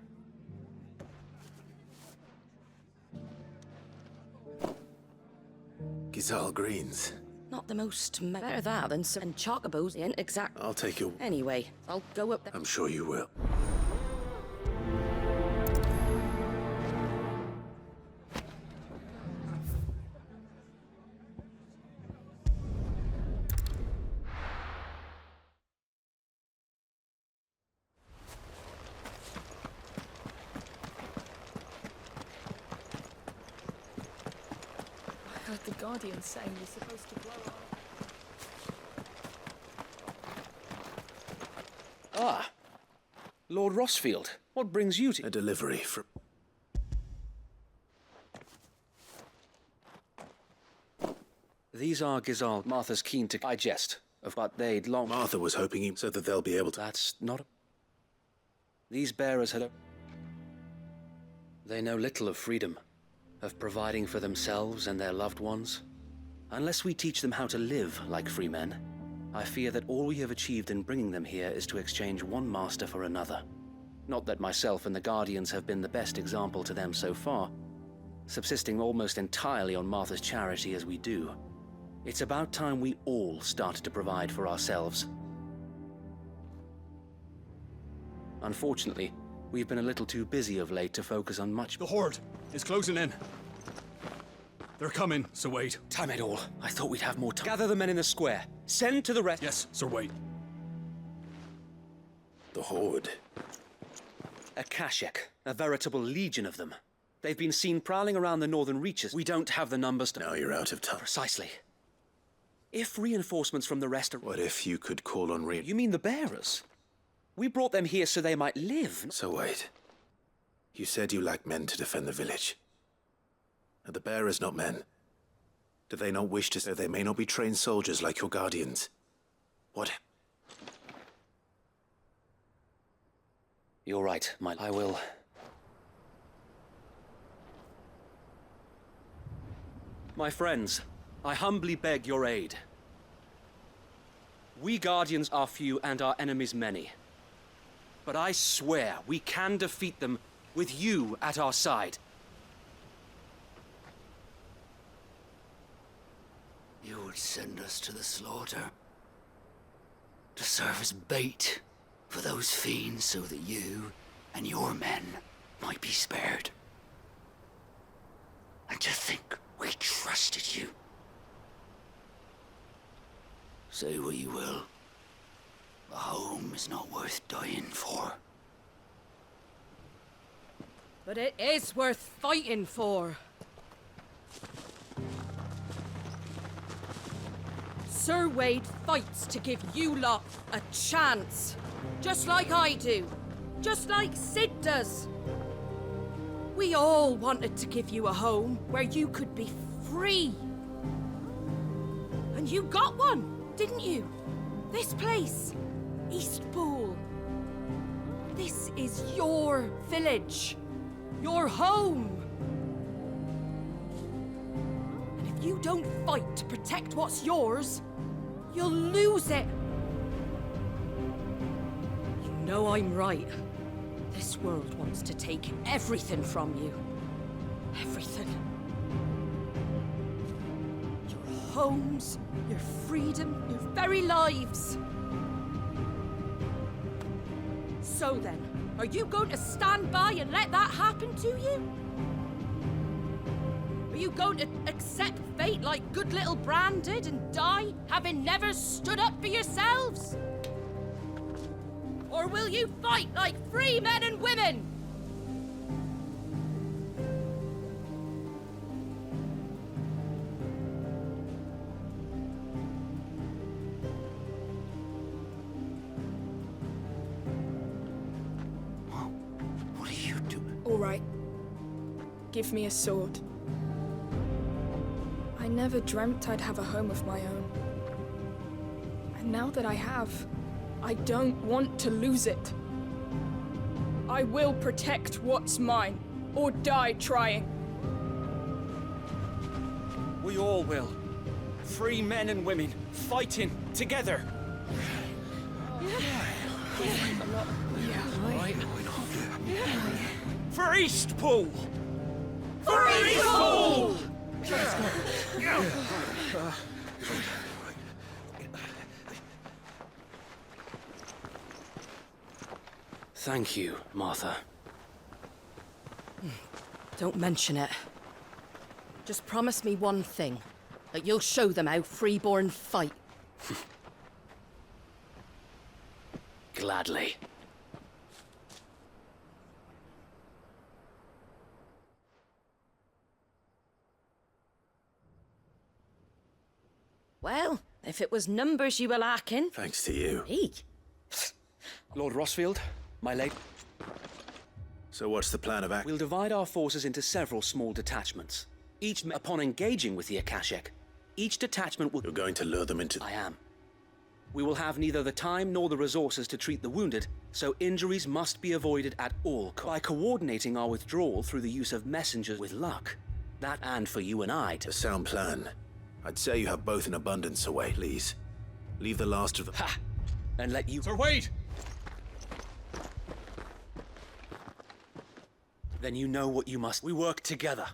S2: Gizal greens.
S6: Not the most... Better that than some... And chocobos ain't exact...
S2: I'll take your...
S6: Anyway, I'll go up there.
S2: I'm sure you will.
S10: The Guardian's saying you're supposed to blow up.
S5: Ah! Lord Rossfield, what brings you to...
S2: A delivery from...
S5: These are Gizal. Martha's keen to digest, but they'd long...
S2: Martha was hoping so that they'll be able to...
S5: That's not a... These bearers had a... They know little of freedom, of providing for themselves and their loved ones. Unless we teach them how to live like free men, I fear that all we have achieved in bringing them here is to exchange one master for another. Not that myself and the Guardians have been the best example to them so far, subsisting almost entirely on Martha's charity as we do. It's about time we all started to provide for ourselves. Unfortunately, we've been a little too busy of late to focus on much...
S7: The Horde is closing in. They're coming, Sir Wade.
S5: Damn it all. I thought we'd have more time. Gather the men in the square. Send to the rest...
S7: Yes, Sir Wade.
S2: The Horde.
S5: Akashek. A veritable legion of them. They've been seen prowling around the northern reaches. We don't have the numbers to...
S2: Now you're out of time.
S5: Precisely. If reinforcements from the rest are...
S2: What if you could call on
S5: You mean the bearers? We brought them here so they might live.
S2: So wait. You said you lack men to defend the village. Are the bearers not men? Do they not wish to say they may not be trained soldiers like your guardians? What?
S5: You're right, I will... My friends, I humbly beg your aid. We Guardians are few and our enemies many. But I swear we can defeat them with you at our side.
S4: You would send us to the slaughter, to serve as bait for those fiends so that you and your men might be spared. And to think we trusted you. Say what you will. A home is not worth dying for.
S6: But it is worth fighting for. Sir Wade fights to give you lot a chance. Just like I do. Just like Sid does. We all wanted to give you a home where you could be free. And you got one, didn't you? This place, Eastpool. This is your village. Your home. And if you don't fight to protect what's yours, you'll lose it. You know I'm right. This world wants to take everything from you. Everything. Your homes, your freedom, your very lives. So then, are you going to stand by and let that happen to you? Are you going to accept fate like good little Bran did and die, having never stood up for yourselves? Or will you fight like free men and women?
S4: What are you doing?
S10: All right. Give me a sword. I never dreamt I'd have a home of my own. And now that I have, I don't want to lose it. I will protect what's mine, or die trying.
S13: We all will. Free men and women, fighting together. For Eastpool! For Eastpool!
S5: Thank you, Martha.
S6: Don't mention it. Just promise me one thing. That you'll show them how freeborn fight.
S5: Gladly.
S6: Well, if it was numbers you were lacking...
S2: Thanks to you.
S6: Hey.
S5: Lord Rossfield, my lady...
S2: So what's the plan of action?
S5: We'll divide our forces into several small detachments. Upon engaging with the Akashic, each detachment will...
S2: You're going to lure them into...
S5: I am. We will have neither the time nor the resources to treat the wounded, so injuries must be avoided at all costs. By coordinating our withdrawal through the use of messengers with luck, that and for you and I to...
S2: A sound plan. I'd say you have both in abundance away, please. Leave the last of them...
S5: Ha! And let you...
S7: Sir Wade!
S5: Then you know what you must... We work together.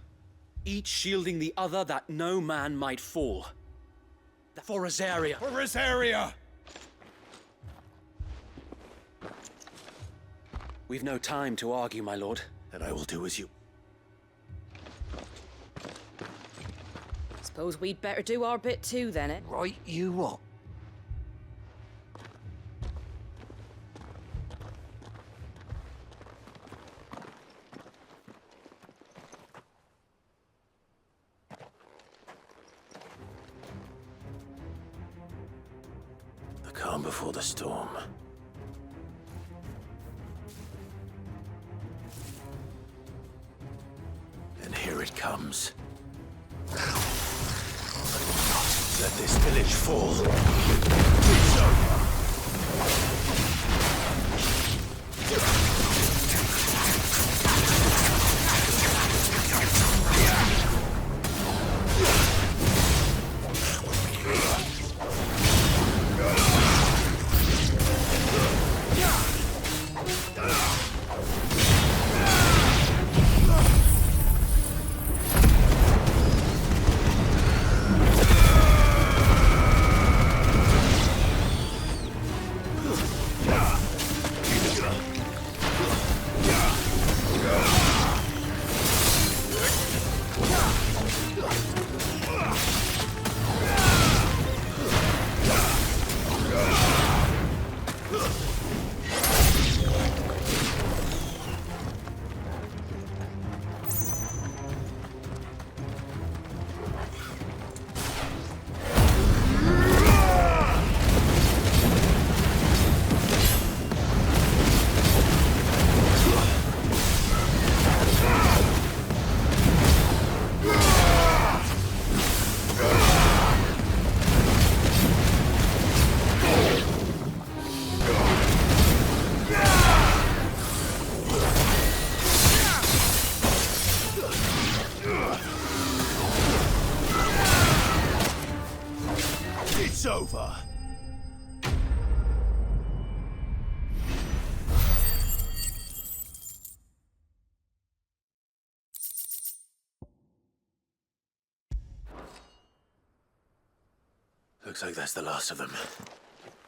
S5: Each shielding the other that no man might fall. For Rosaria.
S7: For Rosaria!
S5: We've no time to argue, my lord.
S2: Then I will do as you...
S6: Suppose we'd better do our bit too, then, eh?
S4: Right, you what?
S2: The calm before the storm. And here it comes. Let this village fall. It's over. Looks like that's the last of them.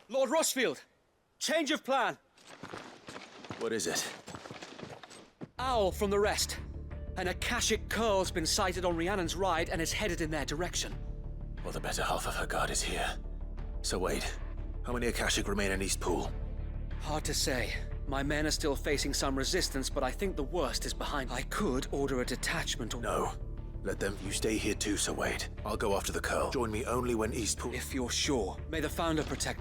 S5: Lord Rossfield! Change of plan!
S2: What is it?
S5: Owl from the rest. An Akashic curl's been sighted on Rhiannon's ride and is headed in their direction.
S2: Well, the better half of her guard is here. So wait, how many Akashic remain in East Pool?
S5: Hard to say. My men are still facing some resistance, but I think the worst is behind. I could order a detachment or...
S2: No. Let them... You stay here too, Sir Wade. I'll go after the curl. Join me only when East Pool...
S5: If you're sure. May the Founder protect...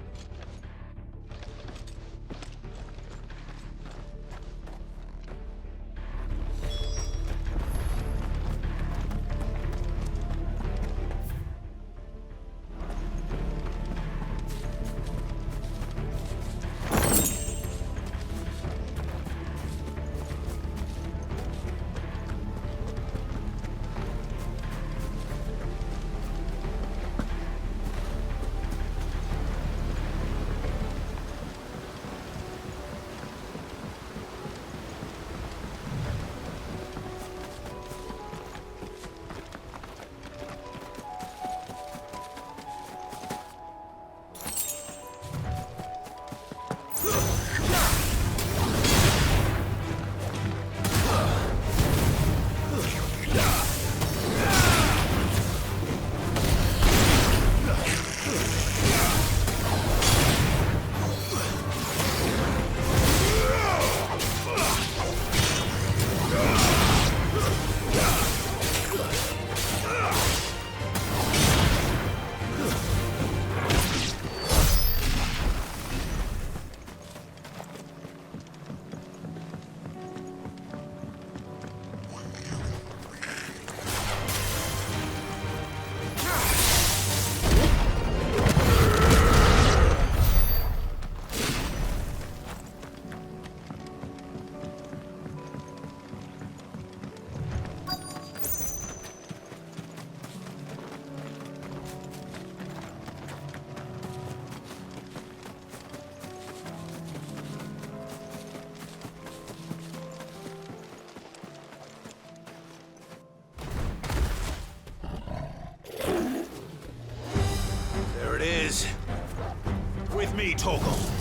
S2: There it is. With me, Torgal.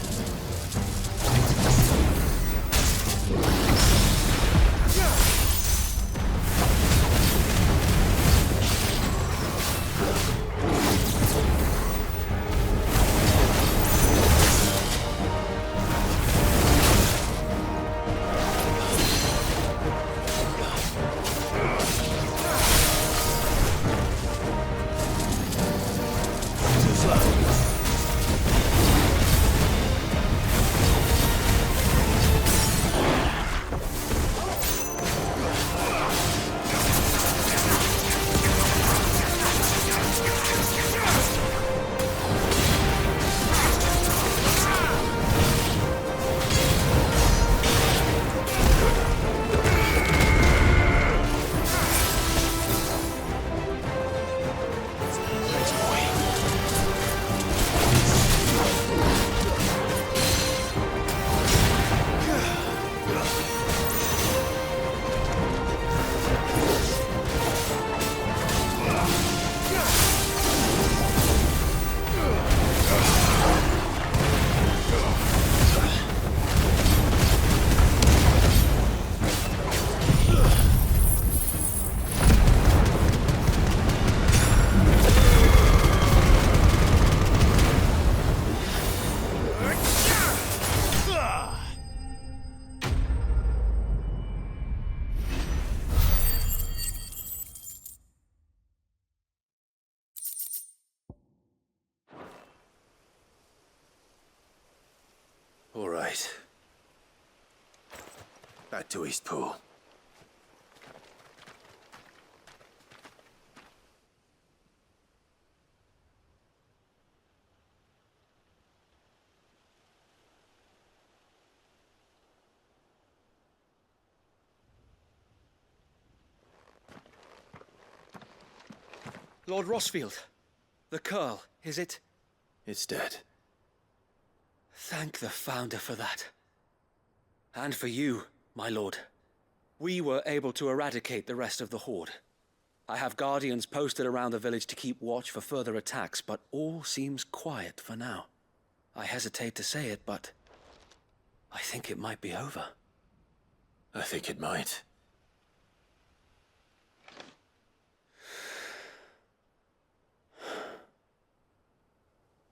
S2: All right. Back to East Pool.
S5: Lord Rossfield, the curl, is it?
S2: It's dead.
S5: Thank the Founder for that. And for you, my lord. We were able to eradicate the rest of the Horde. I have guardians posted around the village to keep watch for further attacks, but all seems quiet for now. I hesitate to say it, but I think it might be over.
S2: I think it might.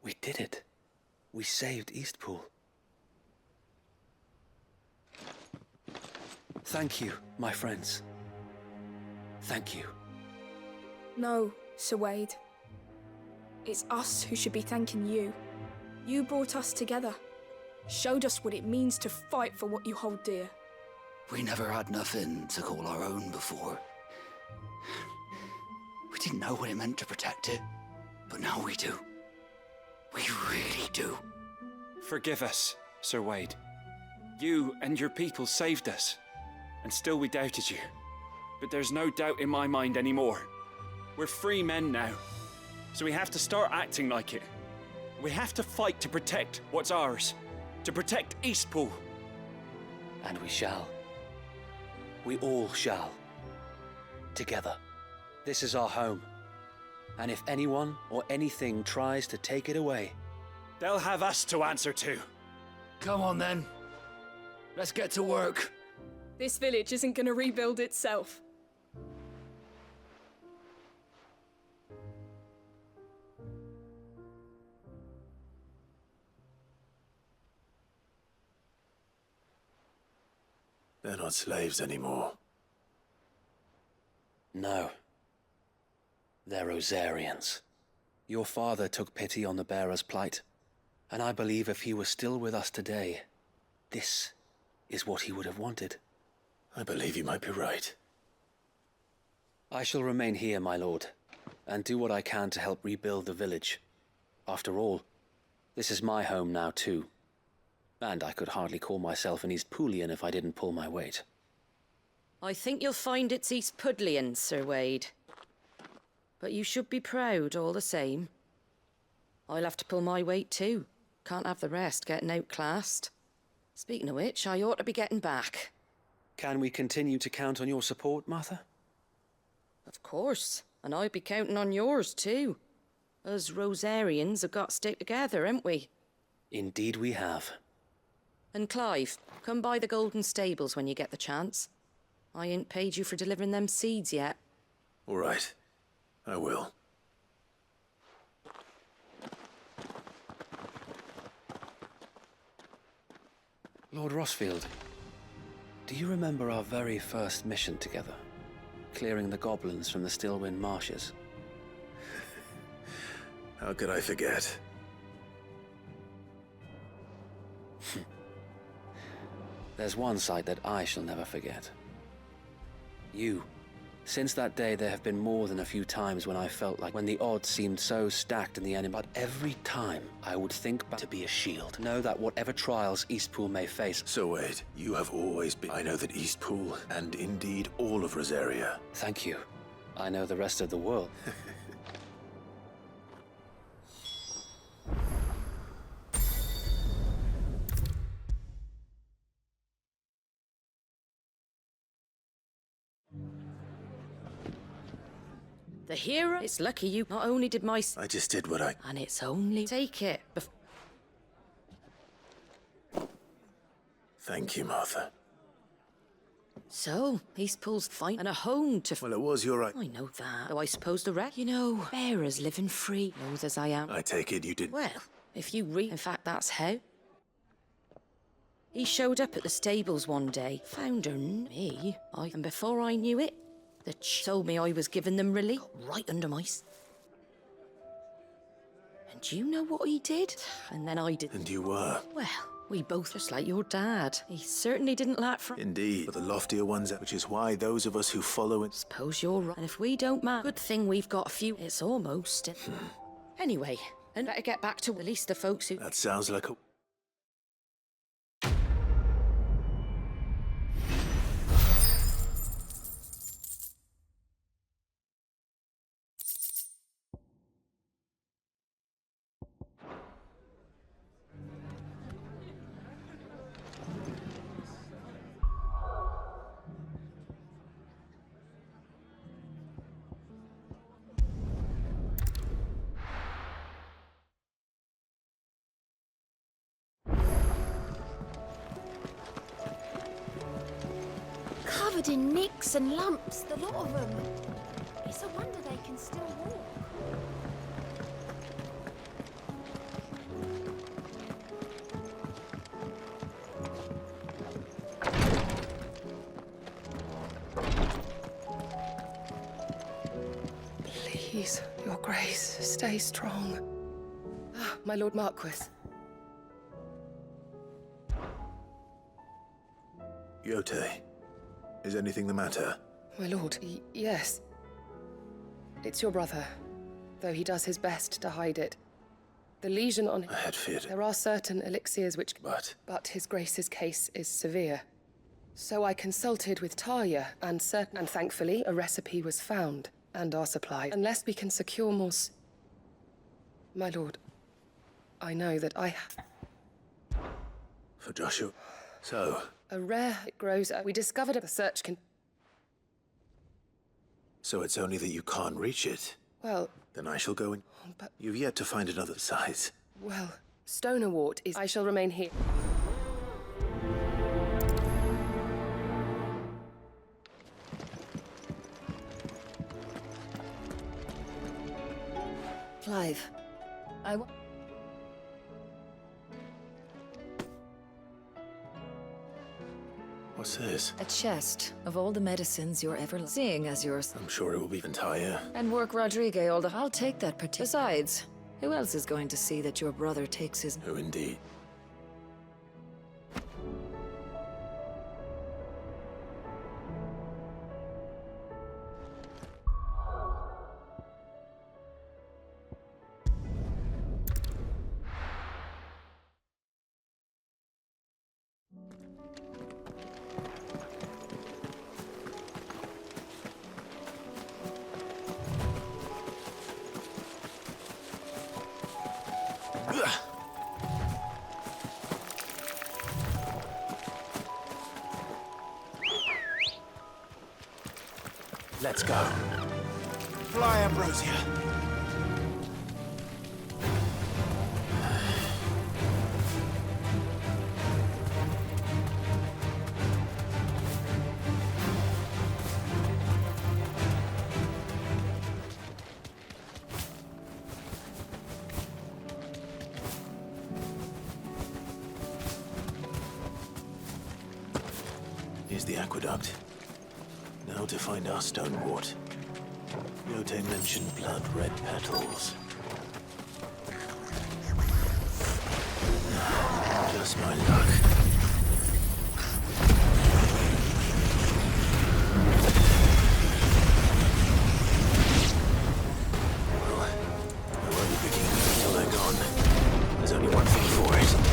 S5: We did it. We saved Eastpool. Thank you, my friends. Thank you.
S10: No, Sir Wade. It's us who should be thanking you. You brought us together. Showed us what it means to fight for what you hold dear.
S4: We never had nothing to call our own before. We didn't know what it meant to protect it, but now we do. We really do.
S11: Forgive us, Sir Wade. You and your people saved us, and still we doubted you. But there's no doubt in my mind anymore. We're free men now, so we have to start acting like it. We have to fight to protect what's ours, to protect Eastpool.
S5: And we shall. We all shall. Together. This is our home. And if anyone or anything tries to take it away,
S11: they'll have us to answer to.
S4: Come on then. Let's get to work.
S10: This village isn't gonna rebuild itself.
S2: They're not slaves anymore.
S5: no. They're Rosarians. Your father took pity on the bearer's plight, and I believe if he was still with us today, this is what he would have wanted.
S2: I believe you might be right.
S5: I shall remain here, my lord, and do what I can to help rebuild the village. After all, this is my home now too, and I could hardly call myself an Eastpoolian if I didn't pull my weight.
S6: I think you'll find it's Eastpudlian, Sir Wade. But you should be proud all the same. I'll have to pull my weight too. Can't have the rest getting outclassed. Speaking of which, I ought to be getting back.
S5: Can we continue to count on your support, Martha?
S6: Of course, and I'd be counting on yours too. Us Rosarians have got to stick together, haven't we?
S5: Indeed we have.
S6: And Clive, come by the Golden Stables when you get the chance. I ain't paid you for delivering them seeds yet.
S2: All right. I will.
S5: Lord Rossfield, do you remember our very first mission together? Clearing the goblins from the Stillwind marshes?
S2: How could I forget?
S5: There's one sight that I shall never forget. You. Since that day, there have been more than a few times when I felt like when the odds seemed so stacked in the enemy. But every time, I would think back to be a shield. Know that whatever trials Eastpool may face...
S2: So wait, you have always been... I know that Eastpool, and indeed all of Rosaria...
S5: Thank you. I know the rest of the world.
S6: The hero? It's lucky you not only did my...
S2: I just did what I...
S6: And it's only... Take it.
S2: Thank you, Martha.
S6: So, Eastpool's fight and a home to...
S2: Well, it was your right.
S6: I know that. Though I suppose the rest... You know, bearers living free. Knows as I am.
S2: I take it you did...
S6: Well, if you read... In fact, that's how. He showed up at the stables one day. Found her... Me. And before I knew it... The told me I was giving them relief. Got right under my... And do you know what he did? And then I did...
S2: And you were?
S6: Well, we both just like your dad. He certainly didn't lack for...
S2: Indeed, but the loftier ones, which is why those of us who follow it...
S6: Suppose you're right. And if we don't man... Good thing we've got a few... It's almost... Anyway, and better get back to at least the folks who...
S2: That sounds like a...
S3: covered in nicks and lumps, the lot of them. It's a wonder they can still walk.
S17: Please, your grace, stay strong. Ah, my lord Marquis.
S2: Yote, is anything the matter?
S17: My lord, yes. It's your brother, though he does his best to hide it. The lesion on...
S2: I had feared it.
S17: There are certain elixirs which...
S2: But
S17: his grace's case is severe. So I consulted with Talia, and thankfully a recipe was found, and our supply. Unless we can secure more... My lord, I know that I...
S2: For Joshua. So...
S17: A rare... It grows... We discovered the search can...
S2: So it's only that you can't reach it?
S17: Well...
S2: Then I shall go in.
S17: But...
S2: You've yet to find another size.
S17: Well, Stonewort is... I shall remain here.
S19: Clive,
S2: What's this?
S19: a chest of all the medicines you're ever seeing as yours.
S2: I'm sure it will be entire.
S19: And work Rodrigue all the... I'll take that Besides, who else is going to see that your brother takes his...
S2: Who indeed? Let's go. Fly, Ambrosia. Here's the aqueduct. Now to find our Stonewort. Yote mentioned blood-red petals. Just my luck. Well, I won't be picking them until they're gone. There's only one thing for it.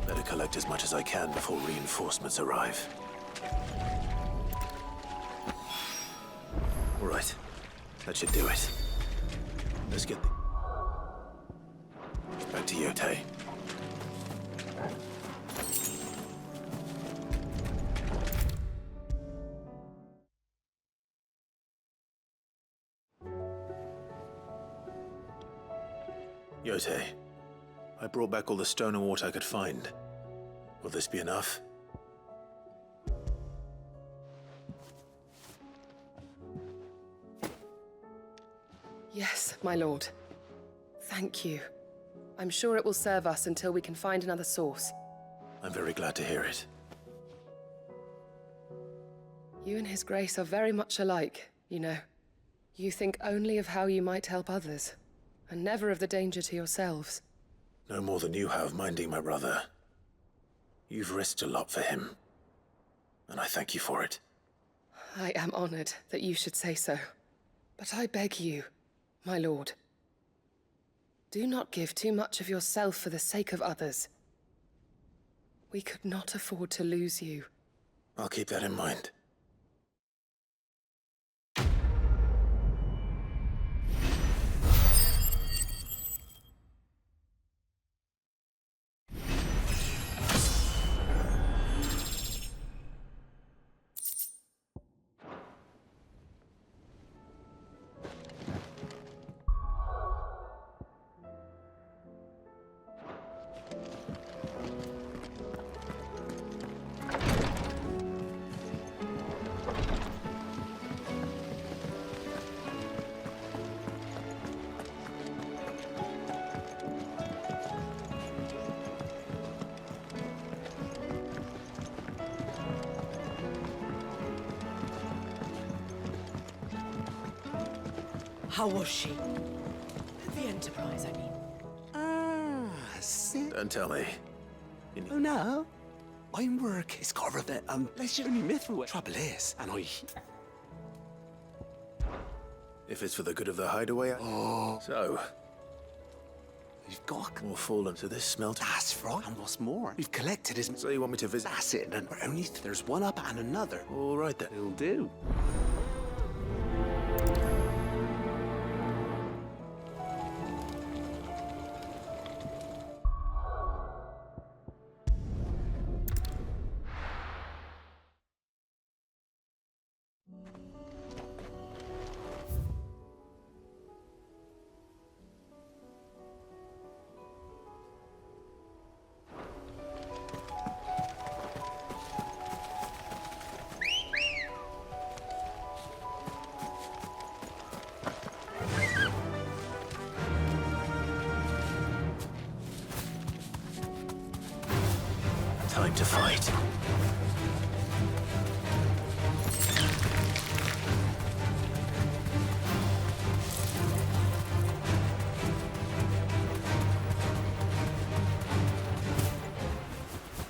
S2: Better collect as much as I can before reinforcements arrive. All right, that should do it. Let's get back to Yote. Yote, I brought back all the stone and water I could find. Will this be enough?
S17: Yes, my lord. Thank you. I'm sure it will serve us until we can find another source.
S2: I'm very glad to hear it.
S17: You and His Grace are very much alike, you know. You think only of how you might help others, and never of the danger to yourselves.
S2: No more than you have minding my brother. You've risked a lot for him, and I thank you for it.
S17: I am honored that you should say so. But I beg you, my lord, do not give too much of yourself for the sake of others. We could not afford to lose you.
S2: I'll keep that in mind.
S15: How was she? The Enterprise, I mean.
S2: Sit. Don't tell me.
S15: Oh, no. I'm work is covered that, let's just only myth for what trouble is, and I...
S2: If it's for the good of the hideaway...
S15: Oh.
S2: So...
S15: We've got...
S2: More fallen to this smelter.
S15: That's right, and what's more, we've collected his...
S2: So you want me to visit?
S15: That's it, and we're only... There's one up and another.
S2: All right, then.
S15: It'll do.
S2: Time to fight.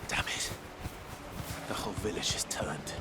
S2: Damn it. The whole village is turned.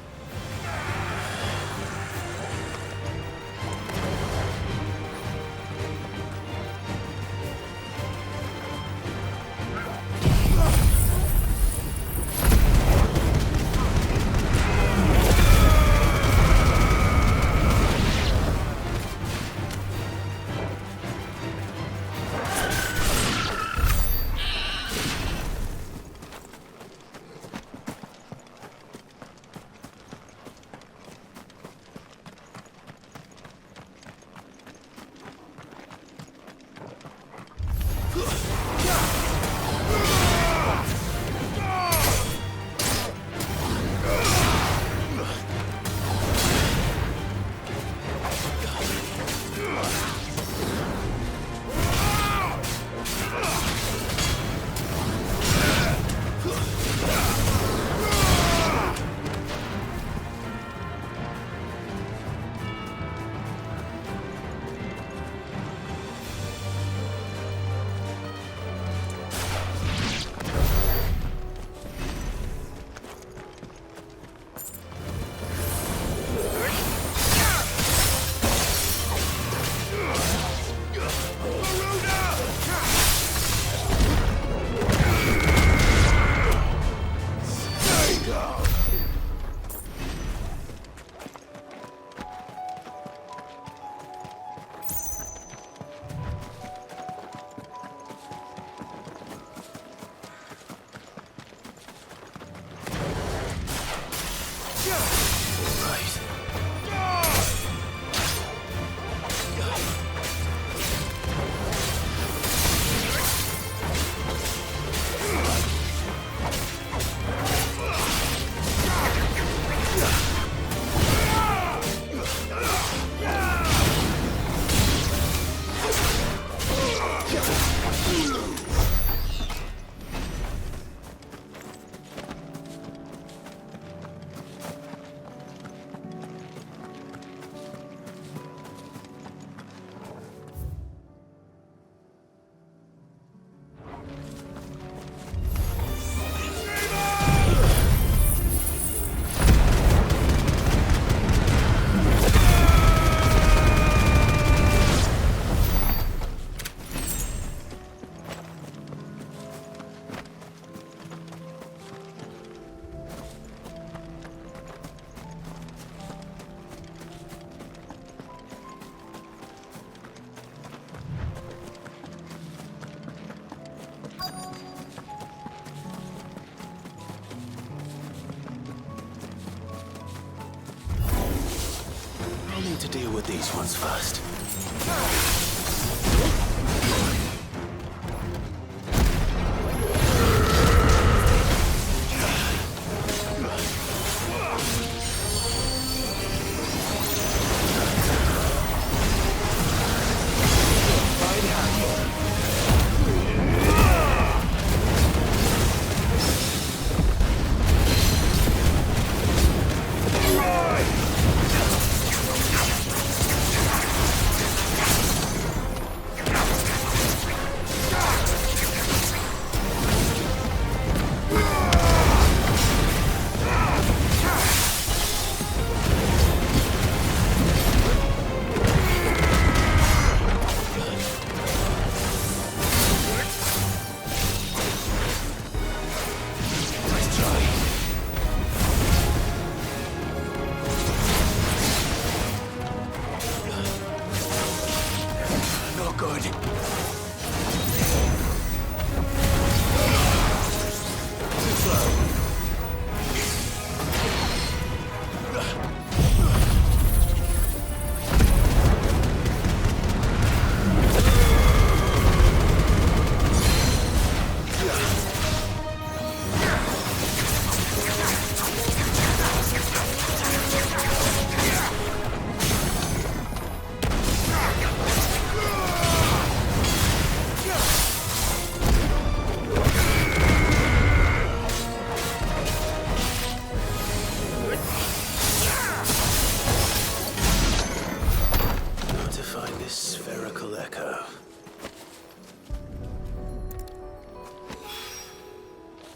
S2: to deal with these ones first.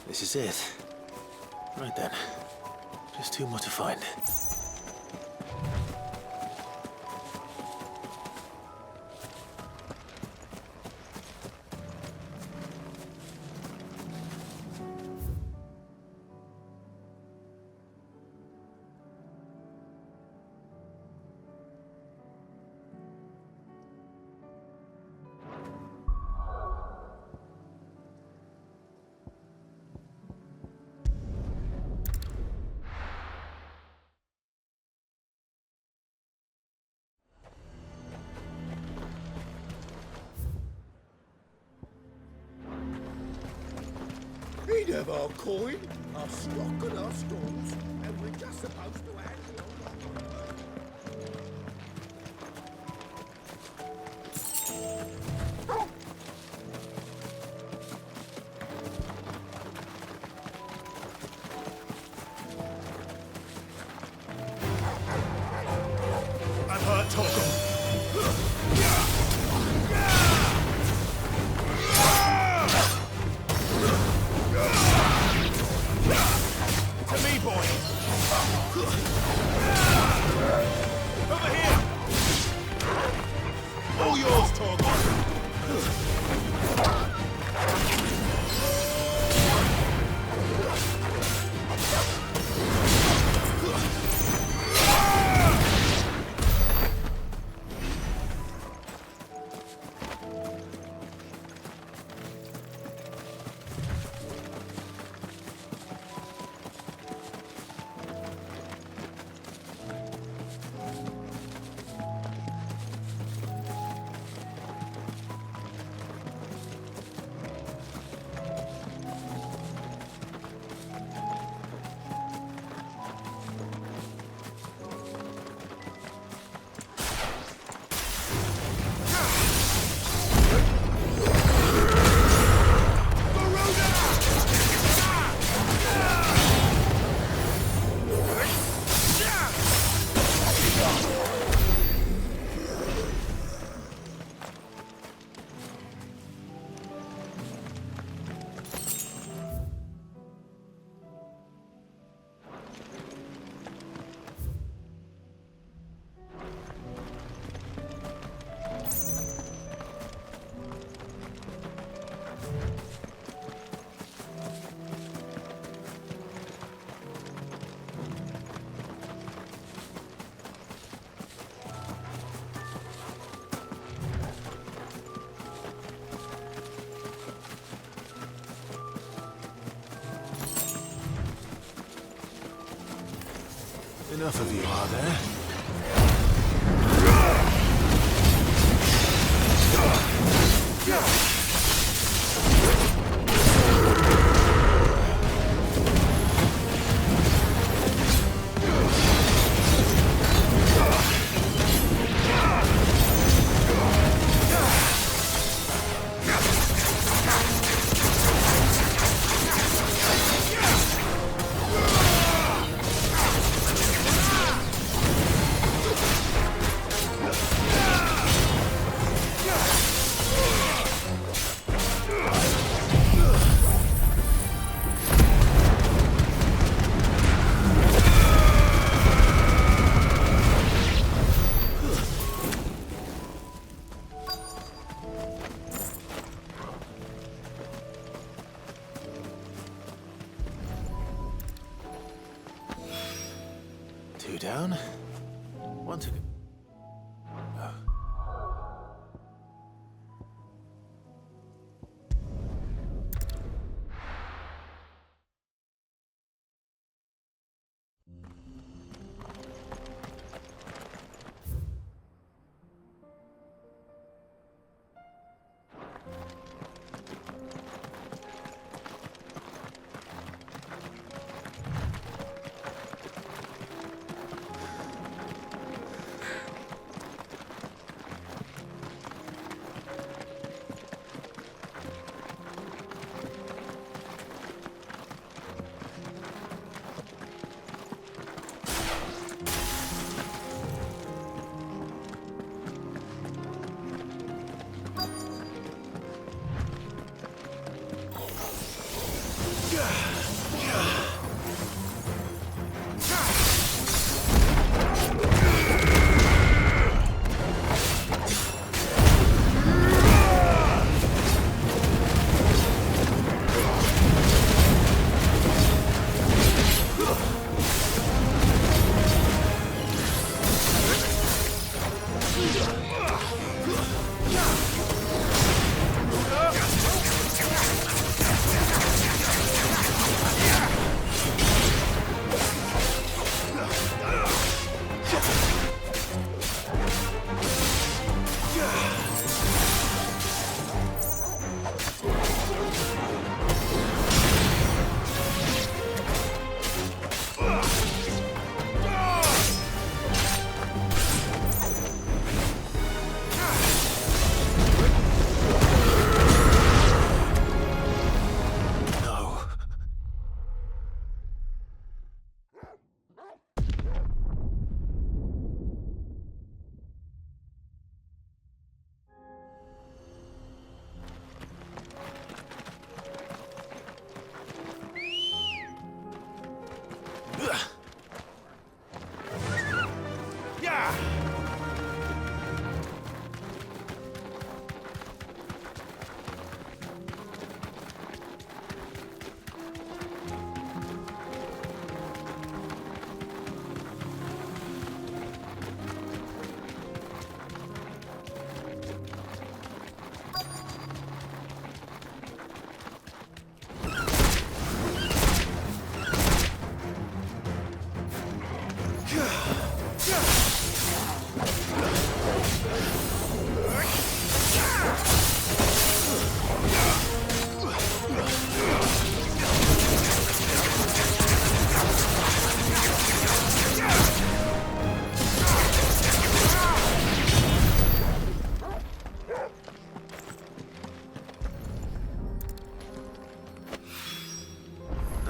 S2: This is it. Right then. Just two more to find.
S9: He'd have our coin, our stock and our stores, and we're just supposed to hand the
S2: I've heard talk of...
S9: To me, boy! Over here! All yours, Torgon!
S2: Enough of you, are there? Two down. One to go. Oh.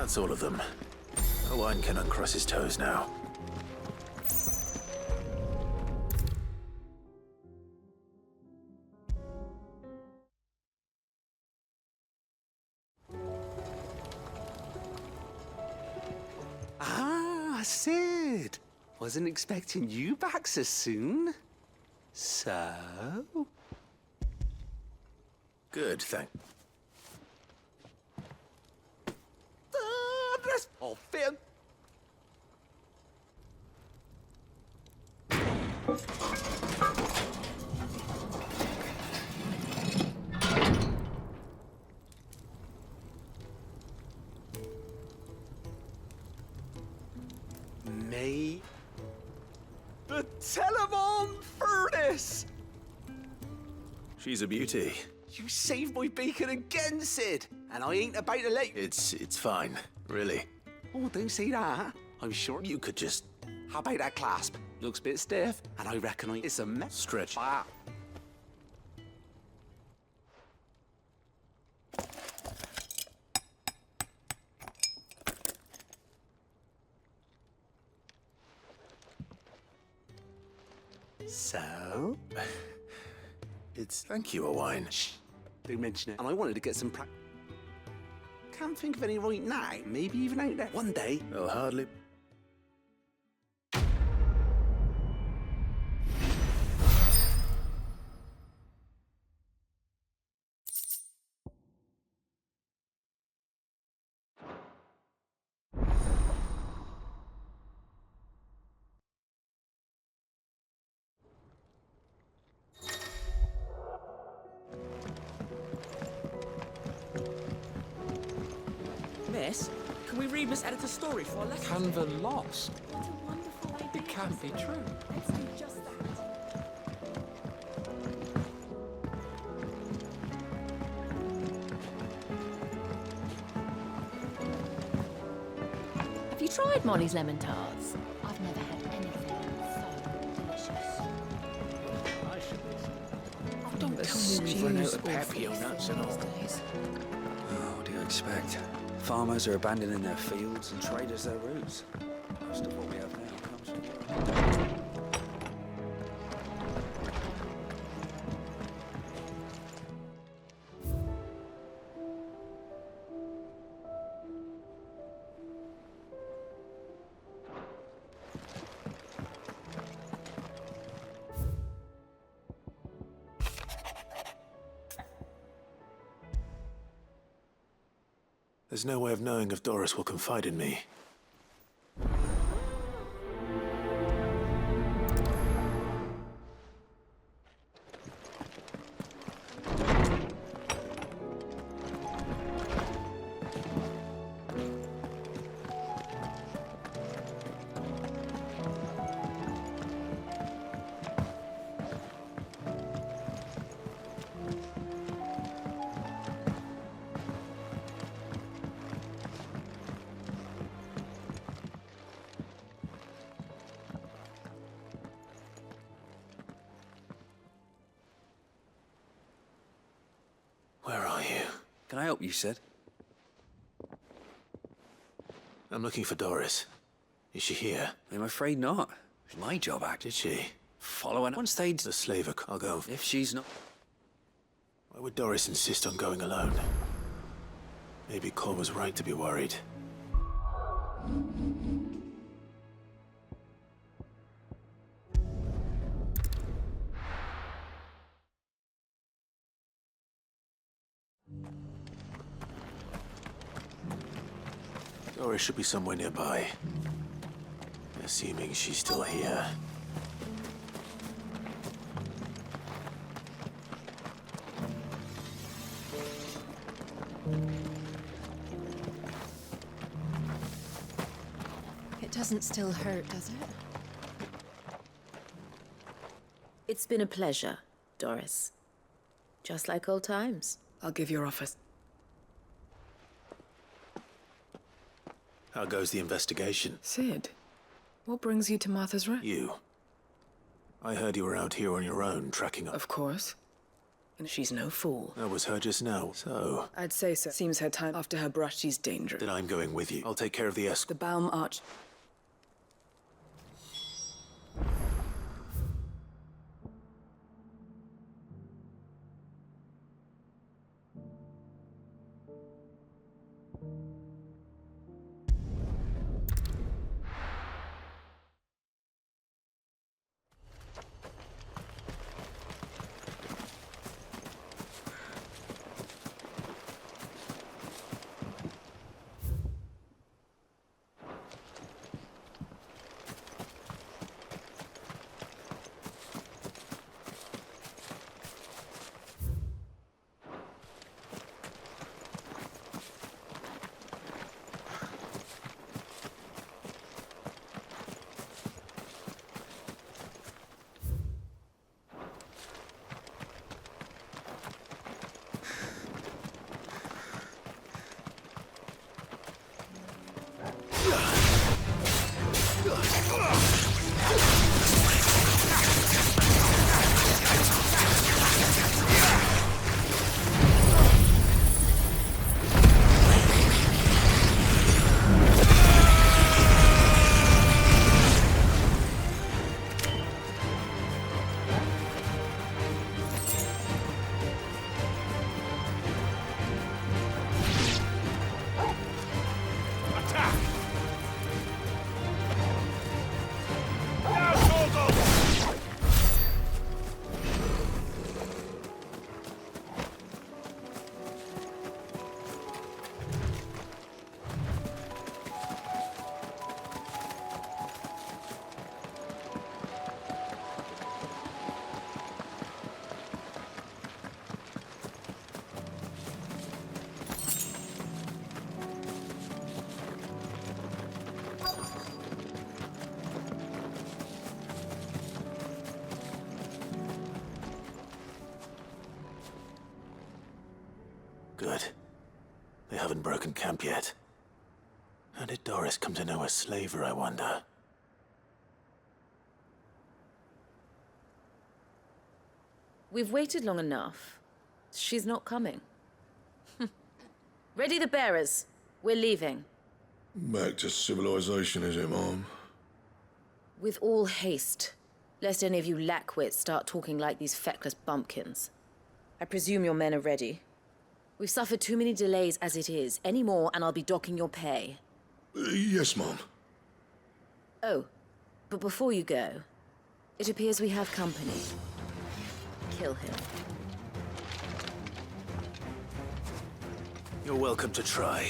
S2: That's all of them. Owain can uncross his toes now.
S15: Ah, Sid! Wasn't expecting you back so soon. So?
S2: Good, thank.
S15: Oh, Finn! May The Telemon furnace!
S2: She's a beauty.
S15: You saved my beacon again, Sid! And I ain't about to let you...
S2: It's fine, really.
S15: Oh, don't say that. I'm sure
S2: You could just
S15: How about that clasp? Looks a bit stiff, and I reckon it's a mess.
S2: stretch.
S15: Ah. So?
S2: Thank you, a wine.
S15: Shh. Don't mention it. And I wanted to get some Can't think of any right now. Maybe even out there. One day.
S2: Well, hardly.
S13: Miss, can we read Miss Editor's story for our lesson?
S11: Canva lost. It can't be true.
S10: Let's do just that.
S21: Have you tried Molly's lemon tarts? I've never had anything so delicious.
S5: Don't tell me we've run out of papio nuts and all.
S4: Oh, what do you expect? Farmers are abandoning their fields and traders their roots. Most of what we have now comes from Europe.
S2: There's no way of knowing if Doris will confide in me. Where are you?
S4: Can I help you, Sid?
S2: I'm looking for Doris. Is she here?
S4: I'm afraid not. It's my job, actually.
S2: Did she?
S4: Following once they'd...
S2: The slaver. I'll go.
S4: If she's not...
S2: Why would Doris insist on going alone? Maybe Cole was right to be worried. Doris should be somewhere nearby. Assuming she's still here.
S21: It doesn't still hurt, does it? It's been a pleasure, Doris. Just like old times.
S17: I'll give your office.
S2: How goes the investigation?
S17: Sid, what brings you to Martha's Rest?
S2: You. I heard you were out here on your own, tracking up.
S17: Of course. And she's no fool.
S2: That was her just now, so...
S17: I'd say so. Seems her time after her brush, she's dangerous.
S2: Then I'm going with you. I'll take care of the escort.
S17: The Baum Arch...
S2: Good. They haven't broken camp yet. How did Doris come to know a slaver, I wonder?
S21: We've waited long enough. She's not coming. Ready the bearers. We're leaving.
S7: Back to civilization, is it, Mom?
S21: With all haste, lest any of you lackwits start talking like these feckless bumpkins. I presume your men are ready. We've suffered too many delays as it is. Any more, and I'll be docking your pay.
S7: Yes, Mom.
S21: Oh, but before you go, it appears we have company. Kill him.
S2: You're welcome to try.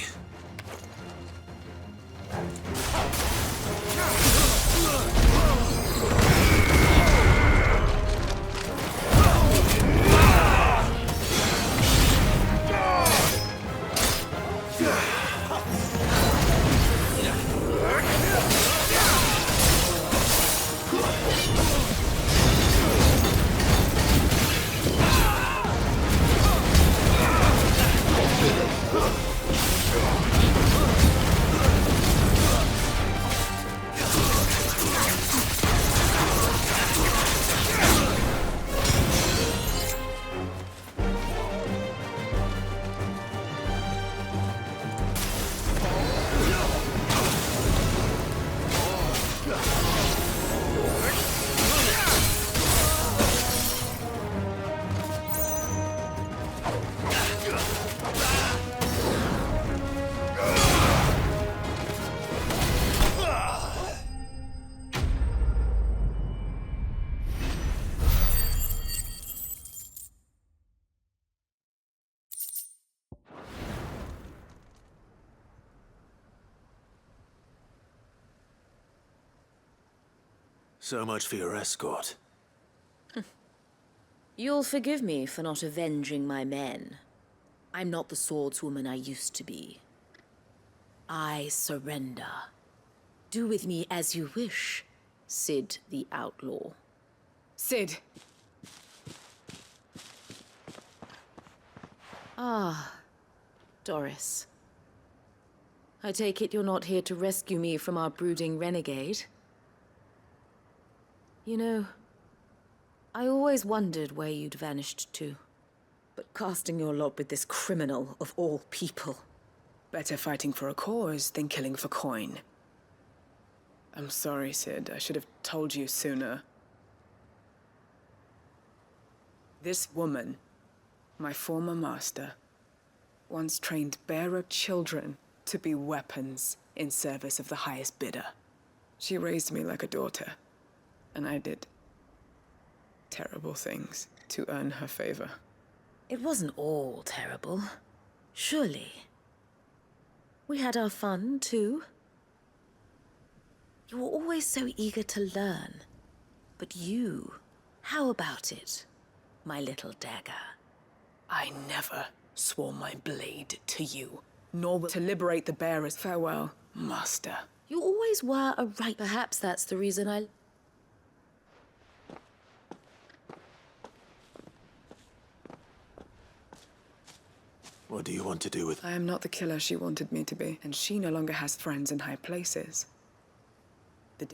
S2: So much for your escort.
S21: You'll forgive me for not avenging my men. I'm not the swordswoman I used to be. I surrender. Do with me as you wish, Sid the Outlaw.
S17: Sid!
S21: Ah, Doris. I take it you're not here to rescue me from our brooding renegade? You know, I always wondered where you'd vanished to. But casting your lot with this criminal of all people.
S17: Better fighting for a cause than killing for coin. I'm sorry, Sid. I should have told you sooner. This woman, my former master, once trained bearer children to be weapons in service of the highest bidder. She raised me like a daughter. And I did terrible things to earn her favor.
S21: It wasn't all terrible, surely. We had our fun, too. You were always so eager to learn. But you, how about it, my little dagger?
S17: I never swore my blade to you, nor to liberate the bearers. Farewell, master.
S21: You always were a right. Perhaps that's the reason I...
S2: What do you want to do with...
S17: I am not the killer she wanted me to be, and she no longer has friends in high places.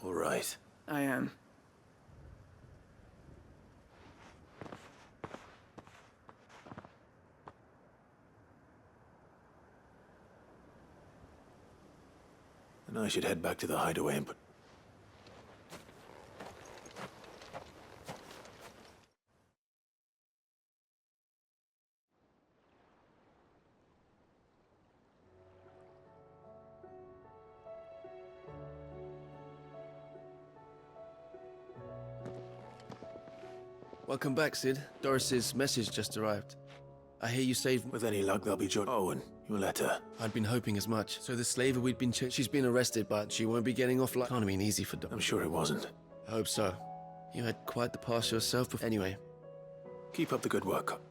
S2: All right.
S17: I am.
S2: And I should head back to the hideaway and put...
S20: Welcome back, Sid. Doris's message just arrived. I hear you saved...
S2: With any luck, they'll be joined. Owen, your letter.
S20: I'd been hoping as much. So the slaver we'd been she's been arrested, but she won't be getting off like... Can't have been easy for
S2: I'm sure it wasn't.
S20: I hope so. You had quite the past yourself before... Anyway.
S2: Keep up the good work.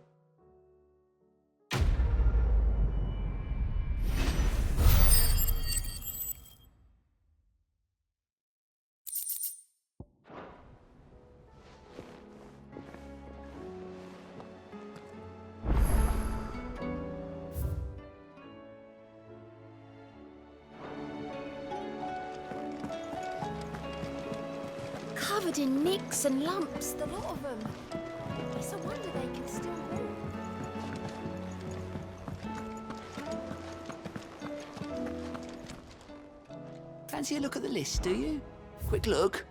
S3: covered in nicks and lumps, the lot of them. It's a wonder they can still walk.
S15: Fancy a look at the list, do you? Quick look.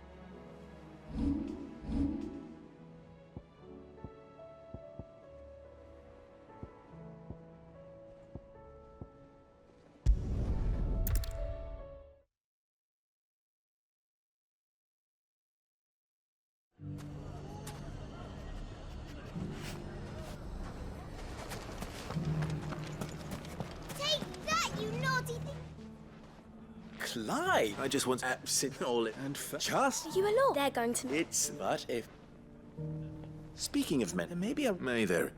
S3: Take that, you naughty thing!
S2: Clive! I just want absinthe all it and just.
S3: Are you alone? They're going to...
S2: It's but if. Speaking of men, maybe I may there.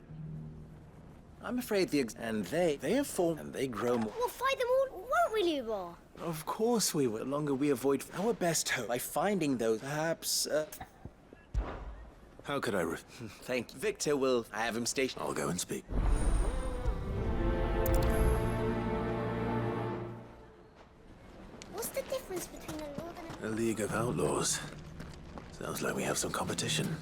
S2: I'm afraid and they have formed and they grow more.
S3: We'll fight them all, won't we, Lubar?
S2: Of course we will. The longer we avoid our best hope by finding those, perhaps. How could I? Thank you. Victor will. I have him stationed. I'll go and speak.
S3: What's the difference between a lord and
S2: A league of outlaws. Sounds like we have some competition.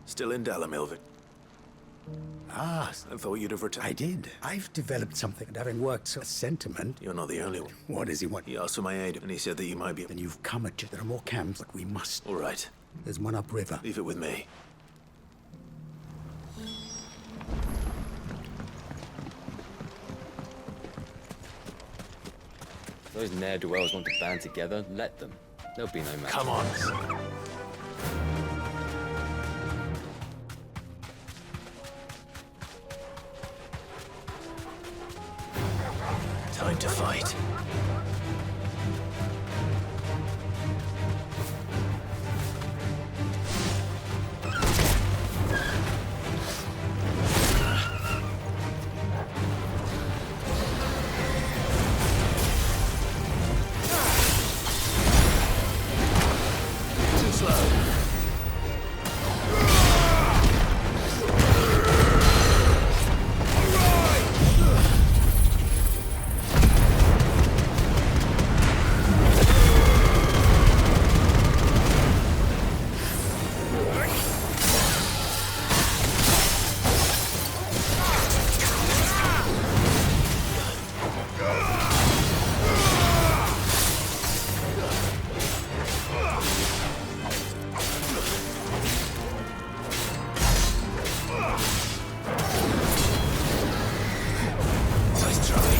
S2: Still in Dalamilvik.
S12: Ah,
S2: I thought you'd have returned.
S12: I did. I've developed something, and having worked so sentiment...
S2: You're not the only one.
S12: What does he want?
S2: He asked for my aid, and he said that you might be...
S12: Then you've come at it. There are more camps, but we must.
S2: All right.
S12: There's one upriver.
S2: Leave it with me.
S18: Those ne'er-do-wells want to band together. Let them. There'll be no match.
S2: Come on. Time to fight. Too slow. Nice try.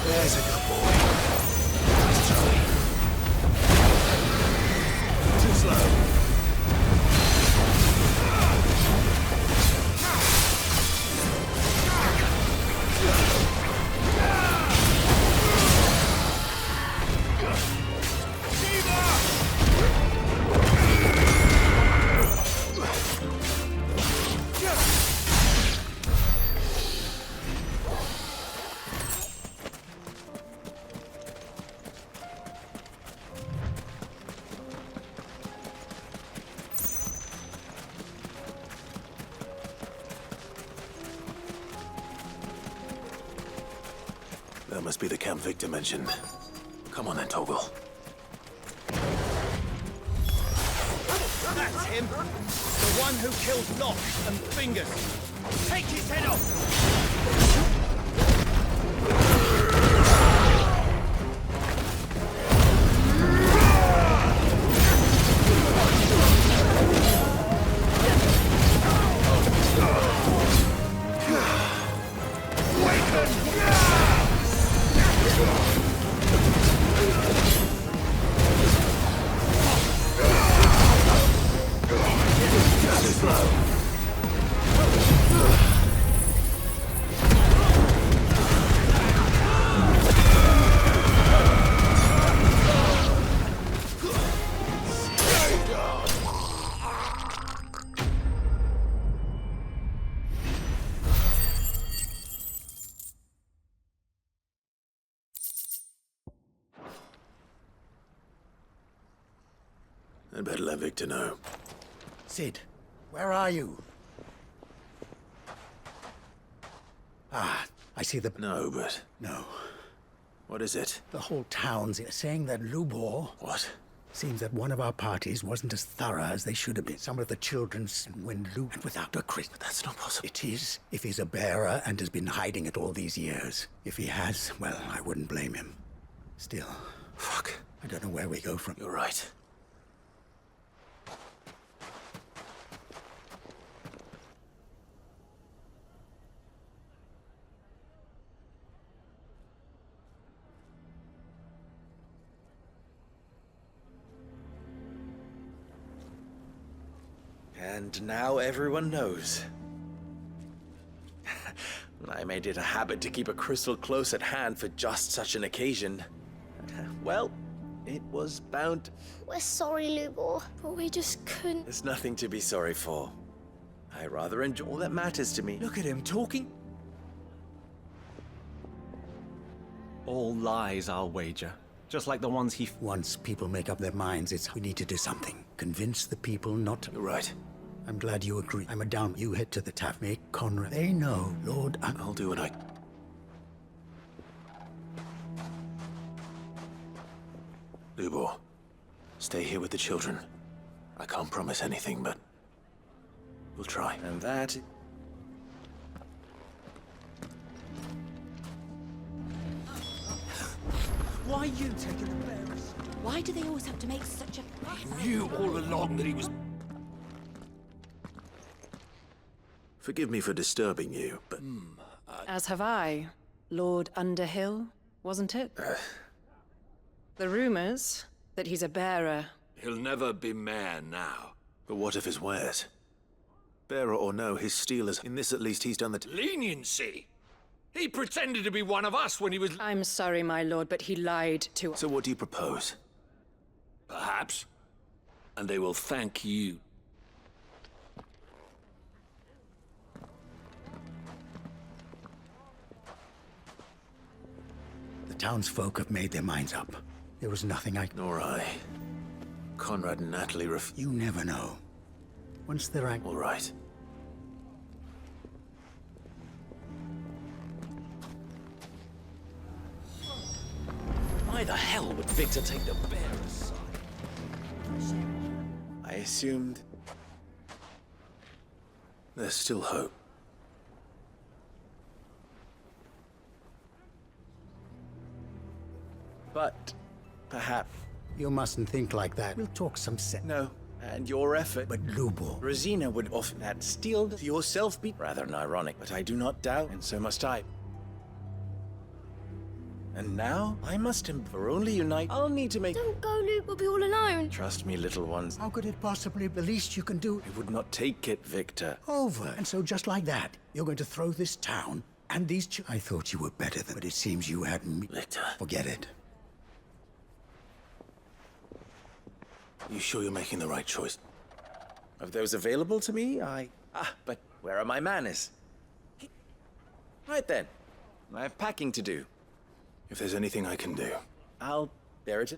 S2: There's a good boy. Nice try. Too slow. That must be the camp Victor mentioned. Come on then, Toggle.
S13: That's him! The one who killed Locke and Fingers! Take his head off!
S2: Too slow. I'd better let Victor know.
S12: Sid, where are you? Ah, I see the...
S2: No, but...
S12: No.
S2: What is it?
S12: The whole town's saying that Lubor...
S2: What?
S12: Seems that one of our parties wasn't as thorough as they should have been. Some of the children's when Luke without a Chris.
S2: But that's not possible.
S12: It is, if he's a bearer and has been hiding it all these years. If he has, well, I wouldn't blame him. Still...
S2: Fuck.
S12: I don't know where we go from.
S2: You're right.
S1: And now everyone knows. I made it a habit to keep a crystal close at hand for just such an occasion. Well, it was bound...
S3: We're sorry, Lubor, but we just couldn't...
S1: There's nothing to be sorry for. I rather enjoy all that matters to me.
S15: Look at him talking. All lies, I'll wager. Just like the ones he...
S12: Once people make up their minds, it's we need to do something. Convince the people not to...
S2: You're right.
S12: I'm glad you agree. I'm a down. You head to the tavern. Make Conrad. They know, Lord.
S2: I'll do what I... Lubor, stay here with the children. I can't promise anything, but we'll try.
S1: And that...
S13: Why are you taking the bearers?
S6: Why do they always have to make such a...
S13: I knew all along that he was...
S2: Forgive me for disturbing you, but...
S8: As have I, Lord Underhill, wasn't it? The rumors that he's a bearer.
S23: He'll never be mayor now.
S2: But what of his wares? Bearer or no, his stealers... In this at least, he's done the...
S23: Leniency? He pretended to be one of us when he was...
S8: I'm sorry, my lord, but he lied to...
S2: So what do you propose?
S23: Perhaps. And they will thank you.
S12: The townsfolk have made their minds up. There was nothing I...
S2: Nor I. Conrad and Natalie
S12: You never know. Once they're out...
S2: All right.
S1: Why the hell would Victor take the bearer's side? I assumed...
S2: There's still hope.
S1: But perhaps...
S12: You mustn't think like that. We'll talk some sense.
S1: No, and your effort...
S12: But Lubor...
S1: Rosina would often that steel to yourself be rather ironic, but I do not doubt, and so must I. And now, I must for only unite. I'll need to make...
S3: Don't go, Luke. We'll be all alone.
S1: Trust me, little ones.
S12: How could it possibly... The least you can do...
S1: I would not take it, Victor.
S12: Over. And so just like that, you're going to throw this town and these I thought you were better than... But it seems you had me...
S2: Victor.
S12: Forget it.
S2: You sure you're making the right choice?
S1: Of those available to me, but where are my manners? Right then. I have packing to do.
S2: If there's anything I can do.
S1: I'll bear it.